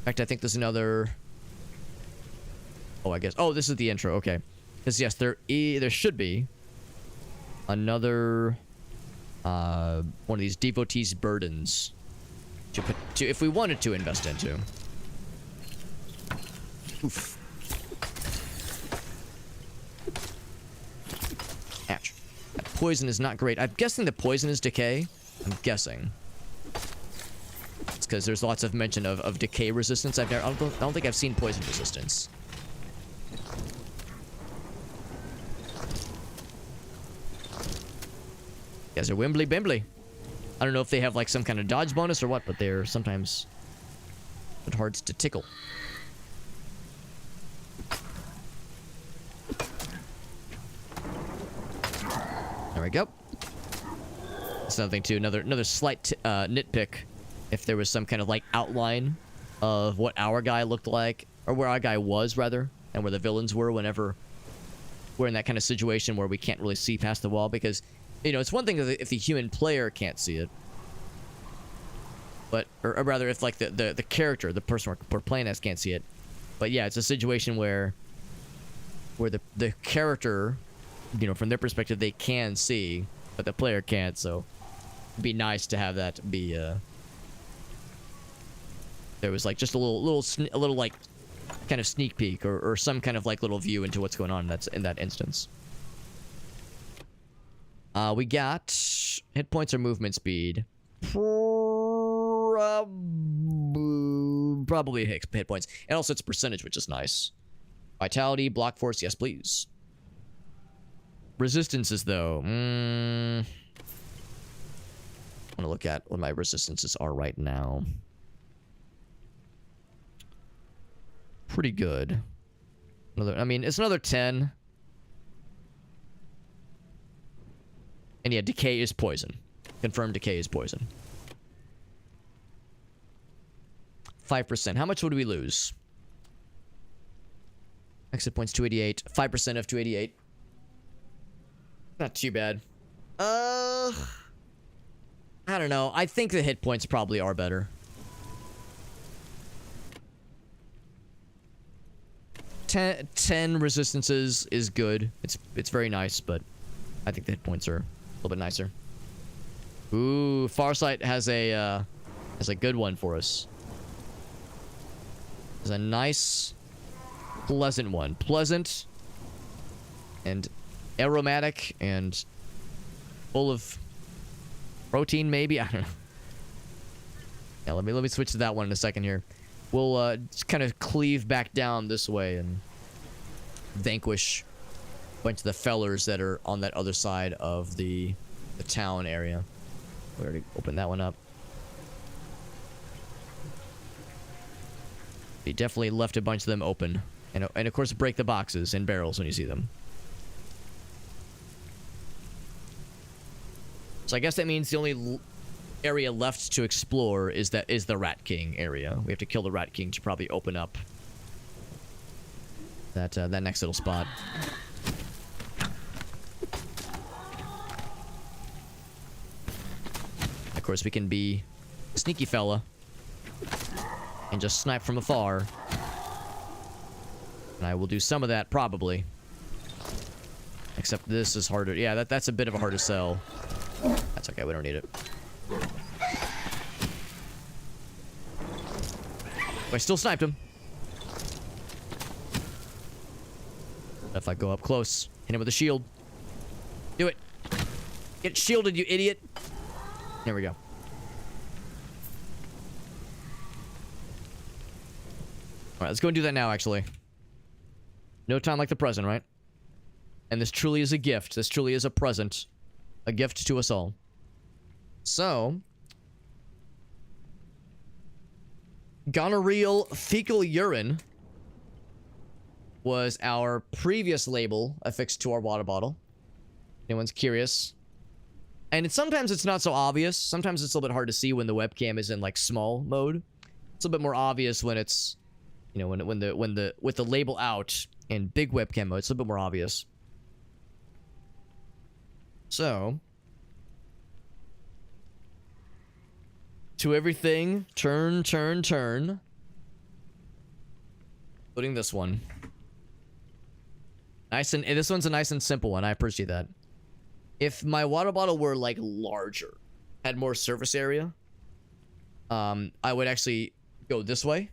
fact, I think there's another... Oh, I guess... Oh, this is the intro. Okay. Because, yes, there should be another... one of these devotees' burdens if we wanted to invest into. Oof. Ouch. That poison is not great. I'm guessing the poison is decay. I'm guessing. It's because there's lots of mention of decay resistance. I don't think I've seen poison resistance. You guys are wimbly bimbly. I don't know if they have like some kind of dodge bonus or what, but they're sometimes hard to tickle. There we go. That's another thing too. Another slight nitpick. If there was some kind of like outline of what our guy looked like, or where our guy was rather, and where the villains were whenever we're in that kind of situation where we can't really see past the wall, because you know, it's one thing if the human player can't see it, but or rather if like the character, the person we're playing as can't see it. But yeah, it's a situation where the character, you know, from their perspective they can see, but the player can't. So it'd be nice to have that be there was like just a little like kind of sneak peek or some kind of like little view into what's going on in that instance. We got hit points or movement speed. Probably hit points. And also it's percentage, which is nice. Vitality, block force, yes please. Resistances though. I want to look at what my resistances are right now. Pretty good. I mean, it's another 10. And yeah, decay is poison. Confirmed decay is poison. 5%. How much would we lose? Exit points 288. 5% of 288. Not too bad. I don't know. I think the hit points probably are better. 10 resistances is good. It's very nice, but I think the hit points are a little bit nicer. Ooh, Farsight has a good one for us. It's a nice, pleasant one. Pleasant and aromatic and full of protein, maybe. I don't know. Yeah, let me switch to that one in a second here. We'll just kind of cleave back down this way and vanquish a bunch of the fellers that are on that other side of the town area. We already opened that one up. They definitely left a bunch of them open. And of course break the boxes and barrels when you see them. So I guess that means the only area left to explore is the Rat King area. We have to kill the Rat King to probably open up that next little spot. Of course, we can be a sneaky fella and just snipe from afar. And I will do some of that probably. Except this is harder. Yeah, that's a bit of a harder sell. That's okay, we don't need it. I still sniped him. If I go up close, hit him with a shield. Do it. Get shielded, you idiot. There we go. Alright, let's go and do that now, actually. No time like the present, right? And this truly is a gift. This truly is a present. A gift to us all. So... gonorrheal fecal urine was our previous label affixed to our water bottle. Anyone's curious? And sometimes it's not so obvious. Sometimes it's a little bit hard to see when the webcam is in like small mode. It's a bit more obvious when it's, you know, with the label out in big webcam mode. It's a bit more obvious. So, to everything, turn, turn, turn. Including this one. Nice and this one's a nice and simple one. I appreciate that. If my water bottle were like larger, had more surface area, I would actually go this way.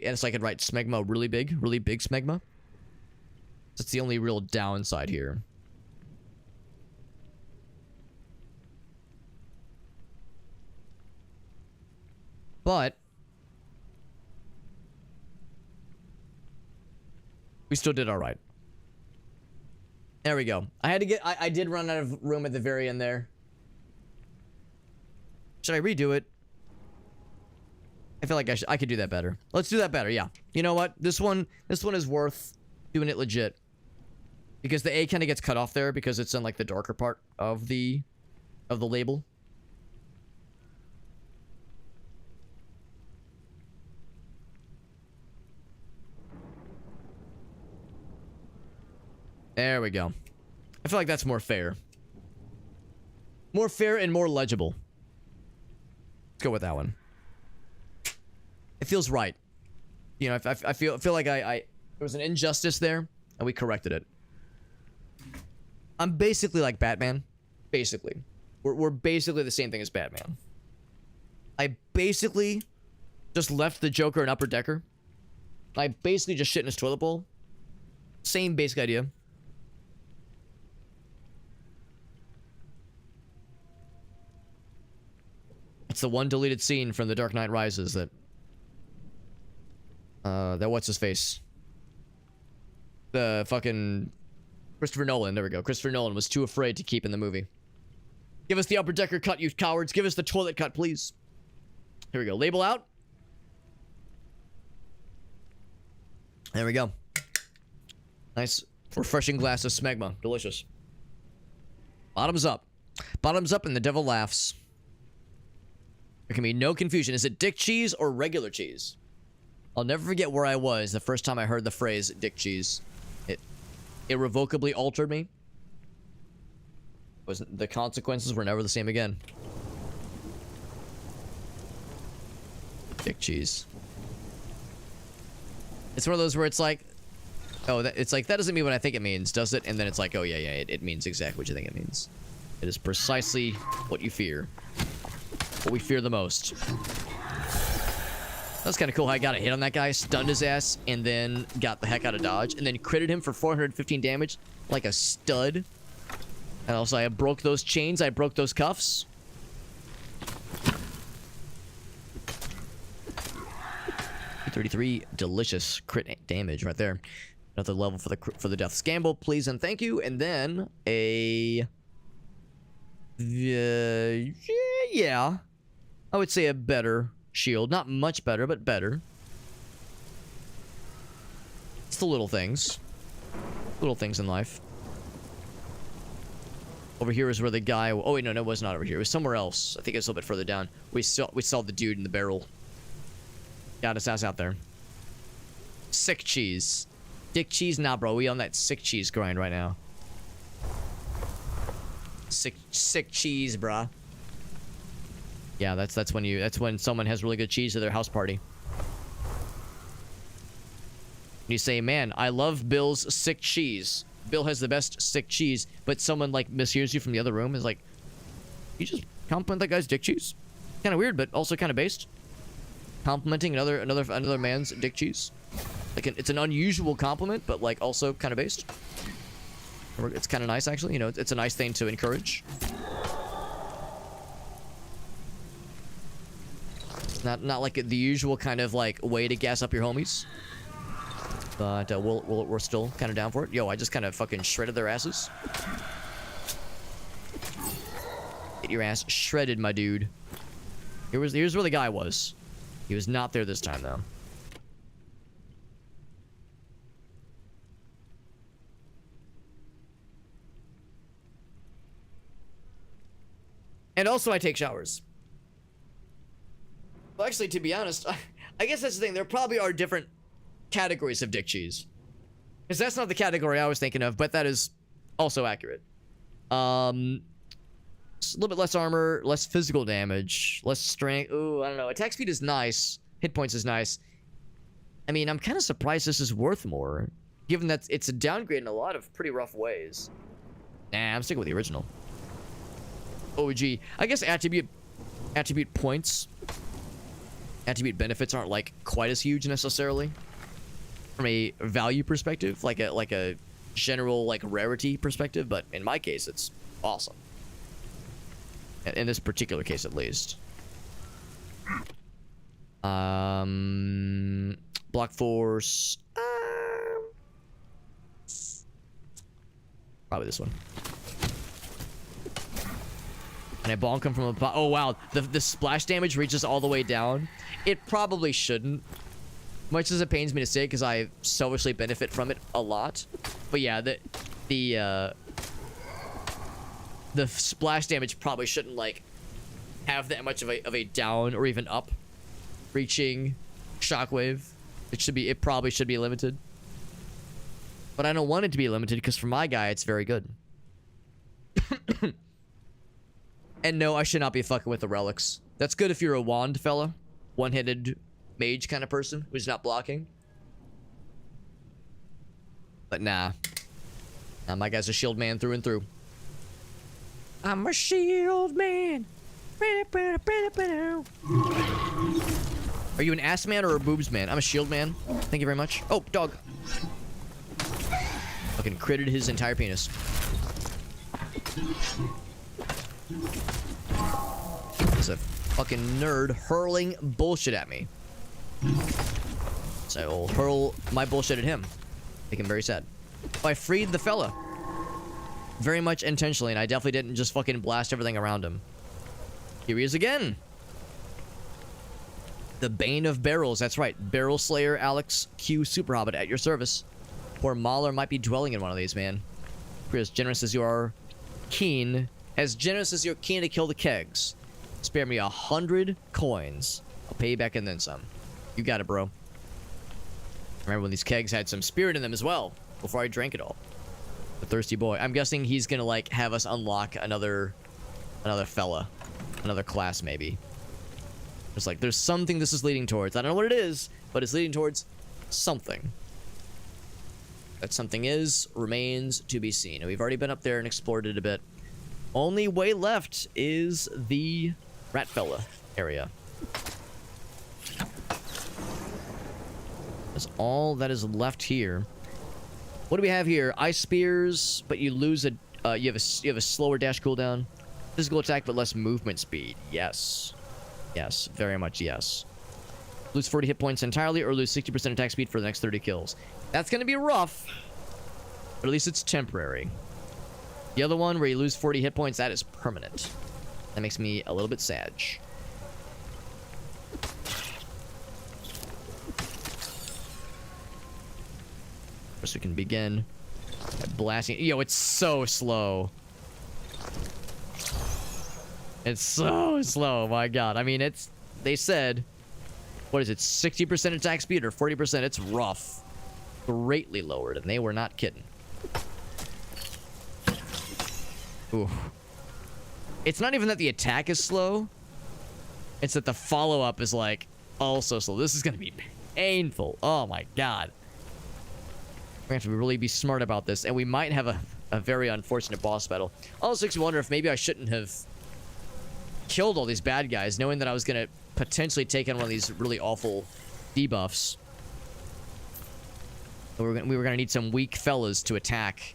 And so I could write smegma really big smegma. That's the only real downside here. But we still did all right. There we go. I did run out of room at the very end there. Should I redo it? I feel like I could do that better. Let's do that better, yeah. You know what? This one is worth doing it legit. Because the A kind of gets cut off there because it's in like the darker part of the label. There we go. I feel like that's more fair. More fair and more legible. Let's go with that one. It feels right. You know, I feel like there was an injustice there, and we corrected it. I'm basically like Batman. Basically. We're basically the same thing as Batman. I basically just left the Joker an upper decker. I basically just shit in his toilet bowl. Same basic idea. It's the one deleted scene from The Dark Knight Rises that what's his face? The fucking Christopher Nolan, there we go. Christopher Nolan was too afraid to keep in the movie. Give us the upper decker cut, you cowards. Give us the toilet cut, please. Here we go. Label out. There we go. Nice, refreshing glass of smegma. Delicious. Bottoms up. Bottoms up and the devil laughs. There can be no confusion. Is it dick cheese or regular cheese? I'll never forget where I was the first time I heard the phrase dick cheese. It irrevocably altered me. The consequences were never the same again. Dick cheese. It's one of those where it's like, oh, it's like, that doesn't mean what I think it means, does it? And then it's like, oh, yeah, it means exactly what you think it means. It is precisely what you fear. What we fear the most. That's kind of cool how I got a hit on that guy, stunned his ass, and then got the heck out of dodge, and then critted him for 415 damage like a stud. And also, I broke those chains, I broke those cuffs. $33 delicious crit damage right there. Another level for the death scamble, please and thank you. And then a yeah, I would say a better shield. Not much better, but better. It's the little things. Little things in life. Over here is where the guy... Oh, wait, no, it was not over here. It was somewhere else. I think it's a little bit further down. We saw the dude in the barrel. Got his ass out there. Sick cheese. Dick cheese? Nah, bro. We on that sick cheese grind right now. Sick cheese, bruh. Yeah, that's when someone has really good cheese at their house party. You say, man, I love Bill's sick cheese. Bill has the best sick cheese, but someone like mishears you from the other room is like, You just compliment that guy's dick cheese. Kind of weird, but also kind of based. Complimenting another man's dick cheese. Like it's an unusual compliment, but like also kind of based. It's kind of nice, actually. You know, it's a nice thing to encourage. Not like the usual kind of like way to gas up your homies. But we're still kind of down for it. Yo, I just kind of fucking shredded their asses. Get your ass shredded, my dude. Here's where the guy was. He was not there this time, though. And also, I take showers. Well, actually, to be honest, I guess that's the thing. There probably are different categories of dick cheese. Because that's not the category I was thinking of, but that is also accurate. A little bit less armor, less physical damage, less strength. Ooh, I don't know. Attack speed is nice. Hit points is nice. I mean, I'm kind of surprised this is worth more, given that it's a downgrade in a lot of pretty rough ways. Nah, I'm sticking with the original. OG. I guess attribute points, attribute benefits aren't like quite as huge necessarily from a value perspective, like a general like rarity perspective. But in my case, it's awesome. In this particular case, at least. Block force. Probably this one. And I bonk him from a... Oh, wow. The splash damage reaches all the way down. It probably shouldn't. Much as it pains me to say, because I selfishly benefit from it a lot. But yeah, the splash damage probably shouldn't, like, have that much of a down or even up reaching shockwave. It probably should be limited. But I don't want it to be limited, because for my guy, it's very good. And no, I should not be fucking with the relics. That's good if you're a wand fella. One-handed mage kind of person who's not blocking. But nah. My guy's a shield man through and through. I'm a shield man. Are you an ass man or a boobs man? I'm a shield man. Thank you very much. Oh, dog. Fucking critted his entire penis. He's a fucking nerd hurling bullshit at me. So I'll hurl my bullshit at him. Make him very sad. Oh, I freed the fella. Very much intentionally, and I definitely didn't just fucking blast everything around him. Here he is again. The Bane of Barrels. That's right. Barrel Slayer Alex Q Super Hobbit at your service. Poor Mahler might be dwelling in one of these, man. If you're as generous as you are keen. As generous as you're keen to kill the kegs. Spare me 100 coins. I'll pay you back and then some. You got it, bro. Remember when these kegs had some spirit in them as well. Before I drank it all. The thirsty boy. I'm guessing he's gonna, like, have us unlock another fella. Another class, maybe. It's like, there's something this is leading towards. I don't know what it is, but it's leading towards something. That something remains to be seen. And we've already been up there and explored it a bit. Only way left is the rat fella area. That's all that is left here. What do we have here? Ice spears, but you lose a you have a slower dash cooldown. Physical attack, but less movement speed. Yes. Yes, very much yes. Lose 40 hit points entirely, or lose 60% attack speed for the next 30 kills. That's gonna be rough, but at least it's temporary. The other one, where you lose 40 hit points, that is permanent. That makes me a little bit sad. First, we can begin by blasting. Yo, it's so slow. It's so slow, my god. I mean, they said, what is it, 60% attack speed or 40%? It's rough. Greatly lowered, and they were not kidding. Ooh. It's not even that the attack is slow. It's that the follow-up is, like, also slow. This is gonna be painful. Oh my god. We're gonna have to really be smart about this, and we might have a very unfortunate boss battle. Also makes me wonder if maybe I shouldn't have killed all these bad guys, knowing that I was gonna potentially take on one of these really awful debuffs. We were gonna need some weak fellas to attack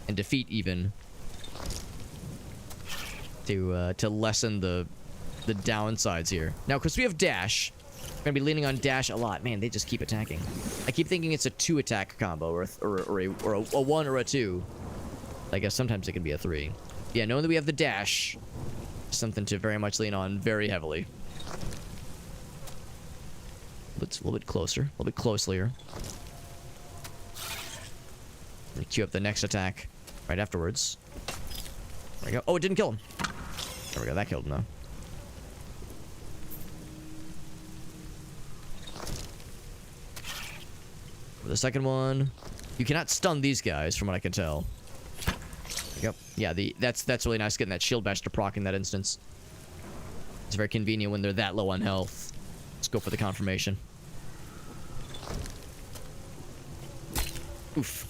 and defeat, even to lessen the downsides here. Now, because we have dash, we're gonna be leaning on dash a lot. Man, they just keep attacking. I keep thinking it's a 2-attack combo, or a 1 or a 2. I guess sometimes it can be a 3. Yeah, knowing that we have the dash, something to very much lean on very heavily. Let's a little bit closer, a little bit closelier. And queue up the next attack right afterwards. There we go. Oh, it didn't kill him. There we go. That killed him, though. For the second one, you cannot stun these guys, from what I can tell. Yep. Yeah, that's really nice, getting that shield bash to proc in that instance. It's very convenient when they're that low on health. Let's go for the confirmation. Oof.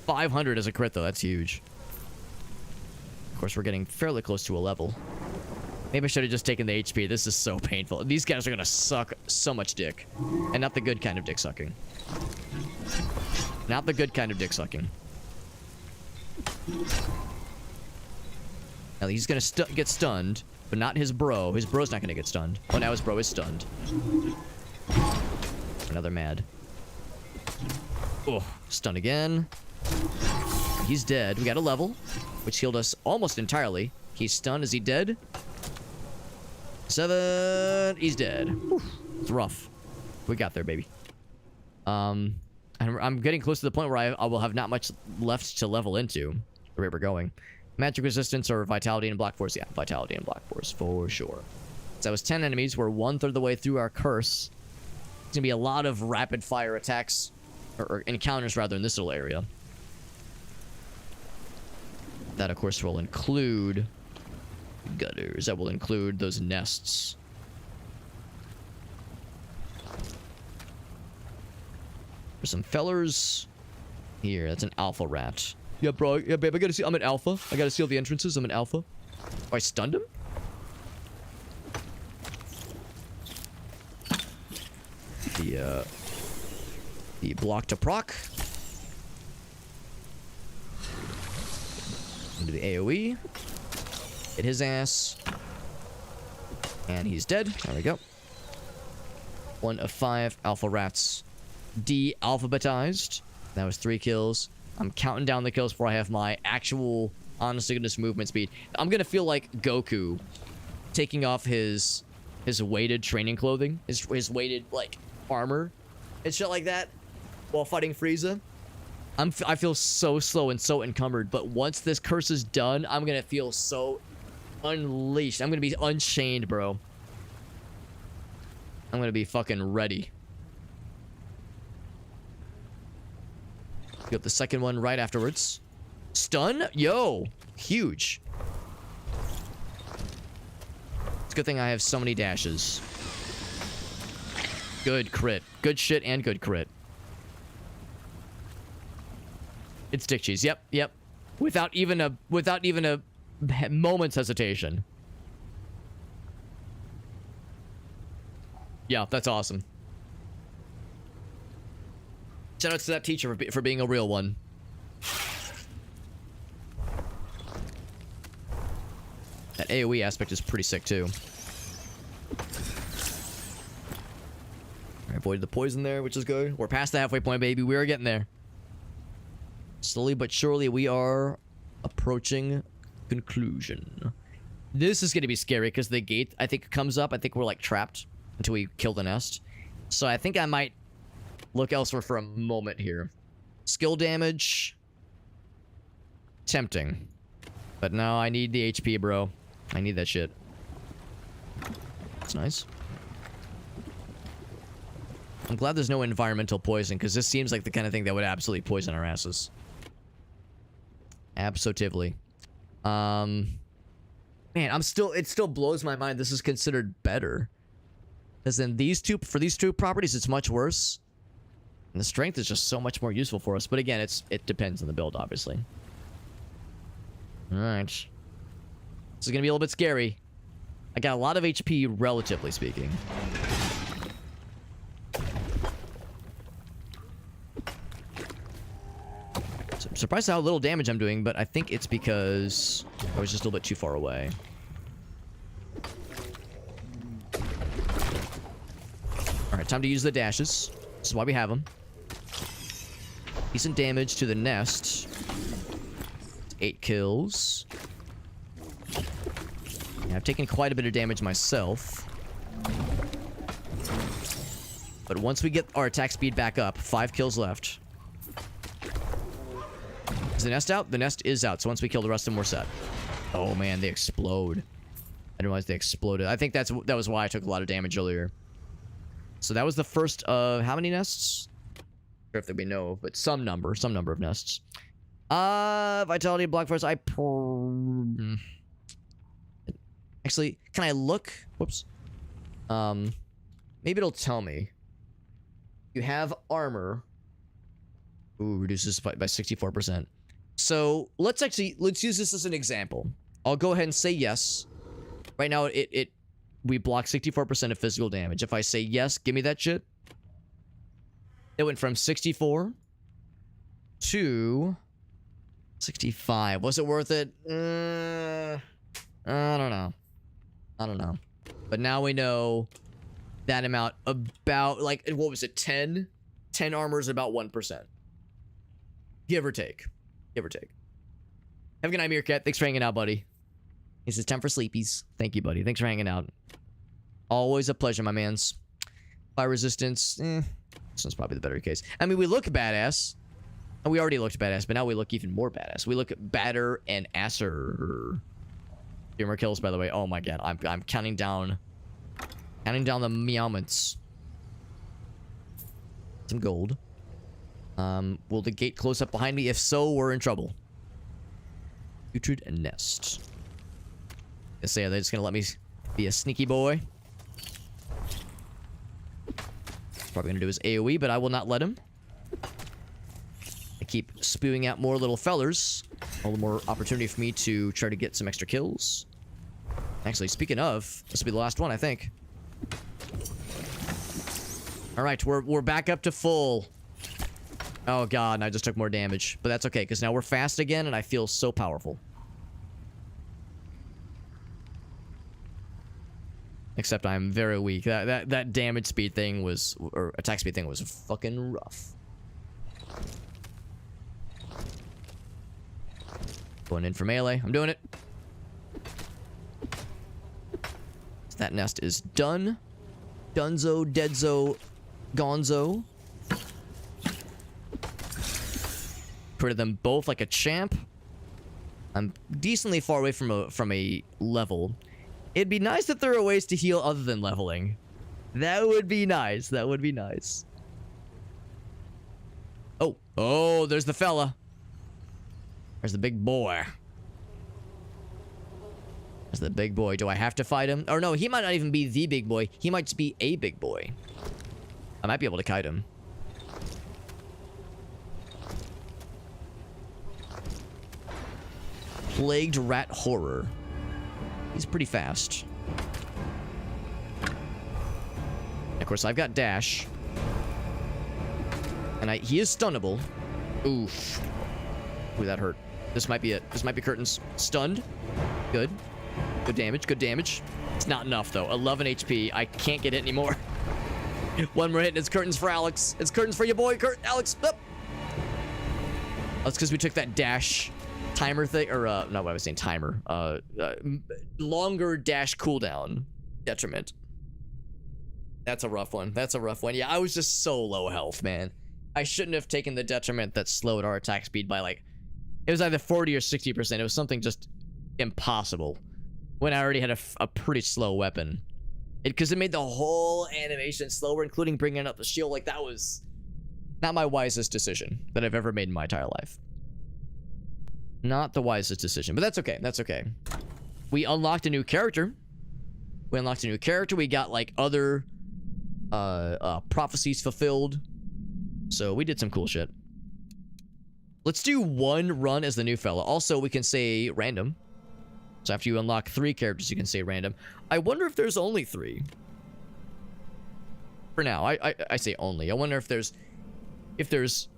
$500 as a crit, though. That's huge. Of course, we're getting fairly close to a level. Maybe I should have just taken the HP. This is so painful. These guys are gonna suck so much dick. And not the good kind of dick sucking. Not the good kind of dick sucking. Now, he's gonna get stunned, but not his bro. His bro's not gonna get stunned. Oh, now his bro is stunned. Another mad. Oh, stun again. He's dead. We got a level, which healed us almost entirely. He's stunned. Is he dead? 7. He's dead. Whew. It's rough. We got there, baby. And I'm getting close to the point where I will have not much left to level into. The rate we're going. Magic resistance or vitality and black force? Yeah, vitality and black force for sure. So that was 10 enemies. We're 1/3 of the way through our curse. It's gonna be a lot of rapid fire attacks, or encounters rather, in this little area. That, of course, will include gutters. That will include those nests. There's some fellers here. That's an alpha rat. Yeah, bro. Yeah, babe. I gotta see. I'm an alpha. I gotta seal the entrances. I'm an alpha. Oh, I stunned him? The block to proc. Into the AoE. Hit his ass. And he's dead. There we go. 1 of 5 alpha rats de-alphabetized. That was 3 kills. I'm counting down the kills before I have my actual, honest to goodness, movement speed. I'm gonna feel like Goku taking off his weighted training clothing, his weighted, like, armor and shit like that while fighting Frieza. I feel so slow and so encumbered, but once this curse is done, I'm gonna feel so unleashed. I'm gonna be unchained, bro. I'm gonna be fucking ready. Get the second one right afterwards. Stun? Yo! Huge. It's a good thing I have so many dashes. Good crit. Good shit and good crit. It's dick cheese. Yep, yep. Without even a moment's hesitation. Yeah, that's awesome. Shout out to that teacher for being a real one. That AoE aspect is pretty sick too. I avoided the poison there, which is good. We're past the halfway point, baby. We are getting there. Slowly but surely, we are approaching conclusion. This is going to be scary because the gate, I think, comes up. I think we're, like, trapped until we kill the nest. So I think I might look elsewhere for a moment here. Skill damage. Tempting. But no, I need the HP, bro. I need that shit. That's nice. I'm glad there's no environmental poison, because this seems like the kind of thing that would absolutely poison our asses. Absolutely. Man, it still blows my mind this is considered better. Because then for these two properties, it's much worse. And the strength is just so much more useful for us. But again, it depends on the build, obviously. Alright. This is gonna be a little bit scary. I got a lot of HP, relatively speaking. So I'm surprised how little damage I'm doing, but I think it's because I was just a little bit too far away. Alright, time to use the dashes. This is why we have them. Decent damage to the nest. 8 kills. Yeah, I've taken quite a bit of damage myself. But once we get our attack speed back up, 5 kills left. Is the nest out? The nest is out, so once we kill the rest of them, we're set. Oh man, they explode. I didn't realize they exploded. I think that was why I took a lot of damage earlier. So that was the first of how many nests? Not sure if there'd be no, but some number of nests. Vitality, block force. Actually, can I look? Whoops. Maybe it'll tell me. You have armor. Ooh, reduces by 64%. So let's use this as an example. I'll go ahead and say yes. Right now, we block 64% of physical damage. If I say yes, give me that shit. It went from 64 to 65. Was it worth it? I don't know. I don't know. But now we know that amount about, like, what was it, 10? 10 armor is about 1%. Give or take. Give or take. Have a good night, Meerkat. Thanks for hanging out, buddy. He says, time for sleepies. Thank you, buddy. Thanks for hanging out. Always a pleasure, my mans. Fire resistance, this one's probably the better case. I mean, we look badass. And we already looked badass, but now we look even more badass. We look badder and asser. 3 more kills, by the way. Oh my god, I'm counting down the meowments. Some gold. Will the gate close up behind me? If so, we're in trouble. Putrid and nest. I say, are they just gonna let me be a sneaky boy? Probably gonna do his AoE, but I will not let him. I keep spewing out more little fellers. All the more opportunity for me to try to get some extra kills. Actually, speaking of, this will be the last one, I think. Alright, we're back up to full. Oh god, and I just took more damage. But that's okay, because now we're fast again, and I feel so powerful. Except I'm very weak. That damage speed thing was, or attack speed thing was fucking rough. Going in for melee. I'm doing it. So that nest is done. Dunzo, deadzo, gonzo. Critted them both like a champ. I'm decently far away from a level. It'd be nice if there were ways to heal other than leveling. That would be nice. That would be nice. Oh. Oh, there's the fella. There's the big boy. There's the big boy. Do I have to fight him? Or no, he might not even be the big boy. He might just be a big boy. I might be able to kite him. Plagued rat horror. He's pretty fast. Of course, I've got dash. And he is stunnable. Oof. Ooh, that hurt. This might be it. This might be curtains. Stunned. Good. Good damage. Good damage. It's not enough, though. 11 HP. I can't get it anymore. One more hit, and it's curtains for Alex. It's curtains for your boy, Alex. Oh. That's because we took that dash timer thing, or not what I was saying, timer. Longer dash cooldown detriment. That's a rough one. That's a rough one. Yeah, I was just so low health, man. I shouldn't have taken the detriment that slowed our attack speed by, like, it was either 40 or 60%. It was something just impossible when I already had a pretty slow weapon. Because it made the whole animation slower, including bringing up the shield. Like, that was not my wisest decision that I've ever made in my entire life. Not the wisest decision, but that's okay. That's okay. We unlocked a new character. We got, like, other prophecies fulfilled. So we did some cool shit. Let's do one run as the new fella. Also, we can say random. So after you unlock 3 characters, you can say random. I wonder if there's only 3. For now, I say only. I wonder if there's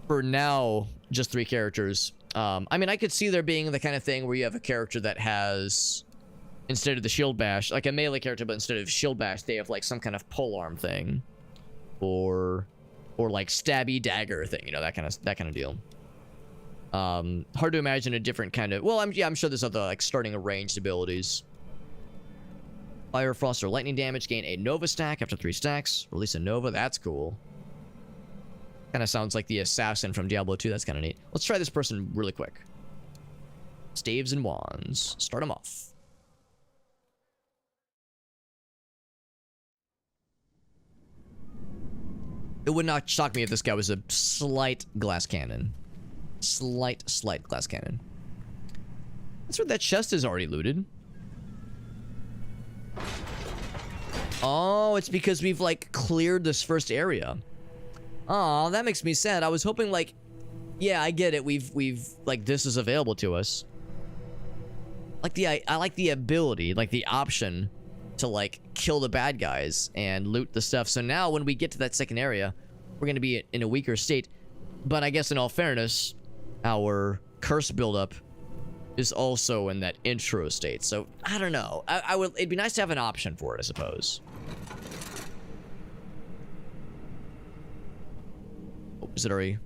for now just 3 characters. I mean, I could see there being the kind of thing where you have a character that has, instead of the shield bash, like a melee character, but instead of shield bash, they have like some kind of polearm thing, or like stabby dagger thing, you know, that kind of deal. Hard to imagine a different kind of. Well, I'm sure there's other like starting ranged abilities. Fire, frost, or lightning damage. Gain a Nova stack after 3 stacks. Release a Nova. That's cool. Kind of sounds like the assassin from Diablo 2. That's kind of neat. Let's try this person really quick. Staves and wands. Start them off. It would not shock me if this guy was a slight glass cannon. Slight glass cannon. That's where that chest is already looted. Oh, it's because we've like cleared this first area. Oh, that makes me sad. I was hoping like, yeah, I get it. We've like this is available to us. Like I like the ability, like the option to like kill the bad guys and loot the stuff. So now when we get to that second area, we're going to be in a weaker state. But I guess in all fairness, our curse buildup is also in that intro state. So I don't know. I would. It'd be nice to have an option for it, I suppose. Oh, is it already?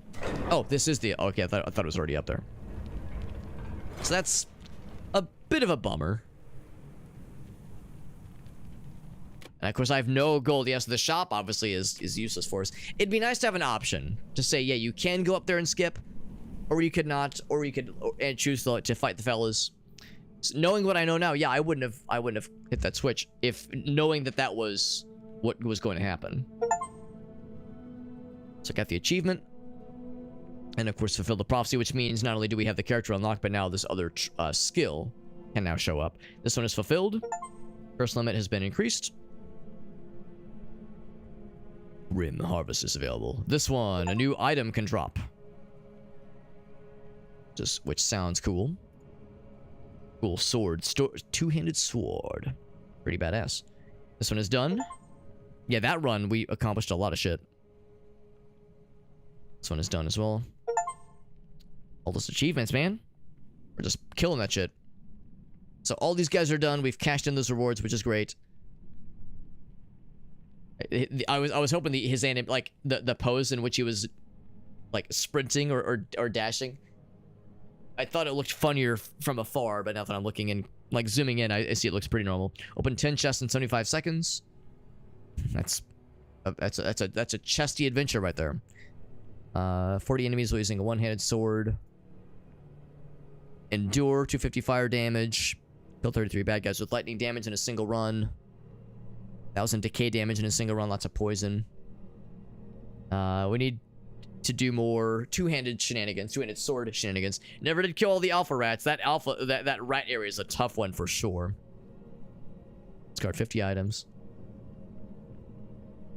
Oh, this is the. Okay, I thought it was already up there. So that's a bit of a bummer. And of course, I have no gold. Yes, the shop obviously is useless for us. It'd be nice to have an option to say, yeah, you can go up there and skip, or you could not, or you could and choose to fight the fellas. So knowing what I know now, yeah, I wouldn't have hit that switch if knowing that was what was going to happen. So I got the achievement, and of course fulfill the prophecy, which means not only do we have the character unlocked, but now this other skill can now show up. This one is fulfilled. Curse limit has been increased. Rim harvest is available. This one, a new item can drop. Which sounds cool. Cool sword. Two-handed sword. Pretty badass. This one is done. Yeah, that run, we accomplished a lot of shit. This one is done as well. All those achievements, man. We're just killing that shit. So all these guys are done. We've cashed in those rewards, which is great. I was hoping his anim, like the pose in which he was like sprinting or dashing. I thought it looked funnier from afar, but now that I'm looking in, like zooming in, I see it looks pretty normal. Open 10 chests in 75 seconds. That's a chesty adventure right there. 40 enemies while using a one-handed sword. Endure 250 fire damage. Kill 33 bad guys with lightning damage in a single run. 1,000 decay damage in a single run. Lots of poison. We need to do more two-handed shenanigans, two-handed sword shenanigans. Never did kill all the alpha rats. That rat area is a tough one for sure. Discard 50 items.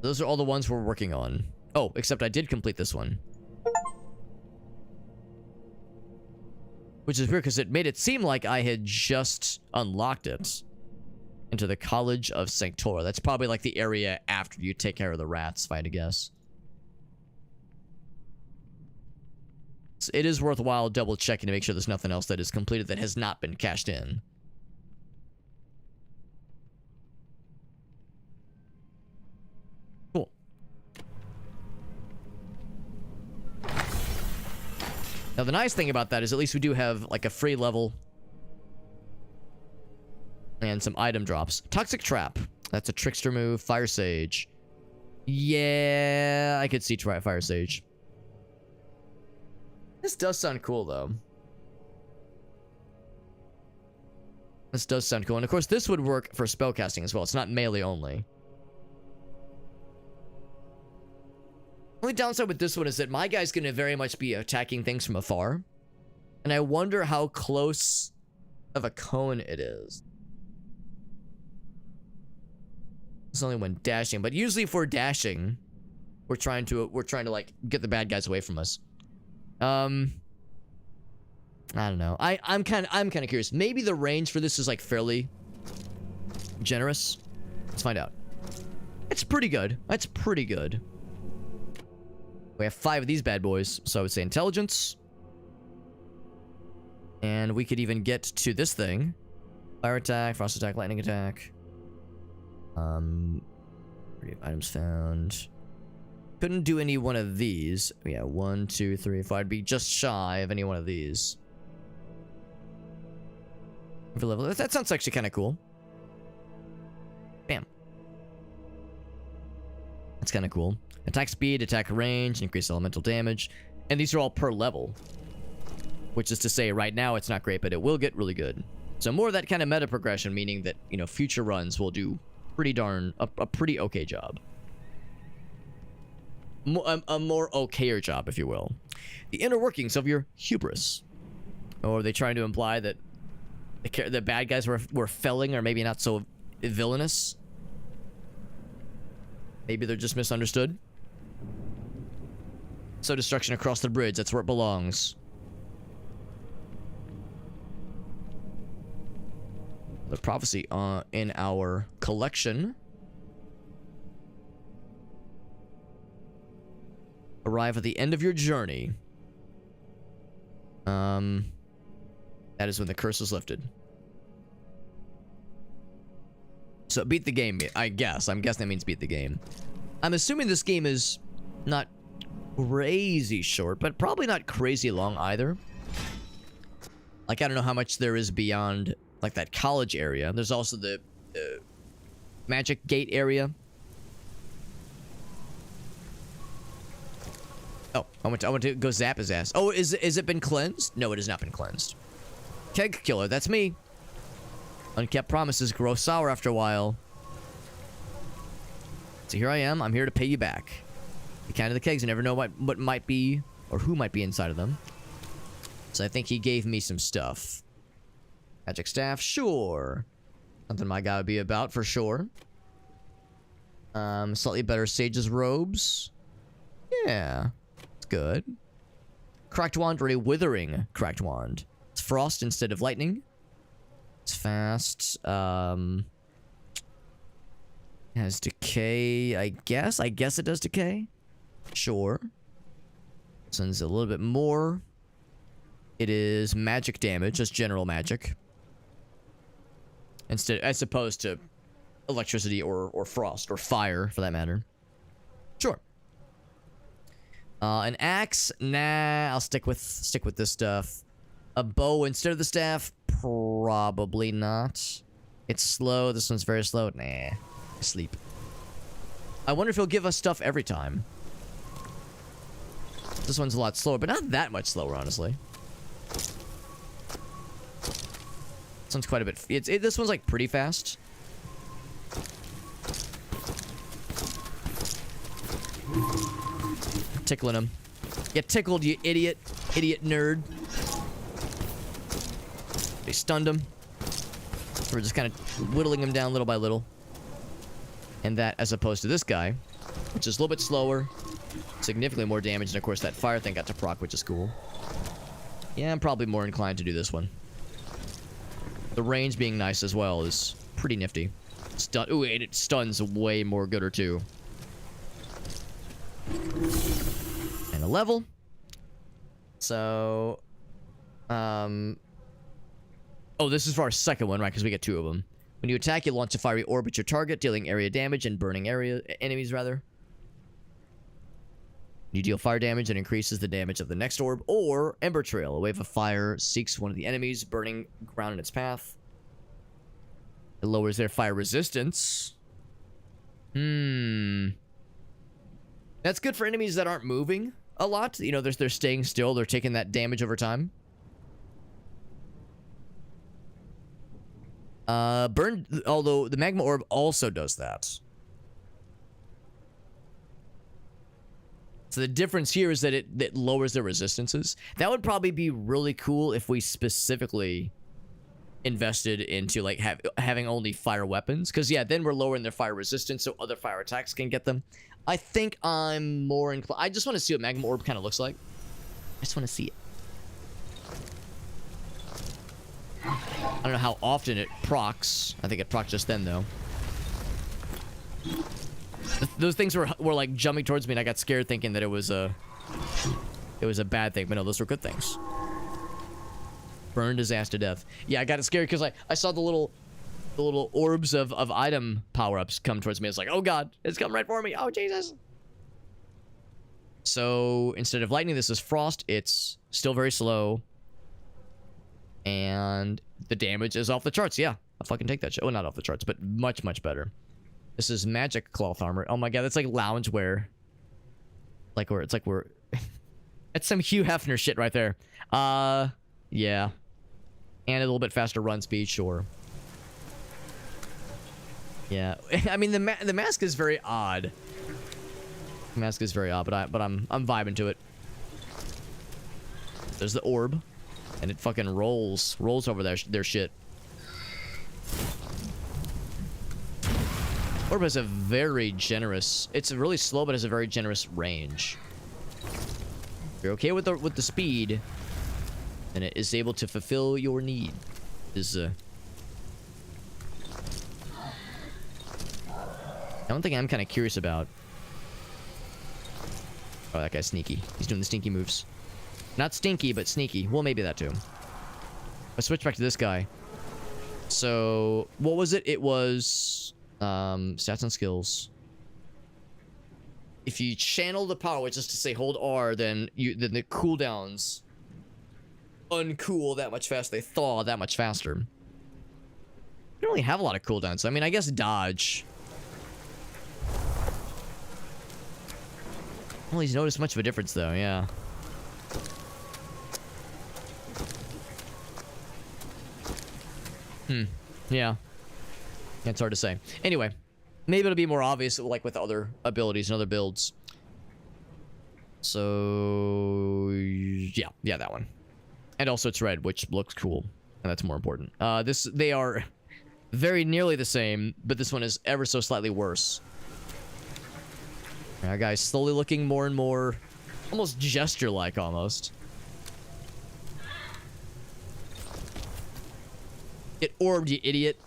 Those are all the ones we're working on. Oh, except I did complete this one. Which is weird because it made it seem like I had just unlocked it. Into the College of Sanctora. That's probably like the area after you take care of the rats, if I had to guess. So it is worthwhile double checking to make sure there's nothing else that is completed that has not been cashed in. Cool. Now the nice thing about that is at least we do have like a free level and some item drops. Toxic Trap. That's a trickster move. Fire Sage. Yeah, I could see Fire Sage. This does sound cool, though. This does sound cool. And of course, this would work for spellcasting as well. It's not melee only. Only downside with this one is that my guy's going to very much be attacking things from afar. And I wonder how close of a cone it is. It's only when dashing, but usually if we're dashing, We're trying to like get the bad guys away from us. I don't know. I'm kind of curious. Maybe the range for this is like fairly generous. Let's find out. It's pretty good. That's pretty good. We have 5 of these bad boys, so I would say intelligence. And we could even get to this thing. Fire attack, frost attack, lightning attack. Items found. Couldn't do any one of these. Yeah, 1, 2, 3, 4. I'd be just shy of any one of these. For level. That sounds actually kind of cool. Bam. That's kind of cool. Attack speed, attack range, increase elemental damage. And these are all per level. Which is to say, right now it's not great, but it will get really good. So more of that kind of meta progression, meaning that, you know, future runs will do a pretty okay job. A more okayer job, if you will. The inner workings of your hubris. Or are they trying to imply that the bad guys were felling, or maybe not so villainous? Maybe they're just misunderstood. So destruction across the bridge, that's where it belongs. The prophecy in our collection. Arrive at the end of your journey. That is when the curse is lifted. So beat the game, I guess. I'm guessing that means beat the game. I'm assuming this game is not crazy short, but probably not crazy long either. Like, I don't know how much there is beyond, like, that college area. There's also the Magic Gate area. Oh, I want to go zap his ass. Oh, is it been cleansed? No, it has not been cleansed. Keg killer, that's me. Unkept promises grow sour after a while. So here I am. I'm here to pay you back. The kind of the kegs, you never know what might be, or who might be inside of them. So I think he gave me some stuff. Magic staff, sure. Something my guy would be about, for sure. Slightly better sage's robes. Yeah. It's good. Cracked wand or a withering cracked wand. It's frost instead of lightning. It's fast. Has decay, I guess. I guess it does decay. Sure. This one's a little bit more. It is magic damage, just general magic. Instead, as opposed to electricity or frost or fire, for that matter. Sure. An axe, nah. I'll stick with this stuff. A bow instead of the staff, probably not. It's slow. This one's very slow. Nah. Sleep. I wonder if he'll give us stuff every time. This one's a lot slower, but not that much slower, honestly. This one's quite a bit. This one's like pretty fast. Tickling him. Get tickled, you idiot. Idiot nerd. They stunned him. We're just kind of whittling him down little by little. And that, as opposed to this guy, which is a little bit slower, significantly more damage, and of course that fire thing got to proc, which is cool. Yeah, I'm probably more inclined to do this one. The range being nice as well is pretty nifty. Ooh, and it stuns way more gooder too. And a level. So, oh, this is for our second one, right? Because we get 2 of them. When you attack, you launch a fiery orb at your target, dealing area damage and burning enemies, rather. You deal fire damage and increases the damage of the next orb. Or Ember Trail. A wave of fire seeks one of the enemies, burning ground in its path. It lowers their fire resistance. That's good for enemies that aren't moving a lot. You know, they're staying still. They're taking that damage over time. Although the magma orb also does that. So the difference here is that it lowers their resistances. That would probably be really cool if we specifically invested into like having only fire weapons, because yeah, then we're lowering their fire resistance so other fire attacks can get them. I think I'm more inclined. I just want to see what magma orb kind of looks like. I just want to see it. I don't know how often it procs. I think it procs just then, though. Those things were like jumping towards me, and I got scared thinking that it was a bad thing. But no, those were good things. Burned his ass to death. Yeah, I got scared because I saw the little orbs of item power-ups come towards me. It's like, oh god, it's coming right for me. Oh Jesus. So instead of lightning, this is frost. It's still very slow. And the damage is off the charts. Yeah, I'll fucking take that shit. Well, not off the charts, but much, much better. This is magic cloth armor. Oh my god, that's like loungewear. Like we're, it's like we're... That's some Hugh Hefner shit right there. Yeah. And a little bit faster run speed, sure. Yeah. I mean, the mask is very odd. The mask is very odd, but I'm vibing to it. There's the orb. And it fucking rolls over their shit. Orb has a very generous... It's really slow, but has a very generous range. If you're okay with the speed, then it is able to fulfill your need. One thing I'm kind of curious about... Oh, that guy's sneaky. He's doing the stinky moves. Not stinky, but sneaky. Well, maybe that too. Let's switch back to this guy. So, what was it? It was... stats and skills. If you channel the power, which is to say hold R, then the cooldowns uncool that much faster. They thaw that much faster. You don't really have a lot of cooldowns. I mean, I guess dodge. Well, he's noticed much of a difference, though, yeah. Yeah. It's hard to say. Anyway, maybe it'll be more obvious, like with other abilities and other builds. So, yeah, that one. And also it's red, which looks cool, and that's more important. They are very nearly the same, but this one is ever so slightly worse. Our guy's slowly looking more and more, almost gesture-like, almost. Get orbed, you idiot.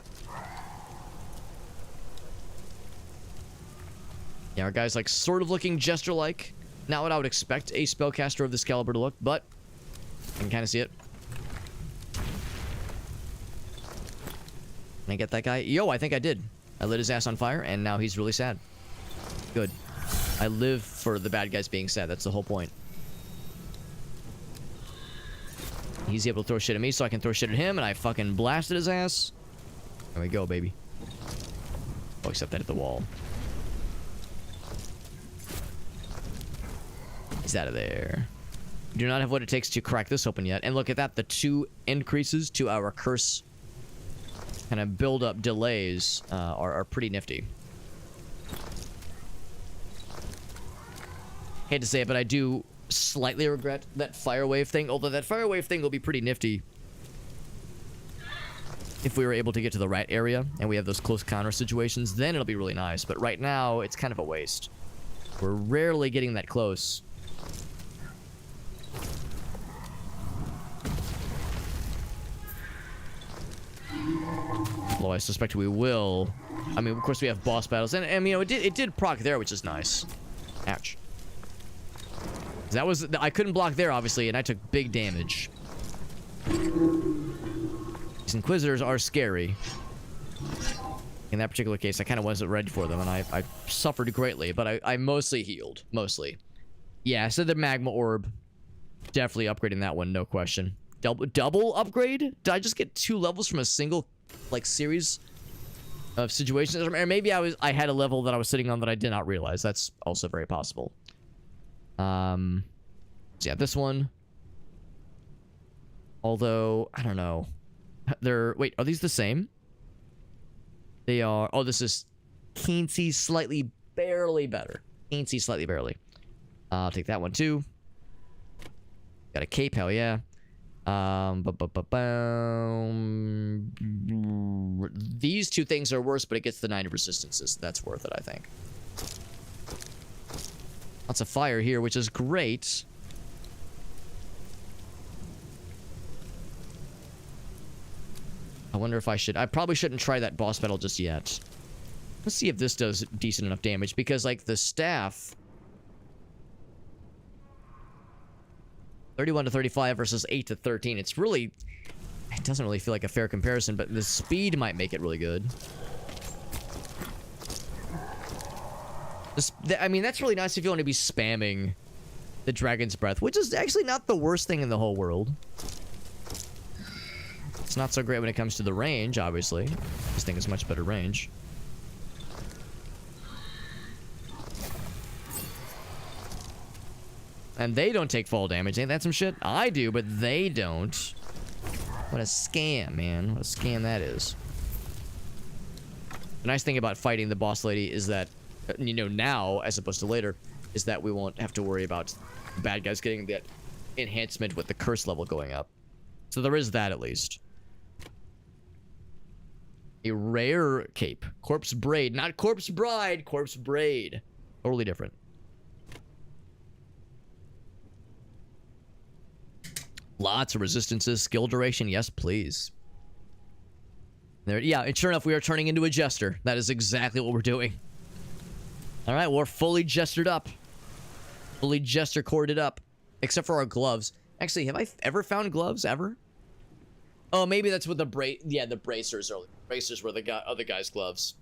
Yeah, our guy's like sort of looking gesture-like. Not what I would expect a spellcaster of this caliber to look, but I can kind of see it. Can I get that guy? Yo, I think I did. I lit his ass on fire, and now he's really sad. Good. I live for the bad guys being sad. That's the whole point. He's able to throw shit at me, so I can throw shit at him, and I fucking blasted his ass. There we go, baby. Oh, except that at the wall. He's out of there. We do not have what it takes to crack this open yet. And look at that. The 2 increases to our curse kind of build-up delays are pretty nifty. Hate to say it, but I do slightly regret that fire wave thing. Although that fire wave thing will be pretty nifty if we were able to get to the right area and we have those close counter situations. Then it'll be really nice. But right now, it's kind of a waste. We're rarely getting that close. Although I suspect we will. I mean, of course, we have boss battles, and you know, it did proc there, which is nice. Ouch. That was... I couldn't block there, obviously, and I took big damage. These Inquisitors are scary. In that particular case, I kind of wasn't ready for them, and I suffered greatly, but I mostly healed. Mostly. Yeah, so the Magma Orb. Definitely upgrading that one, no question. Double upgrade? Did I just get 2 levels from a single, like, series of situations? Or maybe I had a level that I was sitting on that I did not realize. That's also very possible. So yeah, this one. Although, I don't know. Wait, are these the same? They are. Oh, this is teensy, slightly, barely better. Teensy, slightly, barely. I'll take that one too. Got a cape, hell yeah. These 2 things are worse, but it gets the 90 resistances. That's worth it, I think. Lots of fire here, which is great. I wonder if I should... I probably shouldn't try that boss battle just yet. Let's see if this does decent enough damage, because, like, the staff... 31 to 35 versus 8 to 13. It's really... It doesn't really feel like a fair comparison, but the speed might make it really good. I mean, that's really nice if you want to be spamming the Dragon's Breath, which is actually not the worst thing in the whole world. It's not so great when it comes to the range, obviously. This thing has much better range. And they don't take fall damage. Ain't that some shit? I do, but they don't. What a scam, man. What a scam that is. The nice thing about fighting the boss lady is that, you know, now, as opposed to later, is that we won't have to worry about bad guys getting that enhancement with the curse level going up. So there is that, at least. A rare cape. Corpse Braid. Not Corpse Bride. Corpse Braid. Totally different. Lots of resistances. Skill duration. Yes, please. There, yeah, and sure enough, we are turning into a jester. That is exactly what we're doing. Alright, we're fully jester'd up. Fully jester corded up. Except for our gloves. Actually, have I ever found gloves? Ever? Oh, maybe that's what the yeah, the bracers are. Bracers were the other guy's gloves.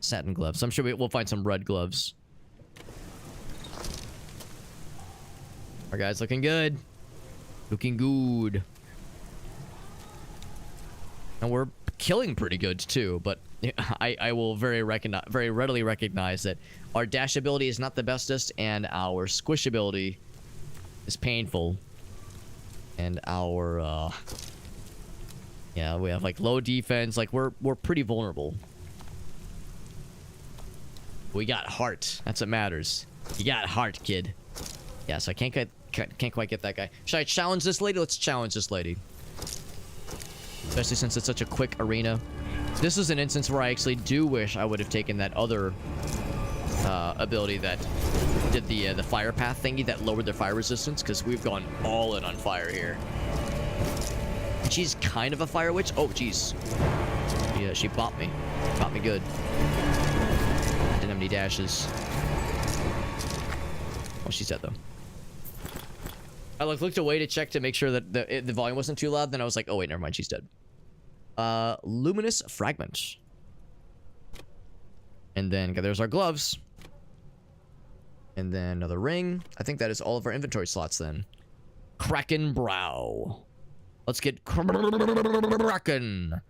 Satin gloves. I'm sure we'll find some red gloves. Our guy's looking good. Looking good. And we're killing pretty good too, but I will very readily recognize that our dash ability is not the bestest, and our squish ability is painful. And our yeah, we have like low defense, like we're pretty vulnerable. We got heart. That's what matters. You got heart, kid. Yeah, so I can't quite get that guy. Should I challenge this lady? Let's challenge this lady. Especially since it's such a quick arena. This is an instance where I actually do wish I would have taken that other ability that did the fire path thingy that lowered their fire resistance, because we've gone all in on fire here. She's kind of a fire witch. Oh, jeez. Yeah, she bopped me. Bopped me good. Didn't have any dashes. Well, she's dead, though. I looked away to check to make sure that the volume wasn't too loud. Then I was like, oh, wait, never mind. She's dead. Luminous Fragment. And then there's our gloves. And then another ring. I think that is all of our inventory slots then. Kraken Brow. Let's get Kraken.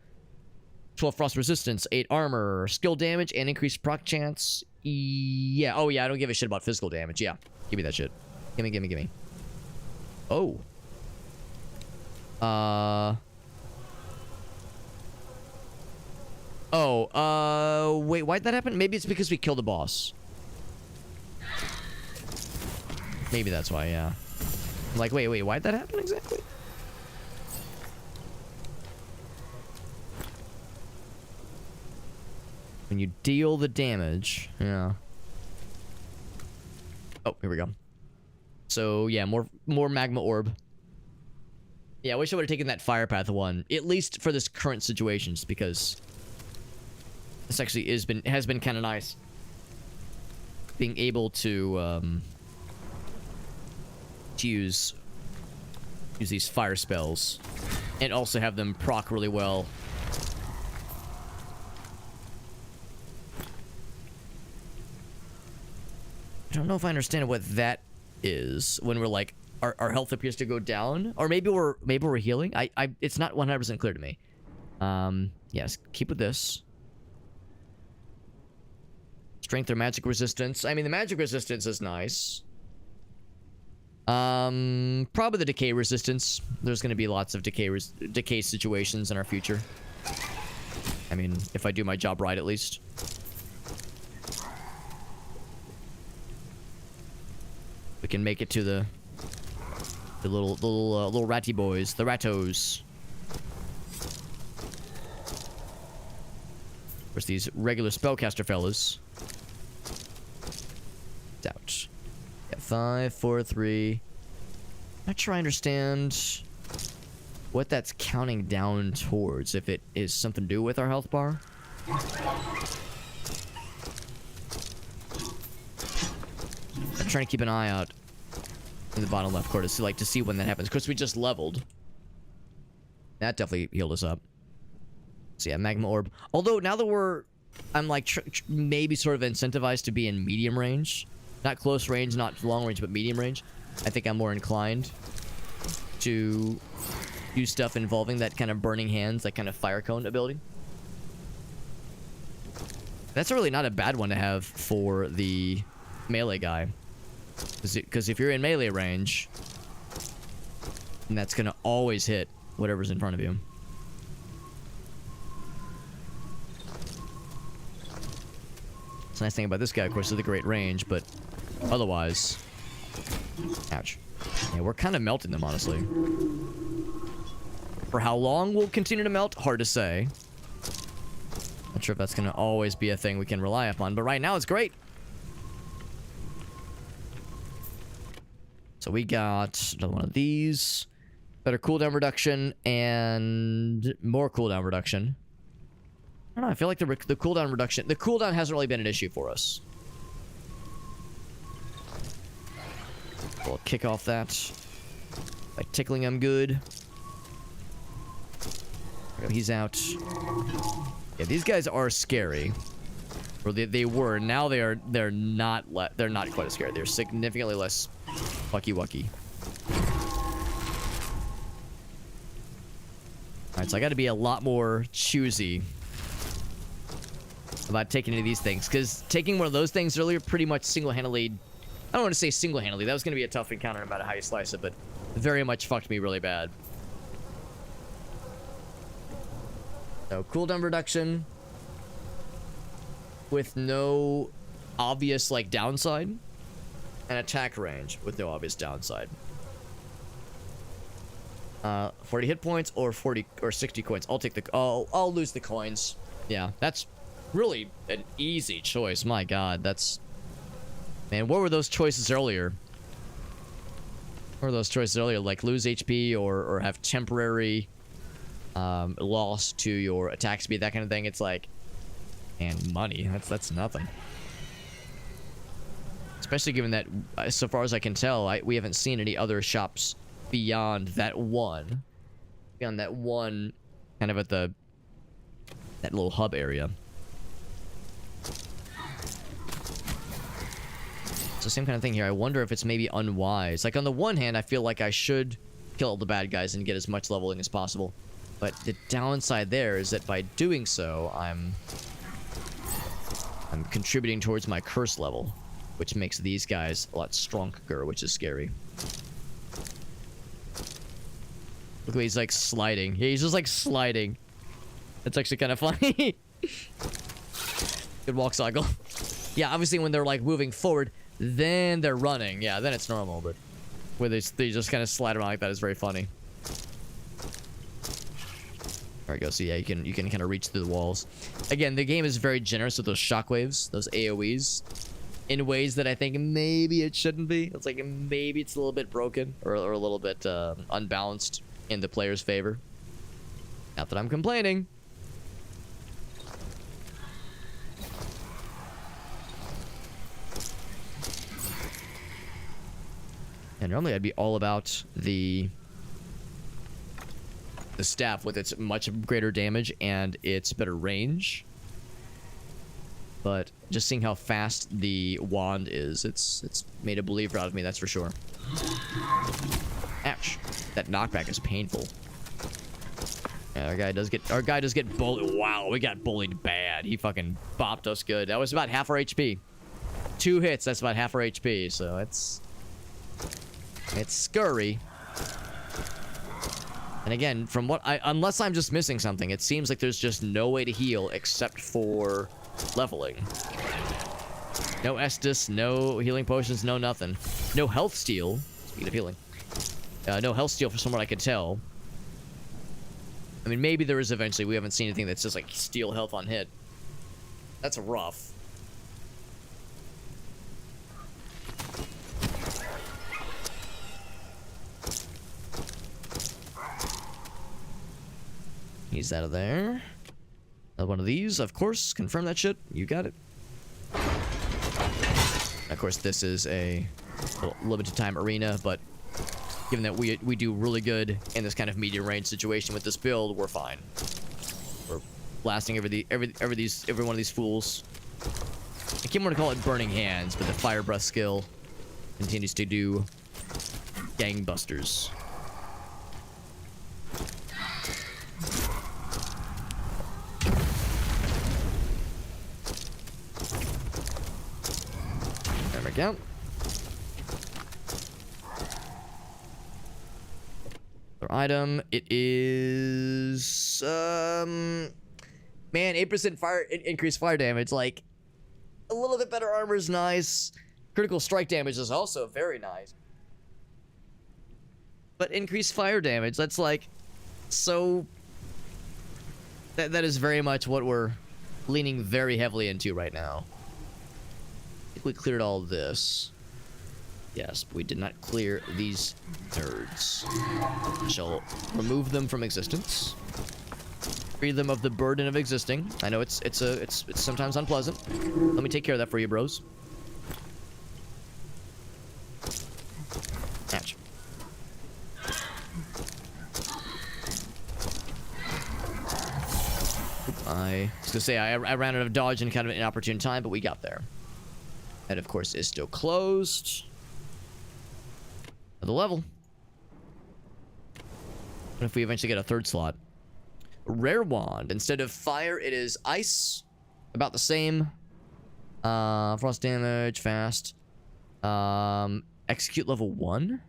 12 frost resistance, 8 armor, skill damage, and increased proc chance. Yeah. Oh, yeah. I don't give a shit about physical damage. Yeah. Give me that shit. Gimme. Oh. Wait, why'd that happen? Maybe it's because we killed the boss. Maybe that's why, yeah. I'm like, wait, why'd that happen exactly? When you deal the damage, yeah. Oh, here we go. So, yeah, more magma orb. Yeah, I wish I would have taken that fire path one, at least for this current situation, just because this actually has been kind of nice. Being able to use these fire spells and also have them proc really well. I don't know if I understand what that is when we're like our health appears to go down, or maybe we're healing. It's not 100% clear to me. Yes, keep with this. Strength or magic resistance. I mean, the magic resistance is nice. Probably the decay resistance. There's going to be lots of decay situations in our future. I mean, if I do my job right, at least. We can make it to the little ratty boys, the rattos. There's these regular spellcaster fellas. It's out. 5, 4, 3. I'm not sure I understand what that's counting down towards. If it is something to do with our health bar. I'm trying to keep an eye out in the bottom left corner to see when that happens. Of course, we just leveled. That definitely healed us up. So yeah, magma orb. Although now that I'm like maybe sort of incentivized to be in medium range, not close range, not long range, but medium range. I think I'm more inclined to use stuff involving that kind of burning hands, that kind of fire cone ability. That's really not a bad one to have for the melee guy. Because if you're in melee range, then that's going to always hit whatever's in front of you. It's a nice thing about this guy, of course, is the great range, but otherwise... Ouch. Yeah, we're kind of melting them, honestly. For how long we'll continue to melt, hard to say. Not sure if that's going to always be a thing we can rely upon, but right now it's great. So we got another one of these. Better cooldown reduction and more cooldown reduction. I don't know, I feel like the cooldown reduction... The cooldown hasn't really been an issue for us. We'll kick off that by tickling him good. There we go, he's out. Yeah, these guys are scary. Or they were. Now they're not quite as scary. They're significantly less wucky. Alright, so I gotta be a lot more choosy about taking any of these things. Because taking one of those things earlier pretty much single-handedly... I don't want to say single-handedly. That was going to be a tough encounter no matter how you slice it, but very much fucked me really bad. So, cooldown reduction with no obvious, like, downside. And attack range with no obvious downside. 40 hit points or 40 or 60 coins. I'll take the... I'll lose the coins. Yeah, that's really an easy choice. My god, that's... Man, what were those choices earlier? What were those choices earlier? Like lose HP or have temporary loss to your attack speed, that kind of thing. It's like... And money. That's nothing. Especially given that, so far as I can tell, we haven't seen any other shops beyond that one. Beyond that one, kind of at that little hub area. It's the same kind of thing here. I wonder if it's maybe unwise. Like, on the one hand, I feel like I should kill all the bad guys and get as much leveling as possible. But the downside there is that by doing so, I'm contributing towards my curse level, which makes these guys a lot stronger, which is scary. Look at he's like sliding. Yeah, he's just like sliding. That's actually kind of funny. Good walk cycle. Yeah, obviously when they're like moving forward, then they're running. Yeah, then it's normal, but where they just kind of slide around like that is very funny. There we go. So yeah, you can kind of reach through the walls. Again, the game is very generous with those shockwaves, those AoEs, in ways that I think maybe it shouldn't be. It's like maybe it's a little bit broken or a little bit unbalanced in the player's favor. Not that I'm complaining. And normally I'd be all about the staff with its much greater damage and its better range. But just seeing how fast the wand is, it's made a believer out of me, that's for sure. Ouch. That knockback is painful. Yeah, our guy does get bullied. Wow, we got bullied bad. He fucking bopped us good. That was about half our HP. 2 hits, that's about half our HP, so it's scurry. And again, from what unless I'm just missing something, it seems like there's just no way to heal except for leveling. No Estus, no healing potions, no nothing. No health steal. Speaking of healing. No health steal from what I could tell. I mean, maybe there is eventually. We haven't seen anything that's just like steal health on hit. That's rough. He's out of there. Another one of these, of course. Confirm that shit. You got it. Of course, this is a limited time arena, but given that we do really good in this kind of medium range situation with this build, we're fine. We're blasting every one of these fools. I keep wanting to call it burning hands, but the fire breath skill continues to do gangbusters. There we go. Our item, it is man, 8% fire increased fire damage. Like, a little bit better armor is nice. Critical strike damage is also very nice. But increased fire damage, that's like so that is very much what we're leaning very heavily into right now. I think we cleared all this. Yes, but we did not clear these nerds. I shall remove them from existence. Free them of the burden of existing. I know it's sometimes unpleasant. Let me take care of that for you, bros. Ouch. I was gonna say I ran out of dodge in kind of an inopportune time, but we got there. That, of course, is still closed. Another level. What if we eventually get a third slot? Rare wand. Instead of fire, it is ice. About the same. Frost damage, fast. Execute level 1.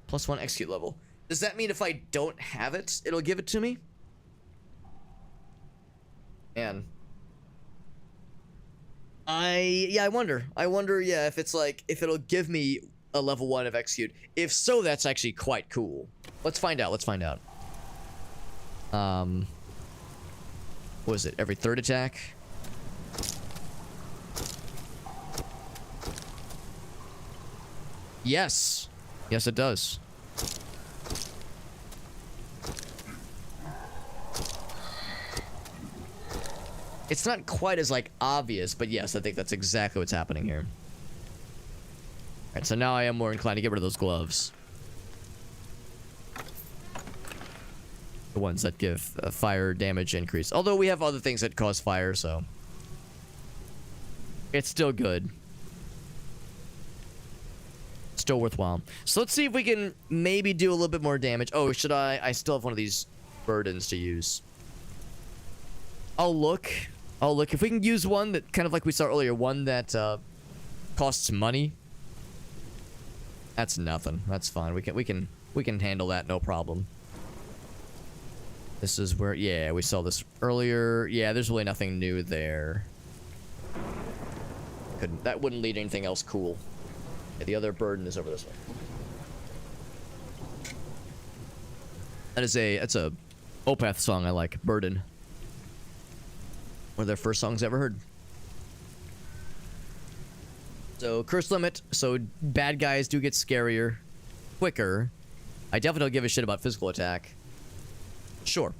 +1 execute level. Does that mean if I don't have it, it'll give it to me? Man. I wonder. Yeah, if it's like, if it'll give me a level 1 of execute. If so, that's actually quite cool. Let's find out. What is it? Every third attack? Yes. Yes, it does. It's not quite as, like, obvious, but yes, I think that's exactly what's happening here. Alright, so now I am more inclined to get rid of those gloves. The ones that give fire damage increase. Although we have other things that cause fire, so... it's still good. Still worthwhile. So let's see if we can maybe do a little bit more damage. Oh, should I? I still have one of these burdens to use. I'll look. If we can use one that, kind of like we saw earlier, one that costs money. That's nothing. That's fine. We can handle that, no problem. This is where, yeah, we saw this earlier. Yeah, there's really nothing new there. That wouldn't lead to anything else cool. Yeah, the other burden is over this way. That's a Opeth song I like, Burden. One of their first songs I ever heard. So, curse limit. So, bad guys do get scarier quicker. I definitely don't give a shit about physical attack. Sure.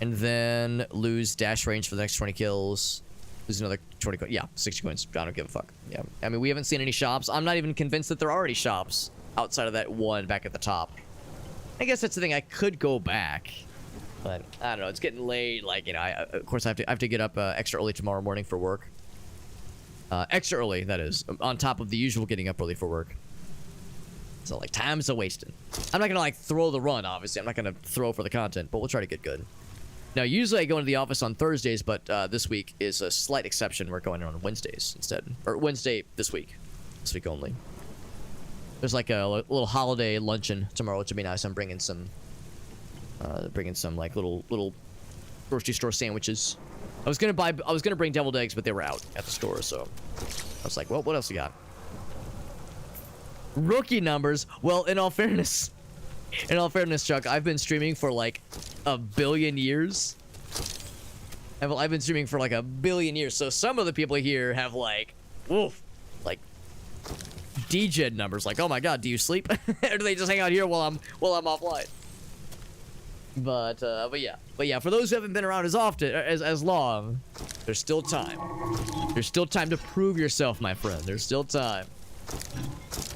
And then lose dash range for the next 20 kills. Lose another 20 yeah, 60 coins. I don't give a fuck. Yeah. I mean, we haven't seen any shops. I'm not even convinced that there are any shops outside of that one back at the top. I guess that's the thing. I could go back. But, I don't know. It's getting late. Like, you know, of course, I have to get up extra early tomorrow morning for work. Extra early, that is. On top of the usual getting up early for work. So, like, time's a wasting. I'm not gonna, like, throw the run, obviously. I'm not gonna throw for the content, but we'll try to get good. Now, usually I go into the office on Thursdays, but this week is a slight exception. We're going on Wednesdays instead. Or Wednesday this week. This week only. There's, like, a little holiday luncheon tomorrow, which would be nice. I'm bringing some, like, little grocery store sandwiches. I was gonna bring deviled eggs, but they were out at the store, so I was like, well, what else you got? Rookie numbers. Well, in all fairness, Chuck, I've been streaming for like a billion years. I've been streaming for like a billion years, so some of the people here have like, woof, like degen numbers. Like, oh my god, do you sleep? Or do they just hang out here while I'm offline? But yeah, for those who haven't been around as often, as long, there's still time. There's still time to prove yourself, my friend. There's still time.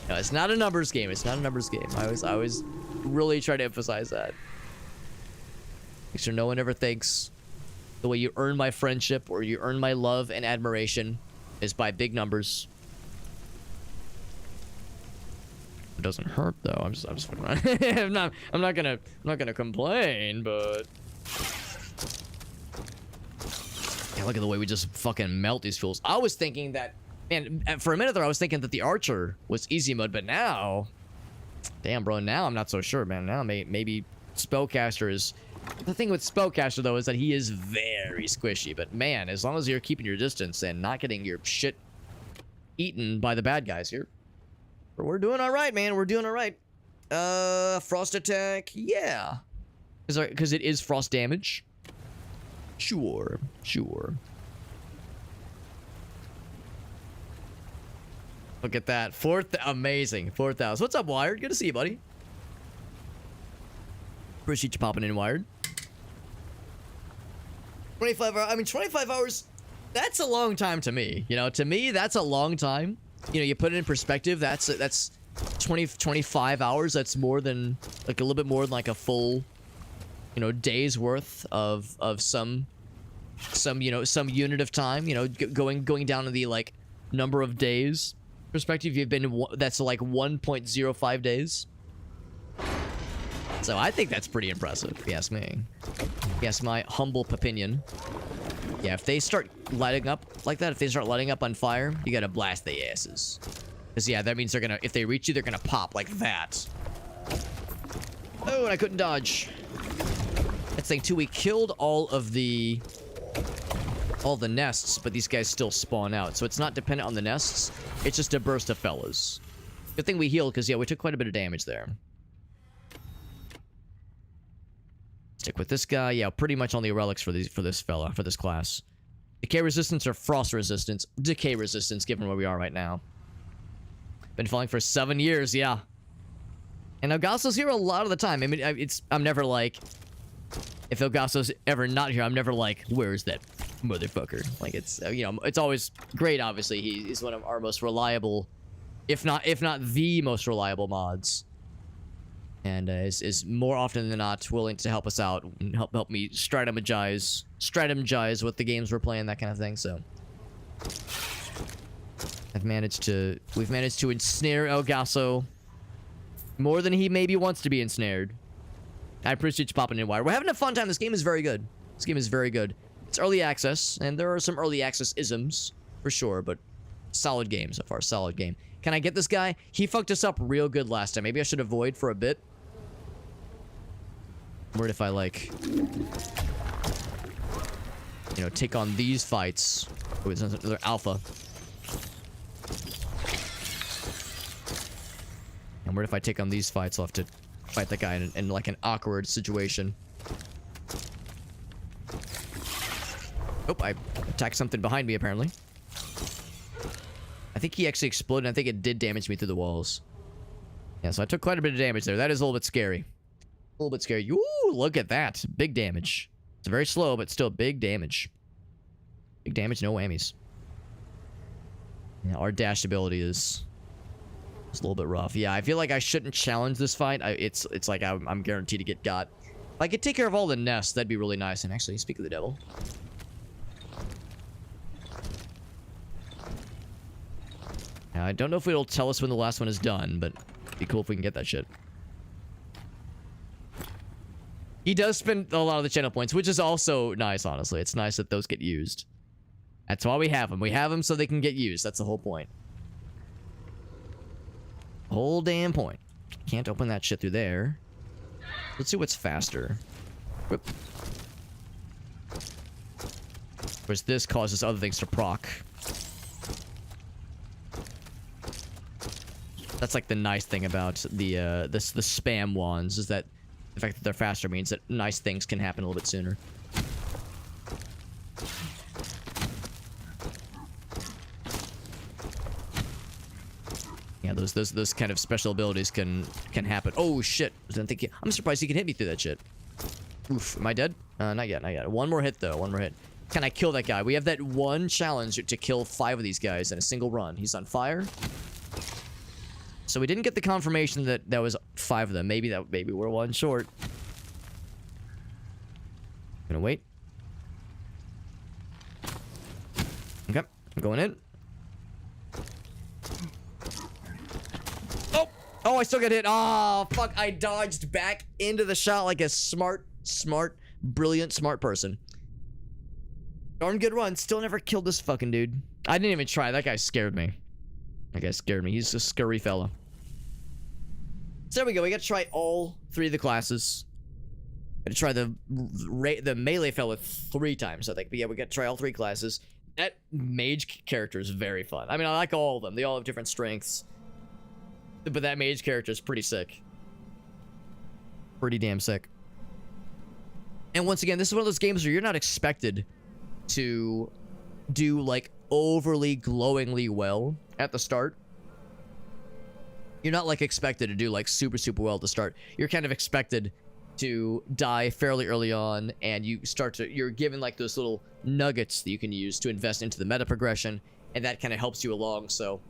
No, it's not a numbers game. It's not a numbers game. I always really try to emphasize that. Make sure no one ever thinks the way you earn my friendship or you earn my love and admiration is by big numbers. It doesn't hurt though. I'm just fucking around. I'm not gonna complain, but yeah, look at the way we just fucking melt these fools. I was thinking that, man, for a minute there I was thinking that the archer was easy mode, but now, damn bro, now I'm not so sure, man. Now maybe spellcaster is. The thing with spellcaster though is that he is very squishy, but man, as long as you're keeping your distance and not getting your shit eaten by the bad guys here, we're doing all right, man. We're doing all right. Frost attack, yeah, because it is frost damage. Sure. Look at that, amazing 4,000. What's up, Wired? Good to see you, buddy. Appreciate you popping in, Wired. 25 hours. I mean, 25 hours. That's a long time to me. You know, to me, that's a long time. You know, you put it in perspective. That's 25 hours. That's more than like a little bit more than like a full, you know, day's worth of some unit of time. You know, going down to the like number of days perspective. You've been that's like 1.05 days. So I think that's pretty impressive, if you ask me. Yes, my humble opinion. Yeah, if they start lighting up like that, if they start lighting up on fire, you gotta blast their asses. Because, yeah, that means they're gonna, if they reach you, they're gonna pop like that. Oh, and I couldn't dodge. That's thing, too, we killed all the nests, but these guys still spawn out. So it's not dependent on the nests. It's just a burst of fellas. Good thing we healed, because, yeah, we took quite a bit of damage there. Stick with this guy. Yeah, pretty much only relics for this fella, for this class. Decay resistance or frost resistance? Decay resistance, given where we are right now. Been falling for 7 years, yeah. And Elgaso's here a lot of the time. I mean, I'm never like, if Elgaso's ever not here, I'm never like, where's that motherfucker? Like, it's, you know, it's always great, obviously. He's one of our most reliable, if not the most reliable mods. And is more often than not willing to help us out and help me strategize with the games we're playing, that kind of thing. So we've managed to ensnare Elgaso more than he maybe wants to be ensnared. I appreciate you popping in, Wire. We're having a fun time. This game is very good. This game is very good. It's early access, and there are some early access isms for sure, but solid game so far. Solid game. Can I get this guy? He fucked us up real good last time. Maybe I should avoid for a bit. What if I, like, you know, take on these fights? Oh, it's another alpha. And what if I take on these fights? I'll have to fight that guy in like, an awkward situation. Oh, I attacked something behind me, apparently. I think he actually exploded, and I think it did damage me through the walls. Yeah, so I took quite a bit of damage there. That is a little bit scary. A little bit scary. Ooh, look at that. Big damage. It's very slow, but still big damage. Big damage, no whammies. Yeah, our dash ability is a little bit rough. Yeah, I feel like I shouldn't challenge this fight. It's like I'm guaranteed to get got. If I could take care of all the nests, that'd be really nice. And actually, speak of the devil. Now, I don't know if it'll tell us when the last one is done, but it'd be cool if we can get that shit. He does spend a lot of the channel points, which is also nice, honestly. It's nice that those get used. That's why we have them. We have them so they can get used. That's the whole point. Whole damn point. Can't open that shit through there. Let's see what's faster. Whoop. Whereas this causes other things to proc. That's like the nice thing about the spam wands, is that the fact that they're faster means that nice things can happen a little bit sooner. Yeah, those kind of special abilities can happen. Oh shit! I'm surprised he can hit me through that shit. Oof, am I dead? Not yet, not yet. One more hit though, one more hit. Can I kill that guy? We have that one challenge to kill 5 of these guys in a single run. He's on fire. So we didn't get the confirmation that that was 5 of them. Maybe we're 1 short. Gonna wait. Okay, I'm going in. Oh, I still got hit. Oh, fuck. I dodged back into the shot like a smart, brilliant, smart person. Darn good run. Still never killed this fucking dude. I didn't even try. That guy scared me. That guy scared me. He's a scary fella. So there we go. We got to try all 3 of the classes. Got to try the melee fella 3 times, I think. But yeah, we got to try all 3 classes. That mage character is very fun. I mean, I like all of them. They all have different strengths. But that mage character is pretty sick. Pretty damn sick. And once again, this is one of those games where you're not expected to do, like, overly glowingly well at the start. You're not, like, expected to do, like, super well at the start. You're kind of expected to die fairly early on, and you're given, like, those little nuggets that you can use to invest into the meta progression, and that kind of helps you along, so...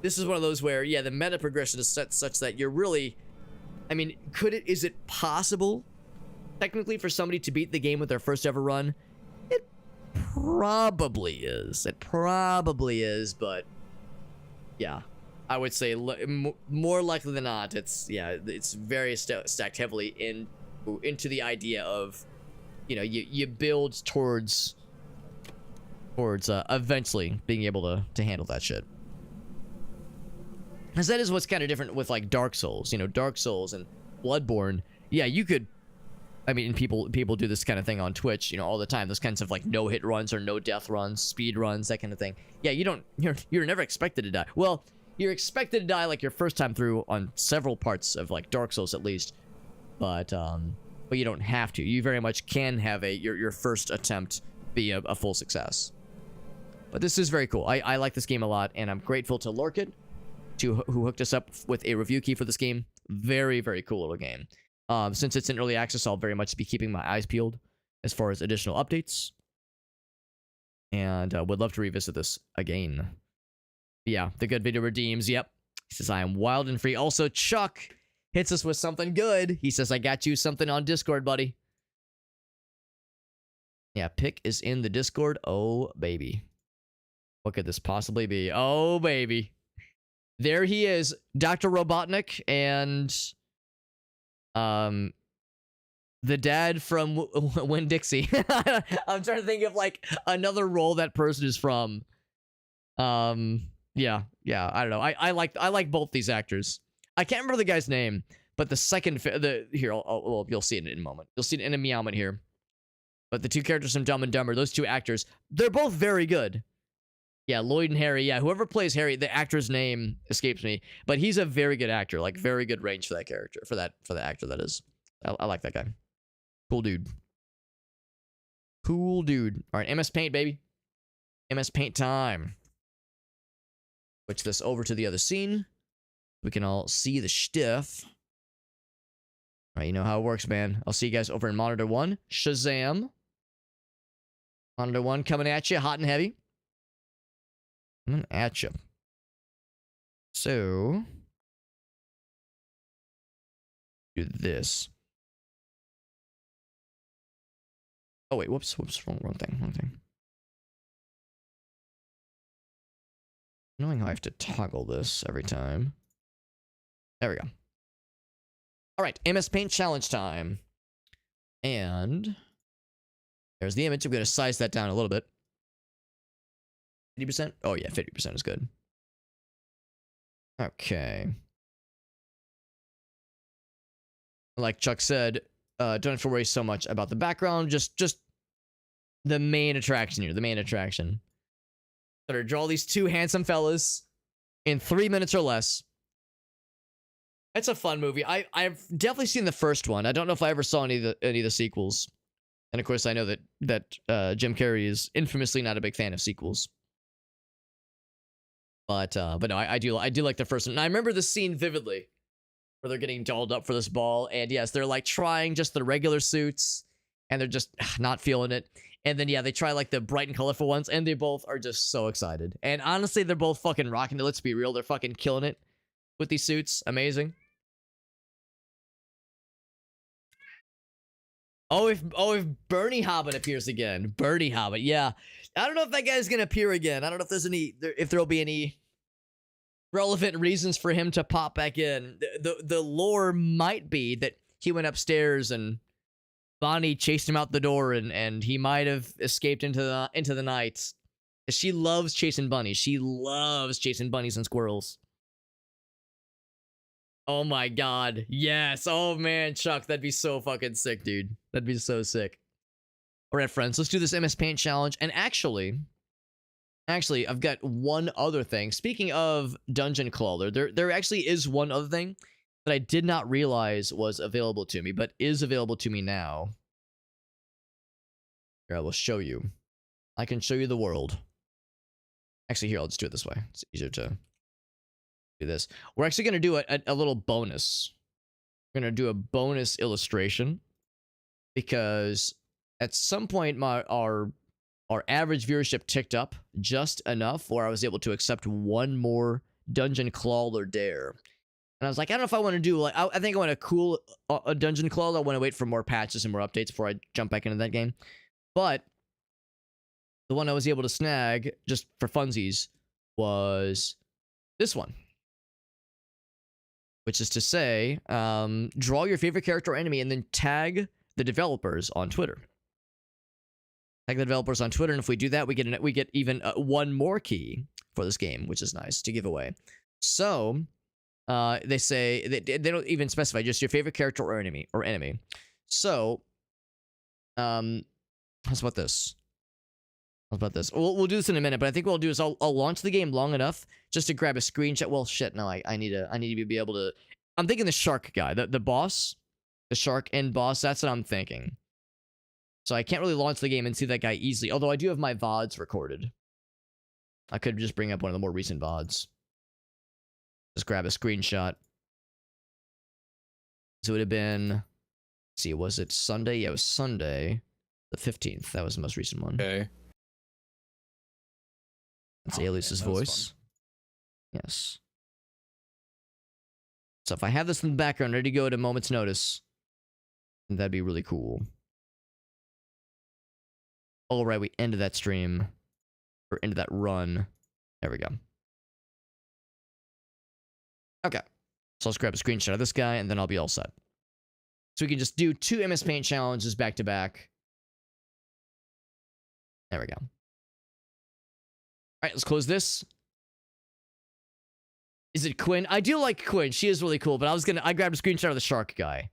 This is one of those where, yeah, the meta progression is set such that you're really... I mean, is it possible, technically, for somebody to beat the game with their first ever run? It probably is. It probably is, but... Yeah. I would say, more likely than not, it's very stacked heavily into the idea of, you know, you build towards eventually being able to handle that shit. Because that is what's kind of different with, like, Dark Souls. You know, Dark Souls and Bloodborne. Yeah, you could... I mean, people do this kind of thing on Twitch, you know, all the time. Those kinds of, like, no-hit runs or no-death runs, speed runs, that kind of thing. Yeah, you're never expected to die. Well, you're expected to die, like, your first time through on several parts of, like, Dark Souls, at least. But you don't have to. You very much can have your first attempt be a full success. But this is very cool. I like this game a lot, and I'm grateful to Lorkit, who hooked us up with a review key for this game. Very, very cool little game. Since it's in early access, I'll very much be keeping my eyes peeled as far as additional updates. And would love to revisit this again. Yeah, the good video redeems. Yep. He says, I am wild and free. Also, Chuck hits us with something good. He says, I got you something on Discord, buddy. Yeah, Pick is in the Discord. Oh, baby. What could this possibly be? Oh, baby. There he is, Dr. Robotnik, and the dad from Winn-Dixie. I'm trying to think of, like, another role that person is from. Yeah, I don't know. I like both these actors. I can't remember the guy's name, but the second here, well, you'll see it in a moment. You'll see it in a meowment here. But the 2 characters from Dumb and Dumber, those 2 actors, they're both very good. Yeah, Lloyd and Harry. Yeah, whoever plays Harry, the actor's name escapes me, but he's a very good actor. Like, very good range for that character, for the actor, that is. I like that guy. Cool dude. Cool dude. All right, MS Paint, baby. MS Paint time. Switch this over to the other scene. We can all see the stuff. All right, you know how it works, man. I'll see you guys over in Monitor 1. Shazam. Monitor 1 coming at you, hot and heavy. Coming at you. So, do this. Oh wait, whoops, wrong thing. Knowing how I have to toggle this every time. There we go. All right, MS Paint challenge time. And there's the image. I'm going to size that down a little bit. 50%? Oh yeah, 50% is good. Okay. Like Chuck said, don't have to worry so much about the background. Just the main attraction here. The main attraction. Better draw these 2 handsome fellas in 3 minutes or less. It's a fun movie. I've definitely seen the first one. I don't know if I ever saw any of the sequels. And of course, I know that Jim Carrey is infamously not a big fan of sequels. But no, I do like the first one. And I remember the scene vividly, where they're getting dolled up for this ball, and yes, they're like trying just the regular suits, and they're just not feeling it. And then yeah, they try like the bright and colorful ones, and they both are just so excited. And honestly, they're both fucking rocking it. Let's be real, they're fucking killing it with these suits. Amazing. Oh, if Bernie Hobbit appears again, Bernie Hobbit, yeah. I don't know if that guy's gonna appear again. I don't know if there'll be any relevant reasons for him to pop back in. The lore might be that he went upstairs and Bonnie chased him out the door, and he might have escaped into the night. She loves chasing bunnies. She loves chasing bunnies and squirrels. Oh my god. Yes. Oh man, Chuck, that'd be so fucking sick, dude. That'd be so sick. All right, friends, let's do this MS Paint challenge. And actually, I've got one other thing. Speaking of Dungeon Crawler, there actually is one other thing that I did not realize was available to me, but is available to me now. Here, I will show you. I can show you the world. Actually, here, I'll just do it this way. It's easier to do this. We're actually going to do a little bonus. We're going to do a bonus illustration because at some point our average viewership ticked up just enough where I was able to accept one more Dungeon Crawler dare. And I was like, I don't know if I want to do, like, I think I want to cool a Dungeon Crawler. I want to wait for more patches and more updates before I jump back into that game. But the one I was able to snag just for funsies was this one. Which is to say, draw your favorite character or enemy and then tag the developers on Twitter. Tag the developers on Twitter, and if we do that, we get even one more key for this game, which is nice to give away. So, they say they don't even specify just your favorite character or enemy. So, how's about this? We'll do this in a minute, but I think what I'll do is I'll launch the game long enough just to grab a screenshot. Well, shit, no, I need to be able to. I'm thinking the shark guy, the boss, the shark end boss. That's what I'm thinking. So I can't really launch the game and see that guy easily. Although I do have my VODs recorded. I could just bring up one of the more recent VODs. Just grab a screenshot. So it would have been. Let's see, was it Sunday? Yeah, it was Sunday, the 15th. That was the most recent one. Okay. That's Alias's voice. Yes. So if I have this in the background ready to go at a moment's notice, that'd be really cool. All right, we ended that stream. Or ended that run. There we go. Okay. So let's grab a screenshot of this guy, and then I'll be all set. So we can just do 2 MS Paint challenges back to back. There we go. All right, let's close this. Is it Quinn? I do like Quinn. She is really cool, but I grabbed a screenshot of the shark guy.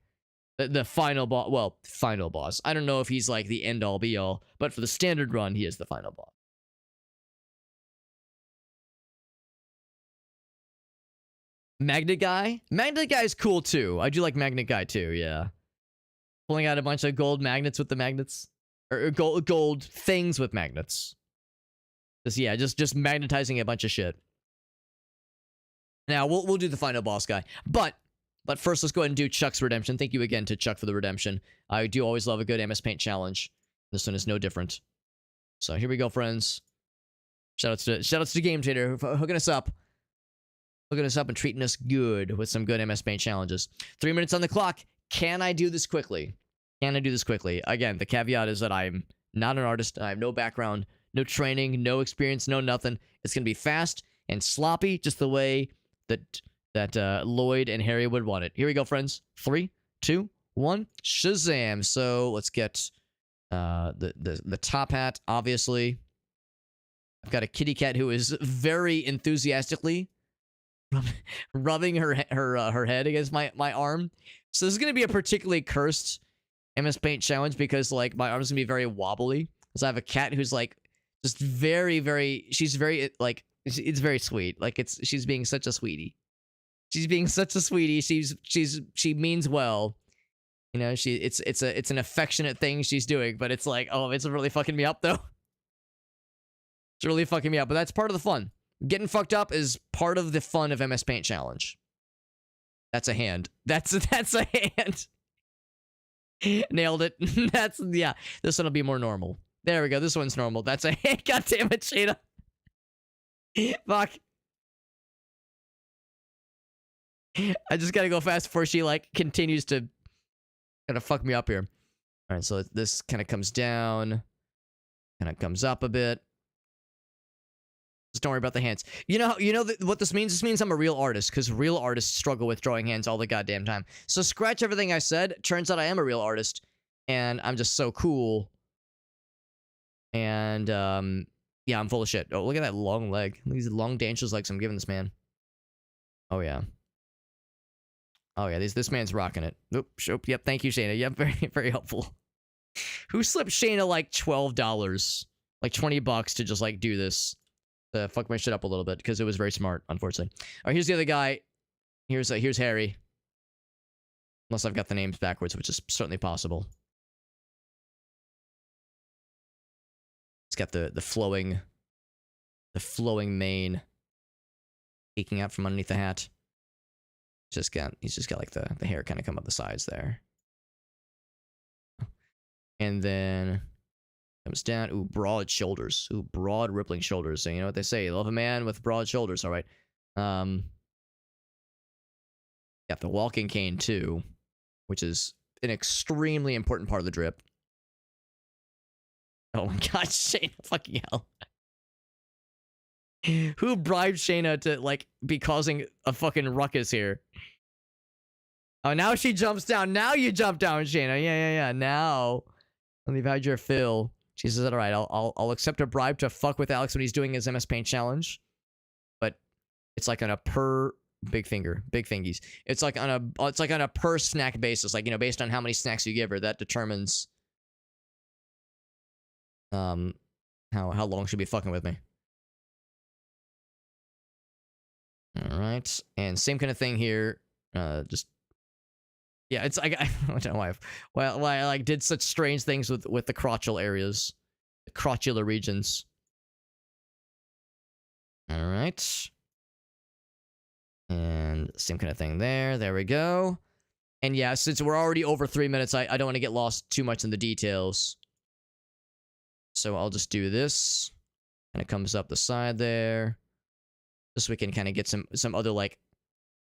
The final boss. Well, final boss. I don't know if he's like the end all be all, but for the standard run, he is the final boss. Magnet guy? Magnet guy is cool too. I do like Magnet guy too, yeah. Pulling out a bunch of gold magnets with the magnets. Or gold things with magnets. Just magnetizing a bunch of shit. Now, we'll do the final boss guy. But first, let's go ahead and do Chuck's redemption. Thank you again to Chuck for the redemption. I do always love a good MS Paint challenge. This one is no different. So here we go, friends. Shoutouts to Game Trader for hooking us up. Hooking us up and treating us good with some good MS Paint challenges. 3 minutes on the clock. Can I do this quickly? Again, the caveat is that I'm not an artist. I have no background, no training, no experience, no nothing. It's going to be fast and sloppy, just the way that Lloyd and Harry would want it. Here we go, friends. 3, 2, 1, Shazam. So let's get the top hat, obviously. I've got a kitty cat who is very enthusiastically rubbing her head against my arm. So this is going to be a particularly cursed MS Paint challenge because, like, my arm's going to be very wobbly. Because I have a cat who's, like, just very, she's very, like, it's very sweet. Like, she's being such a sweetie. She's being such a sweetie. She means well. You know, it's an affectionate thing she's doing, but it's like, oh, it's really fucking me up though. It's really fucking me up, but that's part of the fun. Getting fucked up is part of the fun of MS Paint Challenge. That's a hand. That's a hand. Nailed it. Yeah. This one will be more normal. There we go. This one's normal. That's a hand. God damn it, Shayna. Fuck. I just gotta go fast before she, like, continues to kind of fuck me up here. All right, so this kind of comes down. Kind of comes up a bit. Just don't worry about the hands. You know what this means? This means I'm a real artist, because real artists struggle with drawing hands all the goddamn time. So scratch everything I said. Turns out I am a real artist, and I'm just so cool. And, yeah, I'm full of shit. Oh, look at that long leg. Look at these long, dangerous legs I'm giving this man. Oh, yeah. Oh, yeah, this man's rocking it. Oop, yep, thank you, Shayna. Yep, very, very helpful. Who slipped Shayna, like, $12? Like, $20 to just, like, do this. Fuck my shit up a little bit, because it was very smart, unfortunately. All right, here's the other guy. Here's Harry. Unless I've got the names backwards, which is certainly possible. He's got the flowing mane peeking out from underneath the hat. He's just got like the hair kind of come up the sides there. And then comes down. Ooh, broad shoulders. Ooh, broad rippling shoulders. So you know what they say, love a man with broad shoulders, all right. Got the walking cane too, which is an extremely important part of the drip. Oh my god, Shayna, fucking hell. Who bribed Shayna to, like, be causing a fucking ruckus here? Oh, now she jumps down. Now you jump down, Shayna. Yeah. Now, when you've had your fill, she says, all right, I'll accept a bribe to fuck with Alex when he's doing his MS Paint challenge. But it's like on a per big fingies. It's like on a per snack basis. Like, you know, based on how many snacks you give her, that determines how long she'll be fucking with me. All right, and same kind of thing here. Just yeah, it's like I don't know why I like did such strange things with the crotchal areas, the crotchular regions. All right, and same kind of thing there. There we go. And yeah, since we're already over 3 minutes, I don't want to get lost too much in the details. So I'll just do this, and it comes up the side there. Just so we can kind of get some other, like,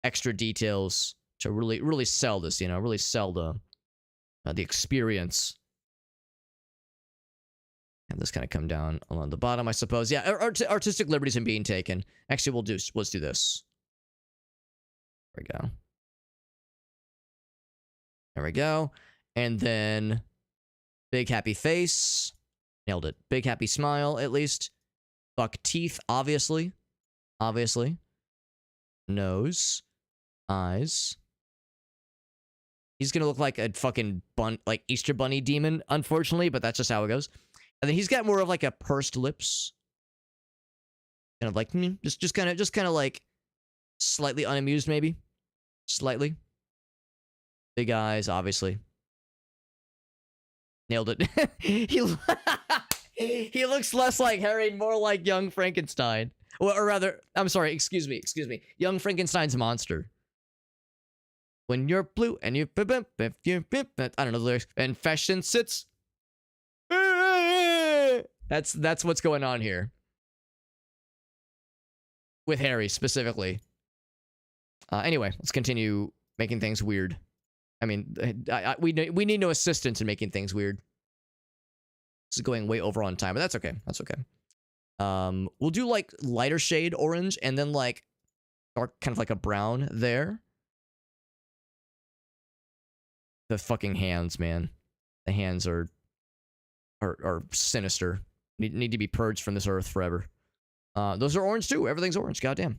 extra details to really sell this, you know, really sell the experience. And this kind of come down along the bottom, I suppose. Yeah, artistic liberties are being taken. Actually, let's do this. There we go. There we go. And then big happy face. Nailed it. Big happy smile, at least. Buck teeth, obviously. Nose. Eyes. He's gonna look like a fucking like Easter Bunny demon, unfortunately, but that's just how it goes. And then he's got more of like a pursed lips. Kind of like, just kind of like slightly unamused, maybe. Slightly. Big eyes, obviously. Nailed it. He looks less like Harry, more like young Frankenstein. Or rather, I'm sorry, excuse me. Young Frankenstein's monster. When you're blue and you I don't know the lyrics. And fashion sits. That's what's going on here. With Harry, specifically. Anyway, let's continue making things weird. I mean, we need no assistance in making things weird. This is going way over on time, but that's okay. That's okay. We'll do like lighter shade orange and then like dark, kind of like a brown there. The fucking hands, man. The hands are sinister. Need to be purged from this earth forever. Those are orange too. Everything's orange. Goddamn.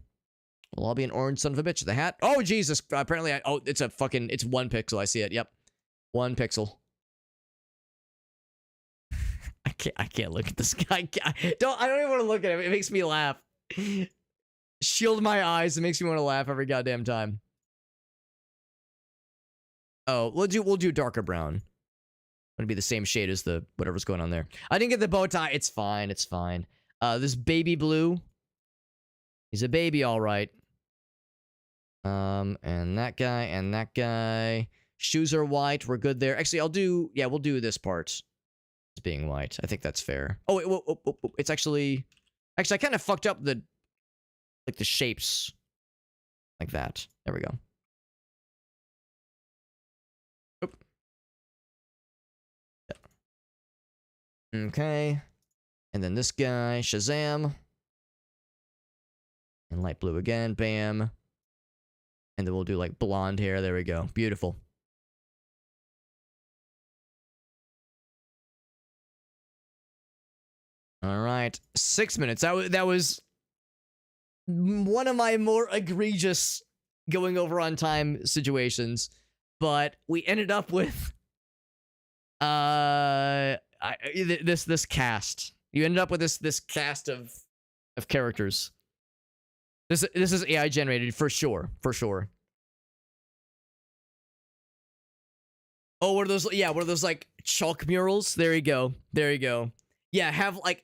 We'll all be an orange son of a bitch. The hat. Oh Jesus! Apparently, it's 1 pixel. I see it. Yep, 1 pixel. I can't look at this guy. I don't even want to look at him. It makes me laugh. Shield my eyes. It makes me want to laugh every goddamn time. Oh, we'll do darker brown. It'll be the same shade as the whatever's going on there. I didn't get the bow tie. It's fine. It's fine. This baby blue. He's a baby, all right. And that guy, and that guy. Shoes are white. We're good there. Actually, we'll do this part. It's being white. I think that's fair. Oh, wait, whoa. It's actually, I kind of fucked up the shapes. Like that. There we go. Oop. Okay. And then this guy, Shazam. And light blue again, bam. And then we'll do like blonde hair. There we go. Beautiful. All right. 6 minutes. That was one of my more egregious going over on time situations. But we ended up with this cast. You ended up with this cast of characters. This is AI generated for sure. Oh, what are those? Yeah, what are those like chalk murals? There you go. Yeah, have like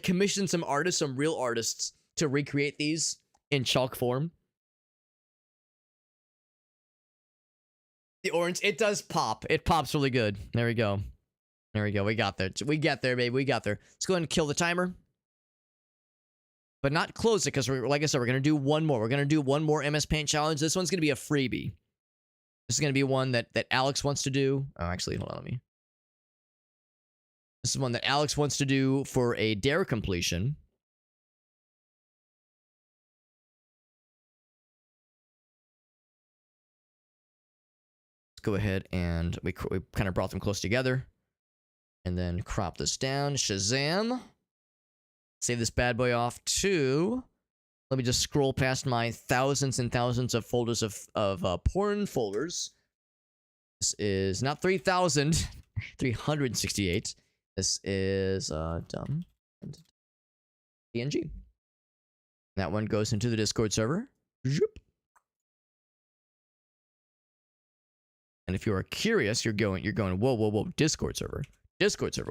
commission some artists, some real artists to recreate these in chalk form. The orange, it does pop. It pops really good. There we go. We got there. We got there, baby. We got there. Let's go ahead and kill the timer. But not close it, because like I said, we're going to do one more. We're going to do one more MS Paint challenge. This one's going to be a freebie. This is going to be one that Alex wants to do. Oh, actually, hold on. This is one that Alex wants to do for a dare completion. Let's go ahead and we kind of brought them close together. And then crop this down. Shazam. Save this bad boy off to... Let me just scroll past my thousands and thousands of folders of porn folders. This is not 3,000. 368. This is dumb and PNG. That one goes into the Discord server. Zoop. And if you are curious, you're going, whoa, Discord server.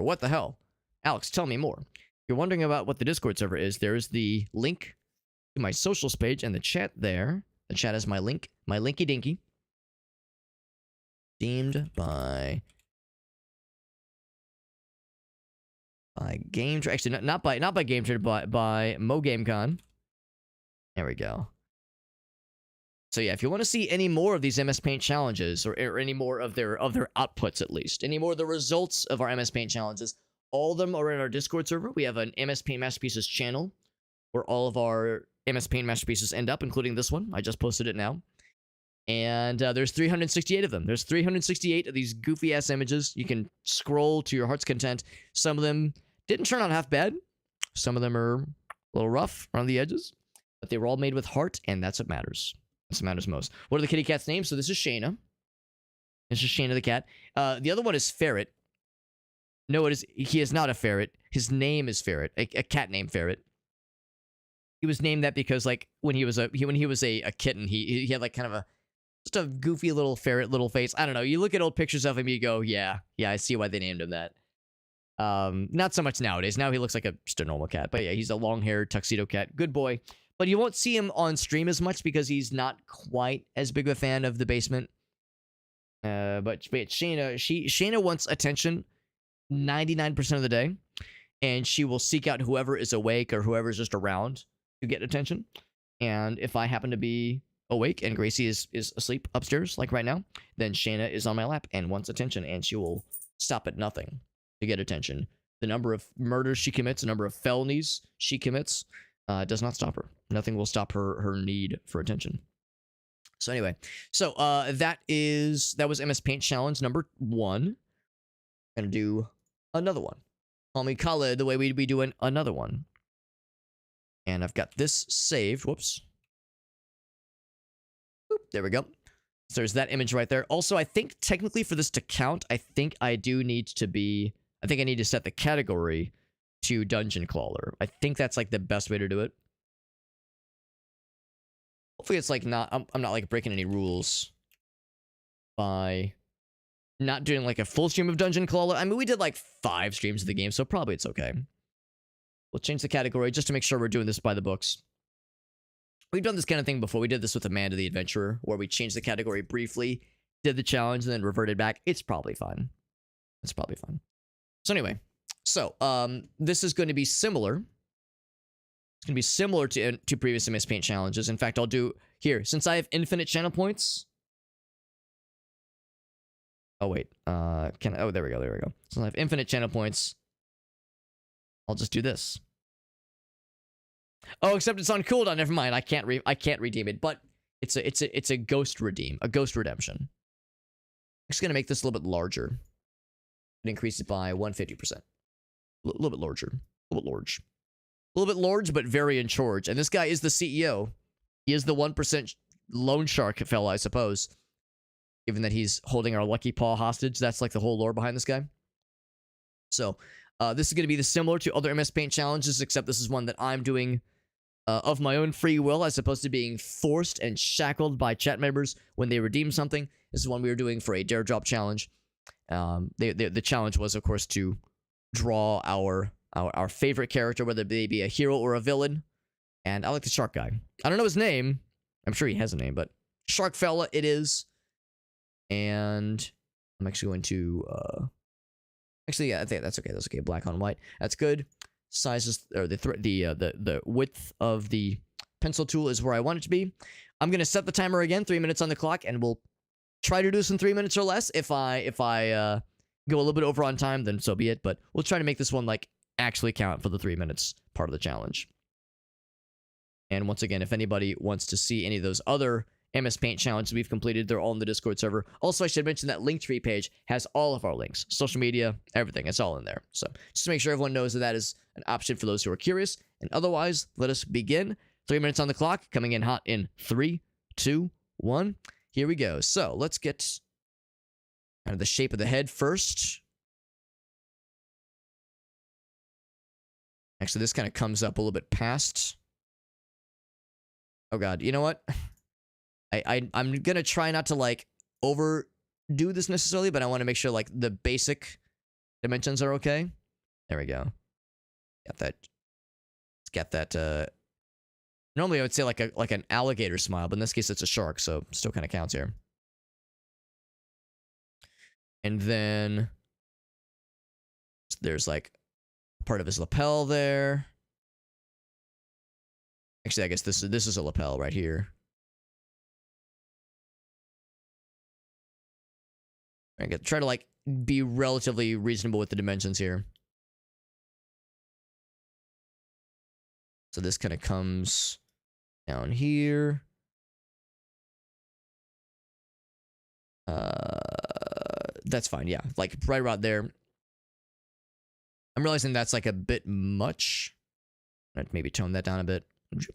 What the hell? Alex, tell me more. If you're wondering about what the Discord server is, there's the link to my socials page and the chat there. The chat is my link, my linky dinky. Themed by Game Trader. Actually, not by Game Trader, but by Mo GameCon. There we go. So yeah, if you want to see any more of these MS Paint challenges, or any more of their outputs at least, any more of the results of our MS Paint challenges, all of them are in our Discord server. We have an MS Paint Masterpieces channel where all of our MS Paint Masterpieces end up, including this one. I just posted it now. And there's 368 of them. There's 368 of these goofy-ass images. You can scroll to your heart's content. Some of them didn't turn out half bad. Some of them are a little rough around the edges. But they were all made with heart, and that's what matters. That's what matters most. What are the kitty cat's names? So this is Shayna. This is Shayna the cat. The other one is Ferret. No, he is not a ferret. His name is Ferret. A cat named Ferret. He was named that because, like, when he was a kitten, he had like kind of just a goofy little ferret little face. I don't know. You look at old pictures of him, you go, yeah, I see why they named him that. Not so much nowadays. Now he looks like just a normal cat. But yeah, he's a long-haired tuxedo cat. Good boy. But you won't see him on stream as much because he's not quite as big of a fan of the basement. But Shayna wants attention 99% of the day. And she will seek out whoever is awake or whoever's just around to get attention. And if I happen to be awake and Gracie is asleep upstairs, like right now, then Shayna is on my lap and wants attention, and she will stop at nothing to get attention. The number of murders she commits, the number of felonies she commits, does not stop her. Nothing will stop her need for attention. So anyway, that was MS Paint Challenge number 1. I'm gonna do another one. Call me Khaled the way we'd be doing another one. And I've got this saved. Whoops. Boop, there we go. So there's that image right there. Also, I think technically for this to count, I think I need to set the category to Dungeon Crawler. I think that's like the best way to do it. Hopefully it's like I'm not like breaking any rules by not doing like a full stream of Dungeon Crawler. I mean, we did like 5 streams of the game, so probably it's okay. We'll change the category just to make sure we're doing this by the books. We've done this kind of thing before. We did this with Amanda the Adventurer, where we changed the category briefly, did the challenge, and then reverted back. It's probably fine. It's probably fine. So anyway, this is going to be similar. It's going to be similar to previous MS Paint challenges. In fact, I'll do here, since I have infinite channel points. Oh wait, oh there we go. So I have infinite channel points. I'll just do this. Oh, except it's on cooldown. Never mind. I can't redeem it, but it's a ghost redeem, a ghost redemption. I'm just gonna make this a little bit larger and increase it by 150%. A little bit larger, a little bit large, but very in charge. And this guy is the CEO. He is the 1% loan shark fella, I suppose. Given that he's holding our lucky paw hostage, that's like the whole lore behind this guy. So, this is going to be similar to other MS Paint challenges, except this is one that I'm doing of my own free will, as opposed to being forced and shackled by chat members when they redeem something. This is one we were doing for a Dare Drop challenge. The challenge was, of course, to draw our favorite character, whether they be a hero or a villain. And I like the shark guy. I don't know his name. I'm sure he has a name, but shark fella it is. And I'm actually going to actually, yeah, I think that's okay. That's okay. Black on white. That's good. Sizes, or the width of the pencil tool is where I want it to be. I'm gonna set the timer again, 3 minutes on the clock, and we'll try to do this in 3 minutes or less. If I go a little bit over on time, then so be it. But we'll try to make this one like actually count for the 3 minutes part of the challenge. And once again, if anybody wants to see any of those other MS Paint challenges we've completed, they're all in the Discord server. Also, I should mention that Linktree page has all of our links, social media, everything. It's all in there. So just to make sure everyone knows that that is an option for those who are curious. And otherwise, let us begin. 3 minutes on the clock, coming in hot in 3, 2, 1. Here we go. So let's get kind of the shape of the head first. Actually, this kind of comes up a little bit past. Oh God, you know what? I'm gonna try not to like overdo this necessarily, but I want to make sure like the basic dimensions are okay. There we go. Got that. Let's get that. Normally I would say like an alligator smile, but in this case it's a shark, so still kind of counts here. And then there's like part of his lapel there. Actually, I guess this is a lapel right here. I get try to like be relatively reasonable with the dimensions here. So this kind of comes down here. That's fine, yeah. Like right about there. I'm realizing that's like a bit much. I'd maybe tone that down a bit. This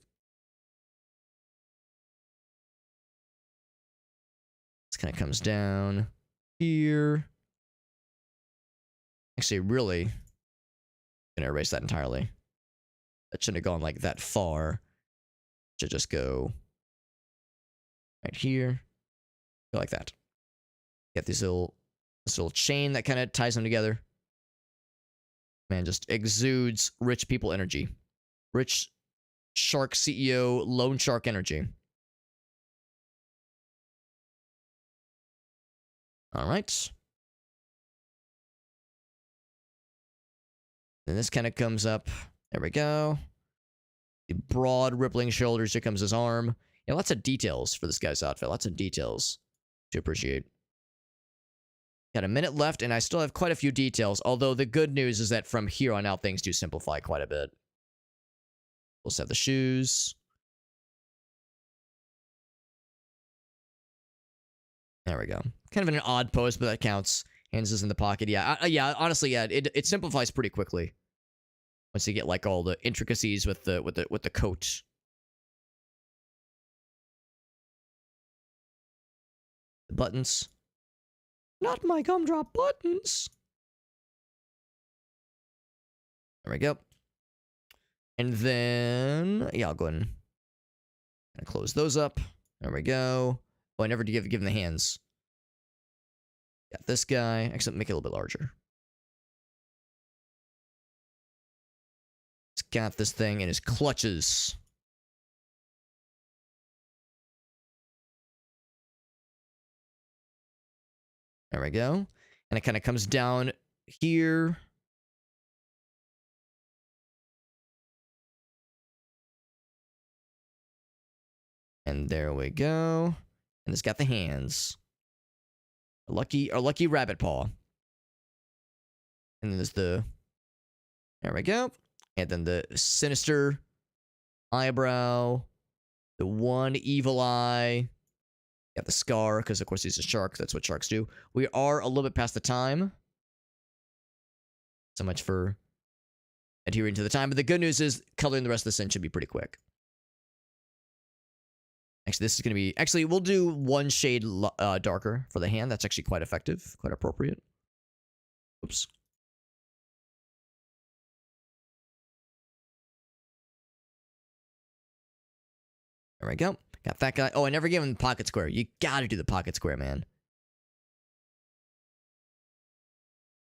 kind of comes down here. Actually, really gonna erase that entirely. That shouldn't have gone like that far. Should just go right here. Go like that. Get this little chain that kind of ties them together. Man, just exudes rich people energy. Rich shark CEO, loan shark energy. All right. Then this kind of comes up. There we go. The broad, rippling shoulders. Here comes his arm. Yeah, lots of details for this guy's outfit. Lots of details to appreciate. Got a minute left, and I still have quite a few details. Although the good news is that from here on out, things do simplify quite a bit. We'll set the shoes. There we go. Kind of in an odd pose, but that counts. Hands is in the pocket. Yeah, yeah. Honestly, yeah. It simplifies pretty quickly once you get like all the intricacies with the coat. The buttons. Not my gumdrop buttons. There we go. And then yeah, I'll go ahead and close those up. There we go. Oh, I never did give him the hands. Got this guy. Actually, make it a little bit larger. He's got this thing in his clutches. There we go. And it kind of comes down here. And there we go. And it's got the hands. Our lucky rabbit paw. And then there's the... There we go. And then the sinister eyebrow. The one evil eye. Got the scar, because of course he's a shark. That's what sharks do. We are a little bit past the time. So much for adhering to the time. But the good news is coloring the rest of the scene should be pretty quick. Actually, this is going to be... Actually, we'll do one shade darker for the hand. That's actually quite effective. Quite appropriate. Oops. There we go. Got that guy. Oh, I never gave him the pocket square. You gotta do the pocket square, man.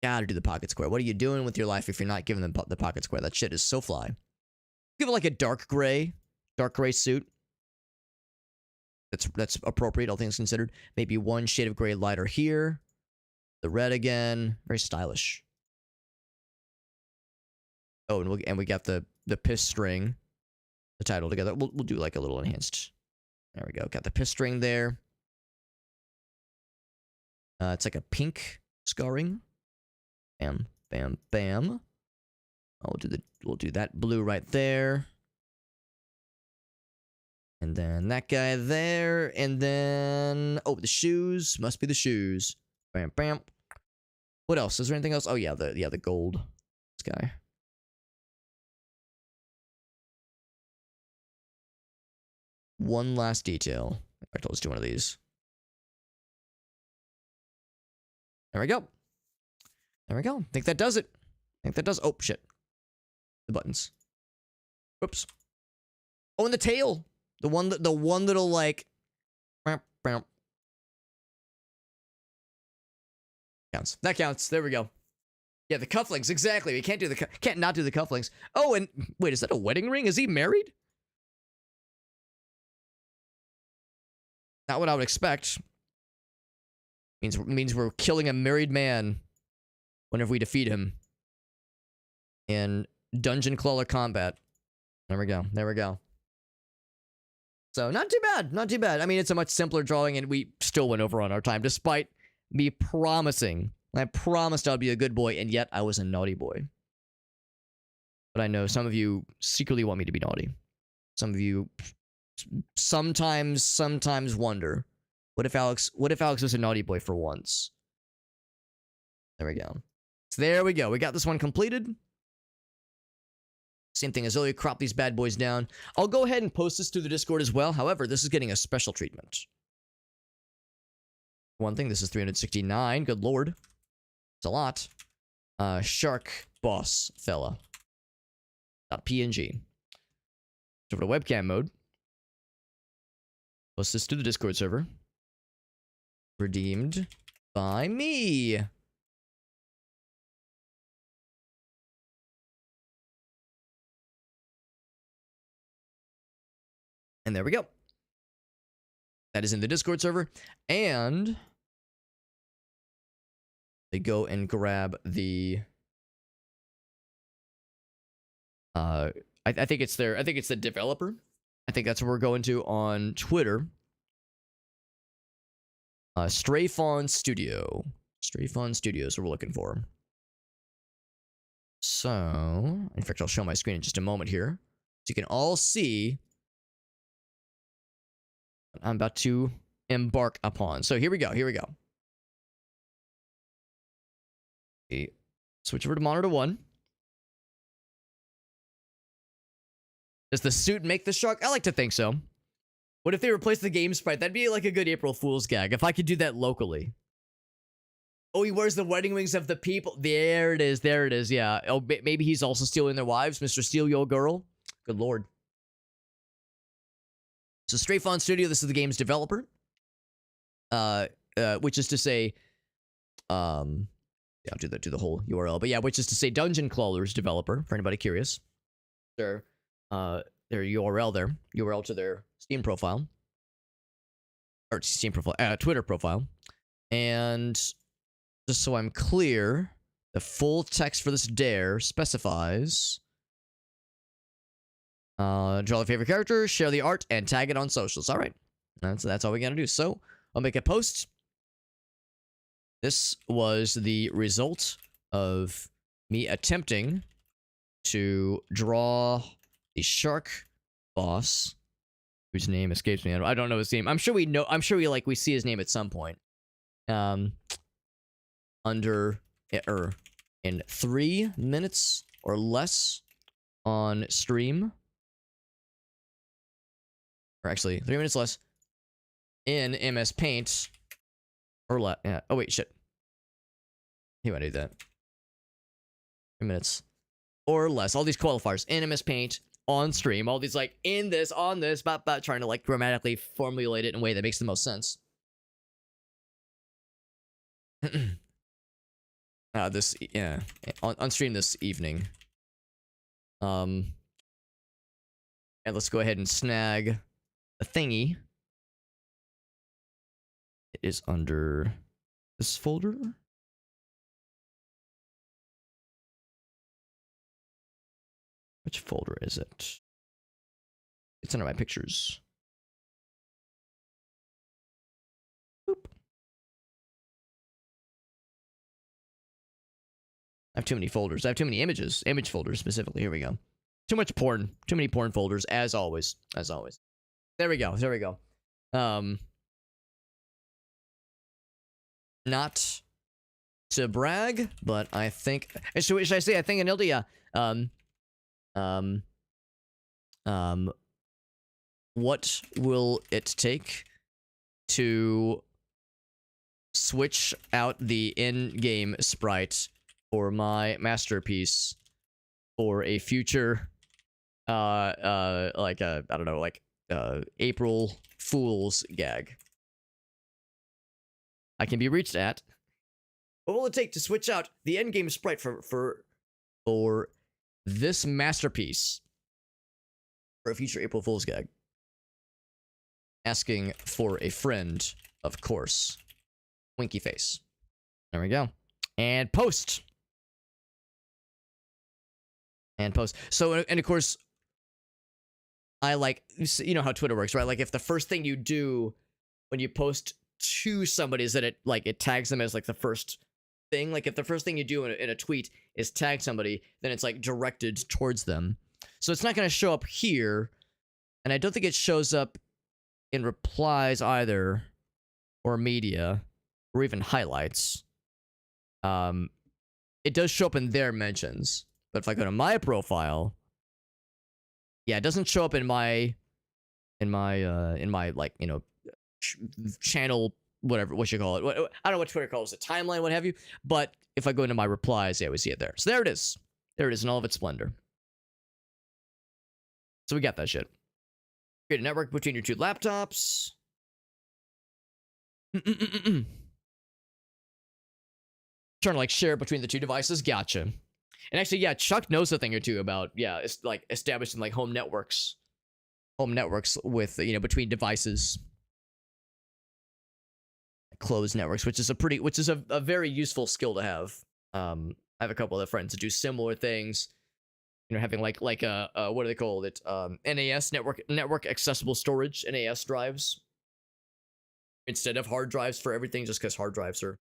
Gotta do the pocket square. What are you doing with your life if you're not giving them the pocket square? That shit is so fly. Give it like a dark gray suit. That's appropriate, all things considered. Maybe one shade of gray lighter here. The red again. Very stylish. Oh, and we got the piss string. The title together. We'll do like a little enhanced. There we go. Got the piss string there. It's like a pink scarring. Bam, bam, bam. We'll do that blue right there. And then that guy there. And then the shoes. Must be the shoes. Bam, bam. What else? Is there anything else? Oh yeah, the gold. This guy. One last detail. In fact, let's do one of these. There we go. There we go. I think that does it. Oh, shit. The buttons. Whoops. Oh, and the tail. The one that'll like... Counts. That counts. There we go. Yeah, the cufflinks. Exactly. We can't not do the cufflinks. Oh, and wait, is that a wedding ring? Is he married? Not what I would expect. Means we're killing a married man whenever we defeat him in dungeon crawler combat. There we go. There we go. So not too bad. Not too bad. I mean, it's a much simpler drawing, and we still went over on our time, despite me promising. I promised I'd be a good boy, and yet I was a naughty boy. But I know some of you secretly want me to be naughty. Some of you sometimes wonder, what if Alex was a naughty boy for once? There we go. So there we go. We got this one completed. Same thing as earlier. Crop these bad boys down. I'll go ahead and post this to the Discord as well. However, this is getting a special treatment. One thing, this is 369. Good lord. It's a lot. Shark boss fella. .png. Over to webcam mode. Post this to the Discord server. Redeemed by me. And there we go. That is in the Discord server. And they go and grab the I think it's the developer. I think that's where we're going to on Twitter. Stray Fawn Studio. Stray Fawn Studio is what we're looking for. So, in fact, I'll show my screen in just a moment here. So you can all see what I'm about to embark upon. So here we go. Here we go. Okay. Switch over to monitor 1. Does the suit make the shark? I like to think so. What if they replace the game sprite? That'd be like a good April Fool's gag if I could do that locally. Oh, he wears the wedding rings of the people. There it is. There it is. Yeah. Oh, maybe he's also stealing their wives. Mr. Steal Your Girl. Good lord. So Stray Fawn Studio, this is the game's developer. Which is to say, yeah, I'll do the whole URL. But yeah, which is to say Dungeon Crawler's developer, for anybody curious. Their URL there. URL to their Steam profile. Or Steam profile, Twitter profile. And just so I'm clear, the full text for this dare specifies draw your favorite character, share the art, and tag it on socials. All right, that's all we gotta do. So I'll make a post. This was the result of me attempting to draw the shark boss, whose name escapes me. I don't know his name. I'm sure we know. I'm sure we see his name at some point. Under in 3 minutes or less on stream, or actually 3 minutes less in MS Paint or less. Yeah. Oh wait, shit. He might do that. 3 minutes or less. All these qualifiers in MS Paint on stream. All these like in this, on this, trying to like grammatically formulate it in a way that makes the most sense. On stream this evening. And let's go ahead and snag the thingy. It is under this folder. Which folder is it? It's under my pictures. Boop. I have too many folders. I have too many images. Image folders specifically. Here we go. Too much porn. Too many porn folders, as always. As always. There we go. There we go. Not to brag, but I think... Should I say, I think Anilda, what will it take to switch out the in-game sprite for my masterpiece for a future, I don't know, like, April Fool's gag? I can be reached at. What will it take to switch out the endgame sprite for this masterpiece for a future April Fool's gag? Asking for a friend, of course. Winky face. There we go. And post. And post. So, and of course, I like, you know how Twitter works, right? Like, if the first thing you do when you post to somebody is that it tags them as like the first thing. Like, if the first thing you do in a tweet is tag somebody, then it's like directed towards them. So it's not going to show up here, and I don't think it shows up in replies either, or media, or even highlights. It does show up in their mentions, but if I go to my profile, yeah, it doesn't show up in my like, you know, channel, whatever, what you call it. I don't know what Twitter calls it, timeline, what have you. But if I go into my replies, yeah, we see it there. So there it is. There it is in all of its splendor. So we got that shit. Create a network between your two laptops. Trying to like share between the two devices. Gotcha. And actually, yeah, Chuck knows a thing or two about, yeah, it's like establishing like home networks with, you know, between devices. Closed networks, which is a very useful skill to have. I have a couple of friends that do similar things. You know, having like what do they call it? NAS, network accessible storage, NAS drives instead of hard drives for everything, just because hard drives are,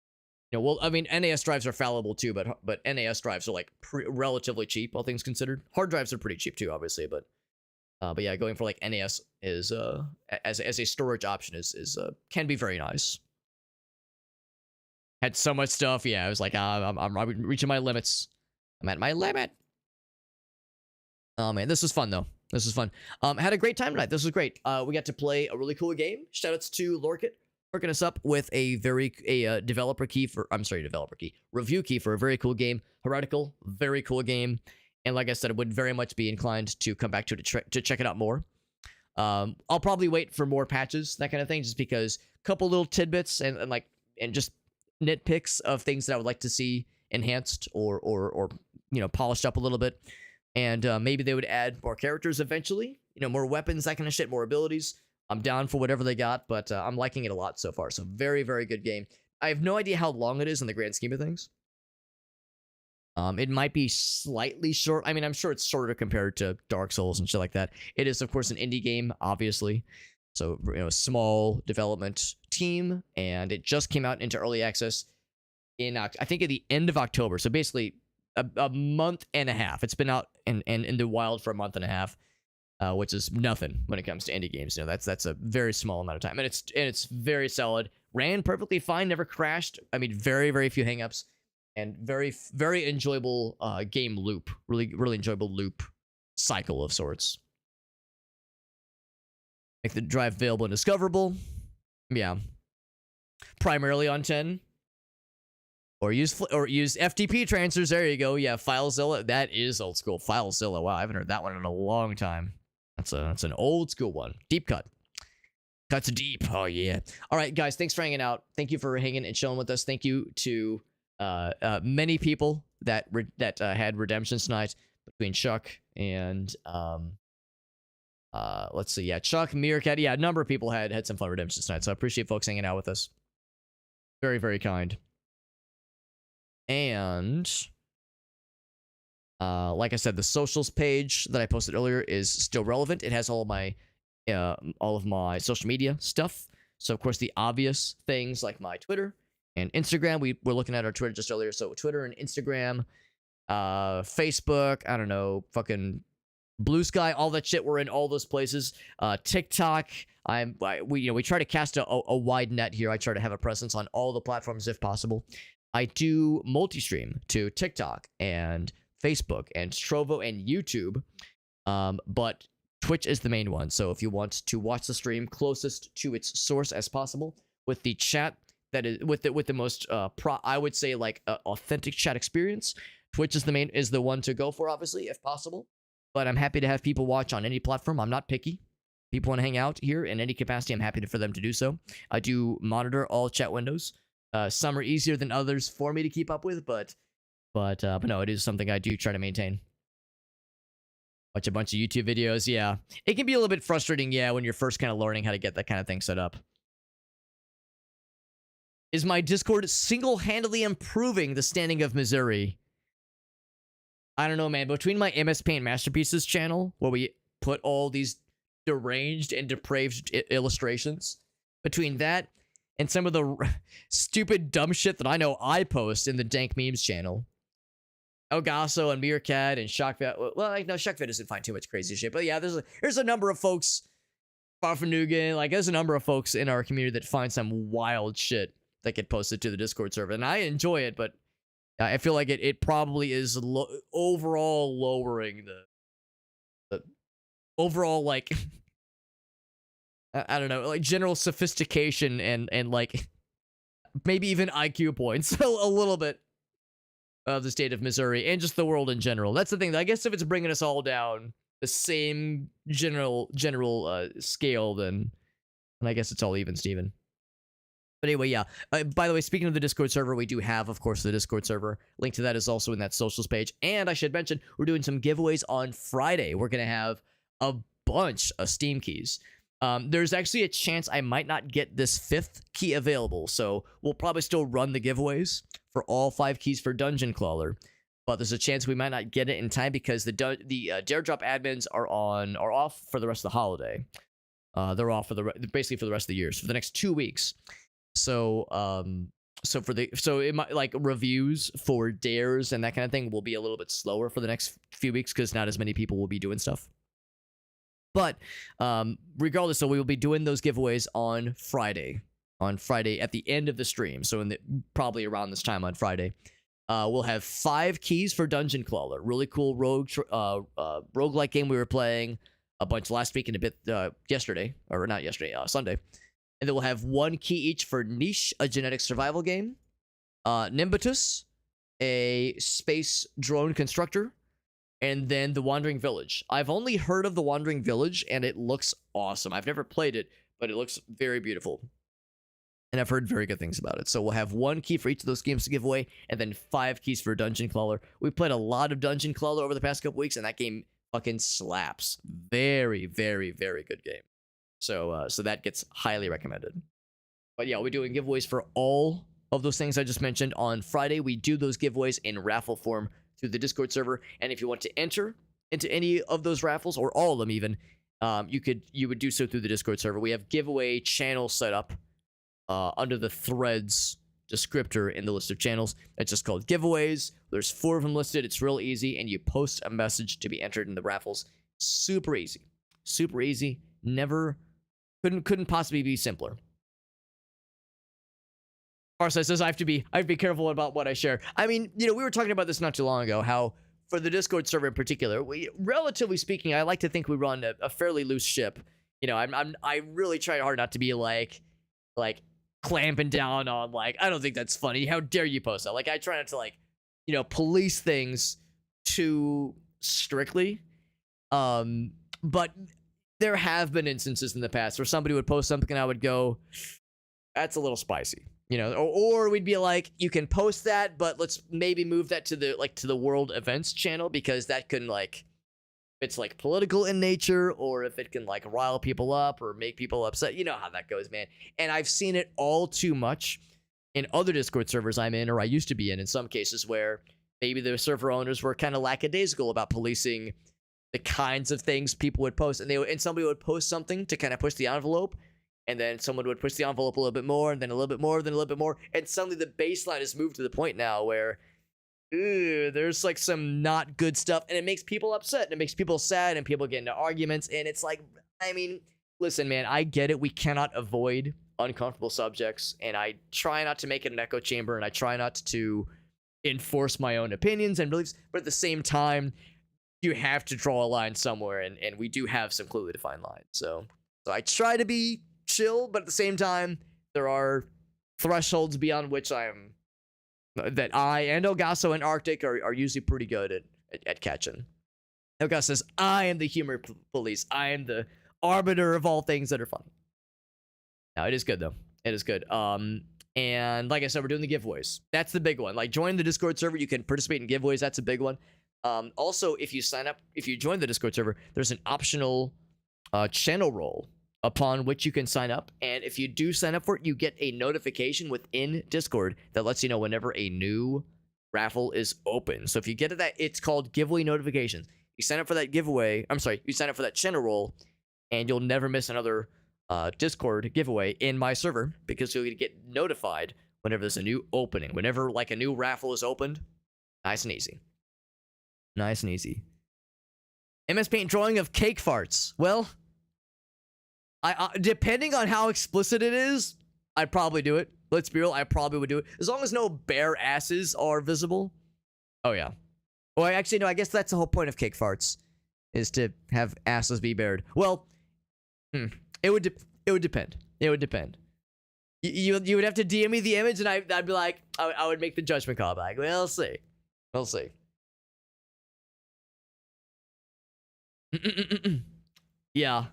you know, well, I mean, NAS drives are fallible too, but NAS drives are like relatively cheap, all things considered. Hard drives are pretty cheap too, obviously, but yeah, going for like NAS is as a storage option is can be very nice. Had so much stuff, yeah. I was like, I'm reaching my limits. I'm at my limit. Oh man, this was fun though. This was fun. Had a great time tonight. This was great. We got to play a really cool game. Shoutouts to Lorkit hooking us up with a developer key review key for a very cool game. Heretical, very cool game. And like I said, I would very much be inclined to come back to check it out more. I'll probably wait for more patches, that kind of thing, just because a couple little tidbits and just nitpicks of things that I would like to see enhanced or you know, polished up a little bit. And maybe they would add more characters eventually, you know, more weapons, that kind of shit, more abilities. I'm down for whatever they got, but I'm liking it a lot so far. So very, very good game. I have no idea how long it is in the grand scheme of things. It might be slightly short. I mean, I'm sure it's shorter compared to Dark Souls and shit like that. It is, of course, an indie game, obviously. So, a small development team, and it just came out into early access in, I think, at the end of October. So basically, a month and a half. It's been out and in the wild for a month and a half, which is nothing when it comes to indie games. That's a very small amount of time, and it's very solid. Ran perfectly fine, never crashed. I mean, very very few hangups, and very very enjoyable game loop. Really really enjoyable loop cycle of sorts. Make the drive available and discoverable. Yeah. Primarily on 10. Or use FTP transfers. There you go. Yeah, FileZilla. That is old school. FileZilla. Wow, I haven't heard that one in a long time. That's an old school one. Deep cut. Cuts deep. Oh yeah. All right, guys. Thanks for hanging out. Thank you for hanging and chilling with us. Thank you to many people that had redemptions tonight, between Chuck and let's see. Yeah, Chuck, Meerkat. Yeah, a number of people had some fun redemptions tonight. So I appreciate folks hanging out with us. Very very kind. And like I said, the socials page that I posted earlier is still relevant. It has all of my social media stuff. So of course the obvious things like my Twitter and Instagram. We were looking at our Twitter just earlier. So Twitter and Instagram, Facebook. I don't know, fucking Blue Sky, all that shit. We're in all those places. TikTok. We try to cast a wide net here. I try to have a presence on all the platforms if possible. I do multi-stream to TikTok and Facebook and Trovo and YouTube, but Twitch is the main one. So if you want to watch the stream closest to its source as possible, with the chat that is with the most I would say like authentic chat experience, Twitch is the one to go for, obviously, if possible. But I'm happy to have people watch on any platform. I'm not picky. People want to hang out here in any capacity, I'm happy for them to do so. I do monitor all chat windows. Some are easier than others for me to keep up with, but no, it is something I do try to maintain. Watch a bunch of YouTube videos. Yeah, it can be a little bit frustrating. Yeah, when you're first kind of learning how to get that kind of thing set up. Is my Discord single-handedly improving the standing of Missouri? I don't know, man. Between my MS Paint Masterpieces channel, where we put all these deranged and depraved illustrations, between that and some of the stupid dumb shit that I know I post in the Dank Memes channel. Elgaso and Meerkat and Shockvet. Well, no, Shockvet doesn't find too much crazy shit. But yeah, there's a number of folks, Farfanugan, like there's a number of folks in our community that find some wild shit that get posted to the Discord server. And I enjoy it, but I feel like it probably is overall lowering the overall, like, I don't know, like general sophistication and like maybe even IQ points a little bit of the state of Missouri and just the world in general. That's the thing. I guess if it's bringing us all down the same general scale, then I guess it's all even, Steven. But anyway, yeah. By the way, speaking of the Discord server, we do have, of course, the Discord server. Link to that is also in that socials page. And I should mention, we're doing some giveaways on Friday. We're going to have a bunch of Steam keys. There's actually a chance I might not get this 5th key available, so we'll probably still run the giveaways for all 5 keys for Dungeon Crawler. But there's a chance we might not get it in time because the Dare Drop admins are off for the rest of the holiday. They're off basically for the rest of the year, so for the next 2 weeks. So it might, like, reviews for dares and that kind of thing will be a little bit slower for the next few weeks because not as many people will be doing stuff. But regardless, so we will be doing those giveaways on Friday at the end of the stream. So probably around this time on Friday, we'll have 5 keys for Dungeon Crawler. Really cool roguelike game we were playing a bunch last week and a bit yesterday, or not yesterday, Sunday. And then we'll have 1 key each for Niche, a genetic survival game, Nimbatus, a space drone constructor, and then The Wandering Village. I've only heard of The Wandering Village, and it looks awesome. I've never played it, but it looks very beautiful. And I've heard very good things about it. So we'll have 1 key for each of those games to give away, and then 5 keys for Dungeon Crawler. We played a lot of Dungeon Crawler over the past couple weeks, and that game fucking slaps. Very, very, very good game. So that gets highly recommended. But yeah, we're doing giveaways for all of those things I just mentioned. On Friday, we do those giveaways in raffle form through the Discord server. And if you want to enter into any of those raffles, or all of them even, you would do so through the Discord server. We have giveaway channel set up under the threads descriptor in the list of channels. It's just called giveaways. There's 4 of them listed. It's real easy, and you post a message to be entered in the raffles. Super easy. Super easy. Never couldn't possibly be simpler. Farsight says I have to be careful about what I share. I mean, we were talking about this not too long ago, how for the Discord server in particular, relatively speaking, I like to think we run a fairly loose ship. I really try hard not to be like clamping down on, like, I don't think that's funny. How dare you post that? Like, I try not to police things too strictly. But there have been instances in the past where somebody would post something and I would go, that's a little spicy. Or we'd be like, you can post that, but let's maybe move that to the world events channel, because that can if it's political in nature, or if it can rile people up or make people upset. You know how that goes, man. And I've seen it all too much in other Discord servers I'm in, or I used to be in some cases, where maybe the server owners were kind of lackadaisical about policing the kinds of things people would post, and somebody would post something to kind of push the envelope. And then someone would push the envelope a little bit more, and then a little bit more, then a little bit more. And suddenly the baseline has moved to the point now where there's some not good stuff. And it makes people upset, and it makes people sad, and people get into arguments. And it's listen, man, I get it. We cannot avoid uncomfortable subjects. And I try not to make it an echo chamber, and I try not to enforce my own opinions and beliefs. But at the same time, you have to draw a line somewhere. And we do have some clearly defined lines. So I try to be chill, but at the same time, there are thresholds beyond which I and Elgaso and Arctic are usually pretty good at catching. Elgaso says, I am the humor police. I am the arbiter of all things that are funny. Now, it is good, though. It is good. And like I said, we're doing the giveaways. That's the big one. Join the Discord server. You can participate in giveaways. That's a big one. Also, if you join the Discord server, there's an optional channel role upon which you can sign up. And if you do sign up for it, you get a notification within Discord that lets you know whenever a new raffle is open. So if you get to that, it's called giveaway notifications. You sign up for that giveaway. You sign up for that channel role, and you'll never miss another Discord giveaway in my server, because you'll get notified whenever there's a new opening. Whenever a new raffle is opened. Nice and easy. Nice and easy. MS Paint drawing of cake farts. Well, I depending on how explicit it is, I'd probably do it. Let's be real, I probably would do it. As long as no bare asses are visible. Oh, yeah. Well, actually, no, I guess that's the whole point of cake farts, is to have asses be bared. Well, it would depend. It would depend. You would have to DM me the image, and I'd be like, I would make the judgment call. Like, we'll see. We'll see. Yeah.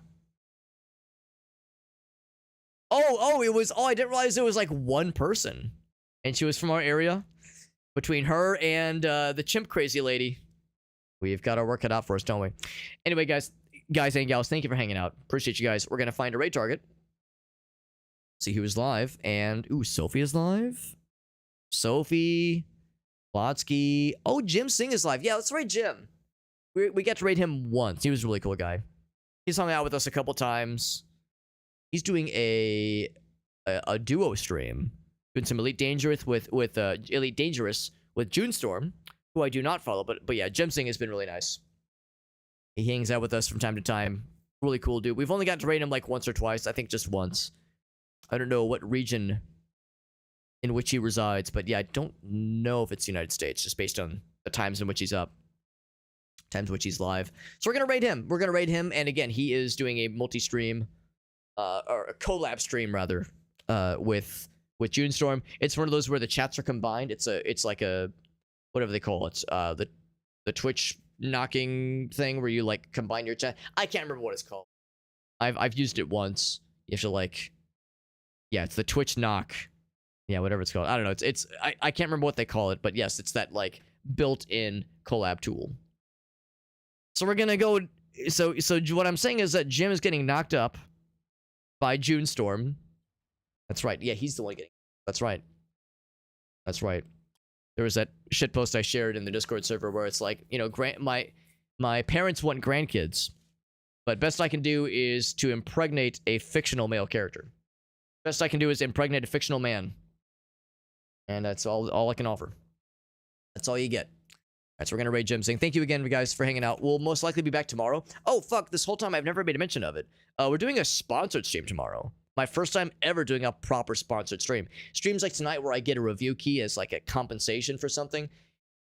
I didn't realize it was one person, and she was from our area. Between her and the chimp crazy lady, we've got our work cut out for us, don't we? Anyway, guys and gals, thank you for hanging out. Appreciate you guys. We're gonna find a raid target, see who is live, and Sophie is live. Sophie, Plotsky. Oh, Jim Singh is live. Yeah, let's raid Jim. We got to raid him once. He was a really cool guy. He's hung out with us a couple times. He's doing a duo stream, doing some Elite Dangerous with Elite Dangerous with Junestorm, who I do not follow, but yeah, Jim Singh has been really nice. He hangs out with us from time to time. Really cool dude. We've only got to raid him once or twice. I think just once. I don't know what region in which he resides, but yeah, I don't know if it's the United States, just based on the times in which he's up, times in which he's live. So we're gonna raid him. We're gonna raid him, and again, he is doing a multi-stream. Or a collab stream rather, with Junestorm. It's one of those where the chats are combined. It's like a whatever they call it, the Twitch knocking thing where you combine your chat. I can't remember what it's called. I've used it once. You have to yeah, it's the Twitch knock. Yeah, whatever it's called. I don't know. I can't remember what they call it, but yes, it's that built-in collab tool. So we're gonna go. So what I'm saying is that Jim is getting knocked up by Junestorm. That's right. Yeah, he's the one getting. That's right. That's right. There was that shitpost I shared in the Discord server where it's like, you know, my parents want grandkids, but best I can do is to impregnate a fictional male character. Best I can do is impregnate a fictional man. And that's all I can offer. That's all you get. Alright, so we're gonna raid Jim saying thank you again, guys, for hanging out. We'll most likely be back tomorrow. Oh, fuck, this whole time I've never made a mention of it. We're doing a sponsored stream tomorrow. My first time ever doing a proper sponsored stream. Streams like tonight where I get a review key as like a compensation for something.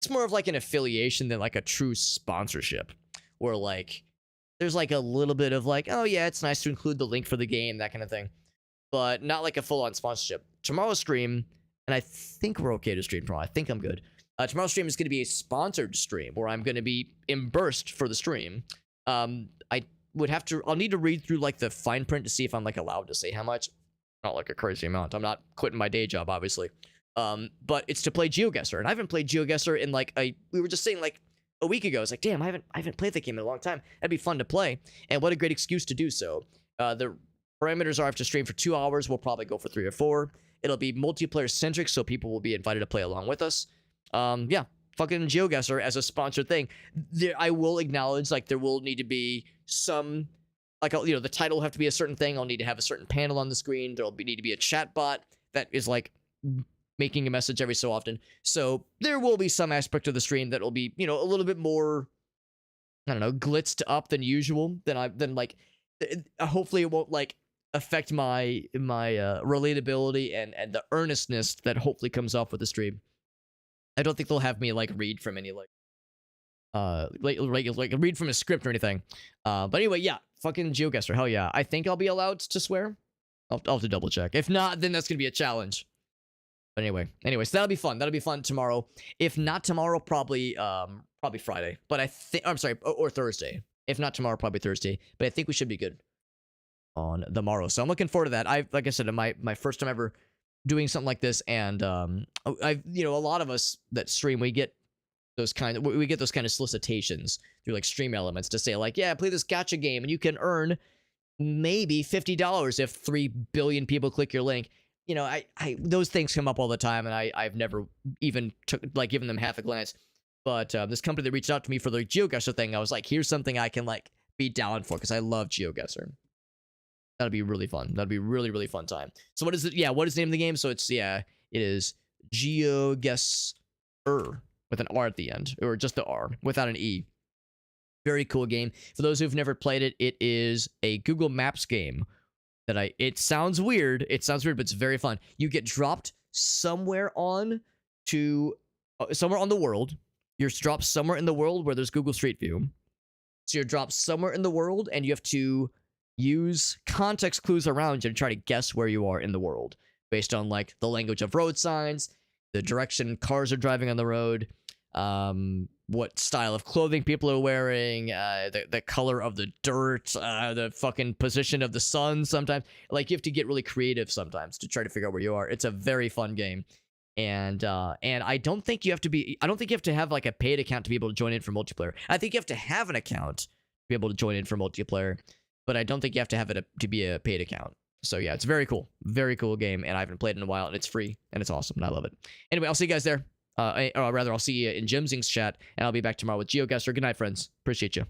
It's more of like an affiliation than like a true sponsorship. Where like, there's like a little bit of like, oh yeah, it's nice to include the link for the game, that kind of thing. But not like a full-on sponsorship. Tomorrow's stream, and I think we're okay to stream tomorrow. I think I'm good. Tomorrow's stream is going to be a sponsored stream where I'm going to be immersed for the stream. I'll need to read through like the fine print to see if I'm like allowed to say how much. Not like a crazy amount. I'm not quitting my day job, obviously. But it's to play GeoGuessr, and I haven't played GeoGuessr in like we were just saying like a week ago. It's like, damn, I haven't played that game in a long time. That'd be fun to play, and what a great excuse to do so. The parameters are I have to stream for 2 hours. We'll probably go for 3 or 4. It'll be multiplayer centric, so people will be invited to play along with us. Yeah, fucking GeoGuessr as a sponsored thing. I will acknowledge, like, there will need to be some, like, you know, the title will have to be a certain thing. I'll need to have a certain panel on the screen. Need to be a chat bot that is, like, making a message every so often. So there will be some aspect of the stream that will be, you know, a little bit more, I don't know, glitzed up than usual. Like, hopefully it won't, like, affect my relatability and the earnestness that hopefully comes off with the stream. I don't think they'll have me like read from any like read from a script or anything. But anyway, yeah, fucking GeoGuessr, hell yeah. I think I'll be allowed to swear. I'll have to double check. If not, then that's gonna be a challenge. But anyway, so that'll be fun. That'll be fun tomorrow. If not tomorrow, probably Friday. But I'm sorry, or Thursday. If not tomorrow, probably Thursday. But I think we should be good on the morrow. So I'm looking forward to that. Like I said, my first time ever doing something like this, and you know, a lot of us that stream, we get those kind of solicitations through like Stream Elements to say like, yeah, play this gacha game and you can earn maybe $50 if 3 billion people click your link. You know, I those things come up all the time, and I've never even given them half a glance. But this company that reached out to me for the GeoGuessr thing, I was like, here's something I can like be down for because I love GeoGuessr. That'll be really fun. That'll be really, really fun time. So what is it? Yeah, what is the name of the game? So it is GeoGuessr with an R at the end, or just the R without an E. Very cool game. For those who've never played it, it is a Google Maps game that it sounds weird. It sounds weird, but it's very fun. You get dropped somewhere on the world. You're dropped somewhere in the world where there's Google Street View. So you're dropped somewhere in the world, and you have to use context clues around you to try to guess where you are in the world based on like the language of road signs, the direction cars are driving on the road, what style of clothing people are wearing, the color of the dirt, the fucking position of the sun. Sometimes like you have to get really creative sometimes to try to figure out where you are. It's a very fun game. And I don't think you have to have like a paid account to be able to join in for multiplayer. I think you have to have an account to be able to join in for multiplayer, but I don't think you have to have it to be a paid account. So yeah, it's very cool game, and I haven't played in a while, and it's free, and it's awesome, and I love it. Anyway, I'll see you guys there. Or rather, I'll see you in Jimzing's chat, and I'll be back tomorrow with GeoGuessr. Good night, friends. Appreciate you.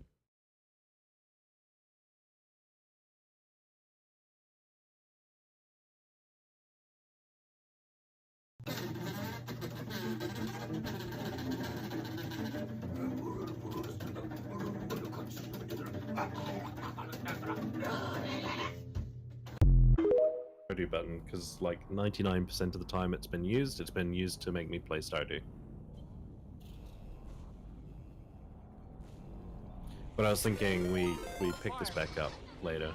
Button, because like 99% of the time it's been used to make me play Stardew. But I was thinking we pick this back up later.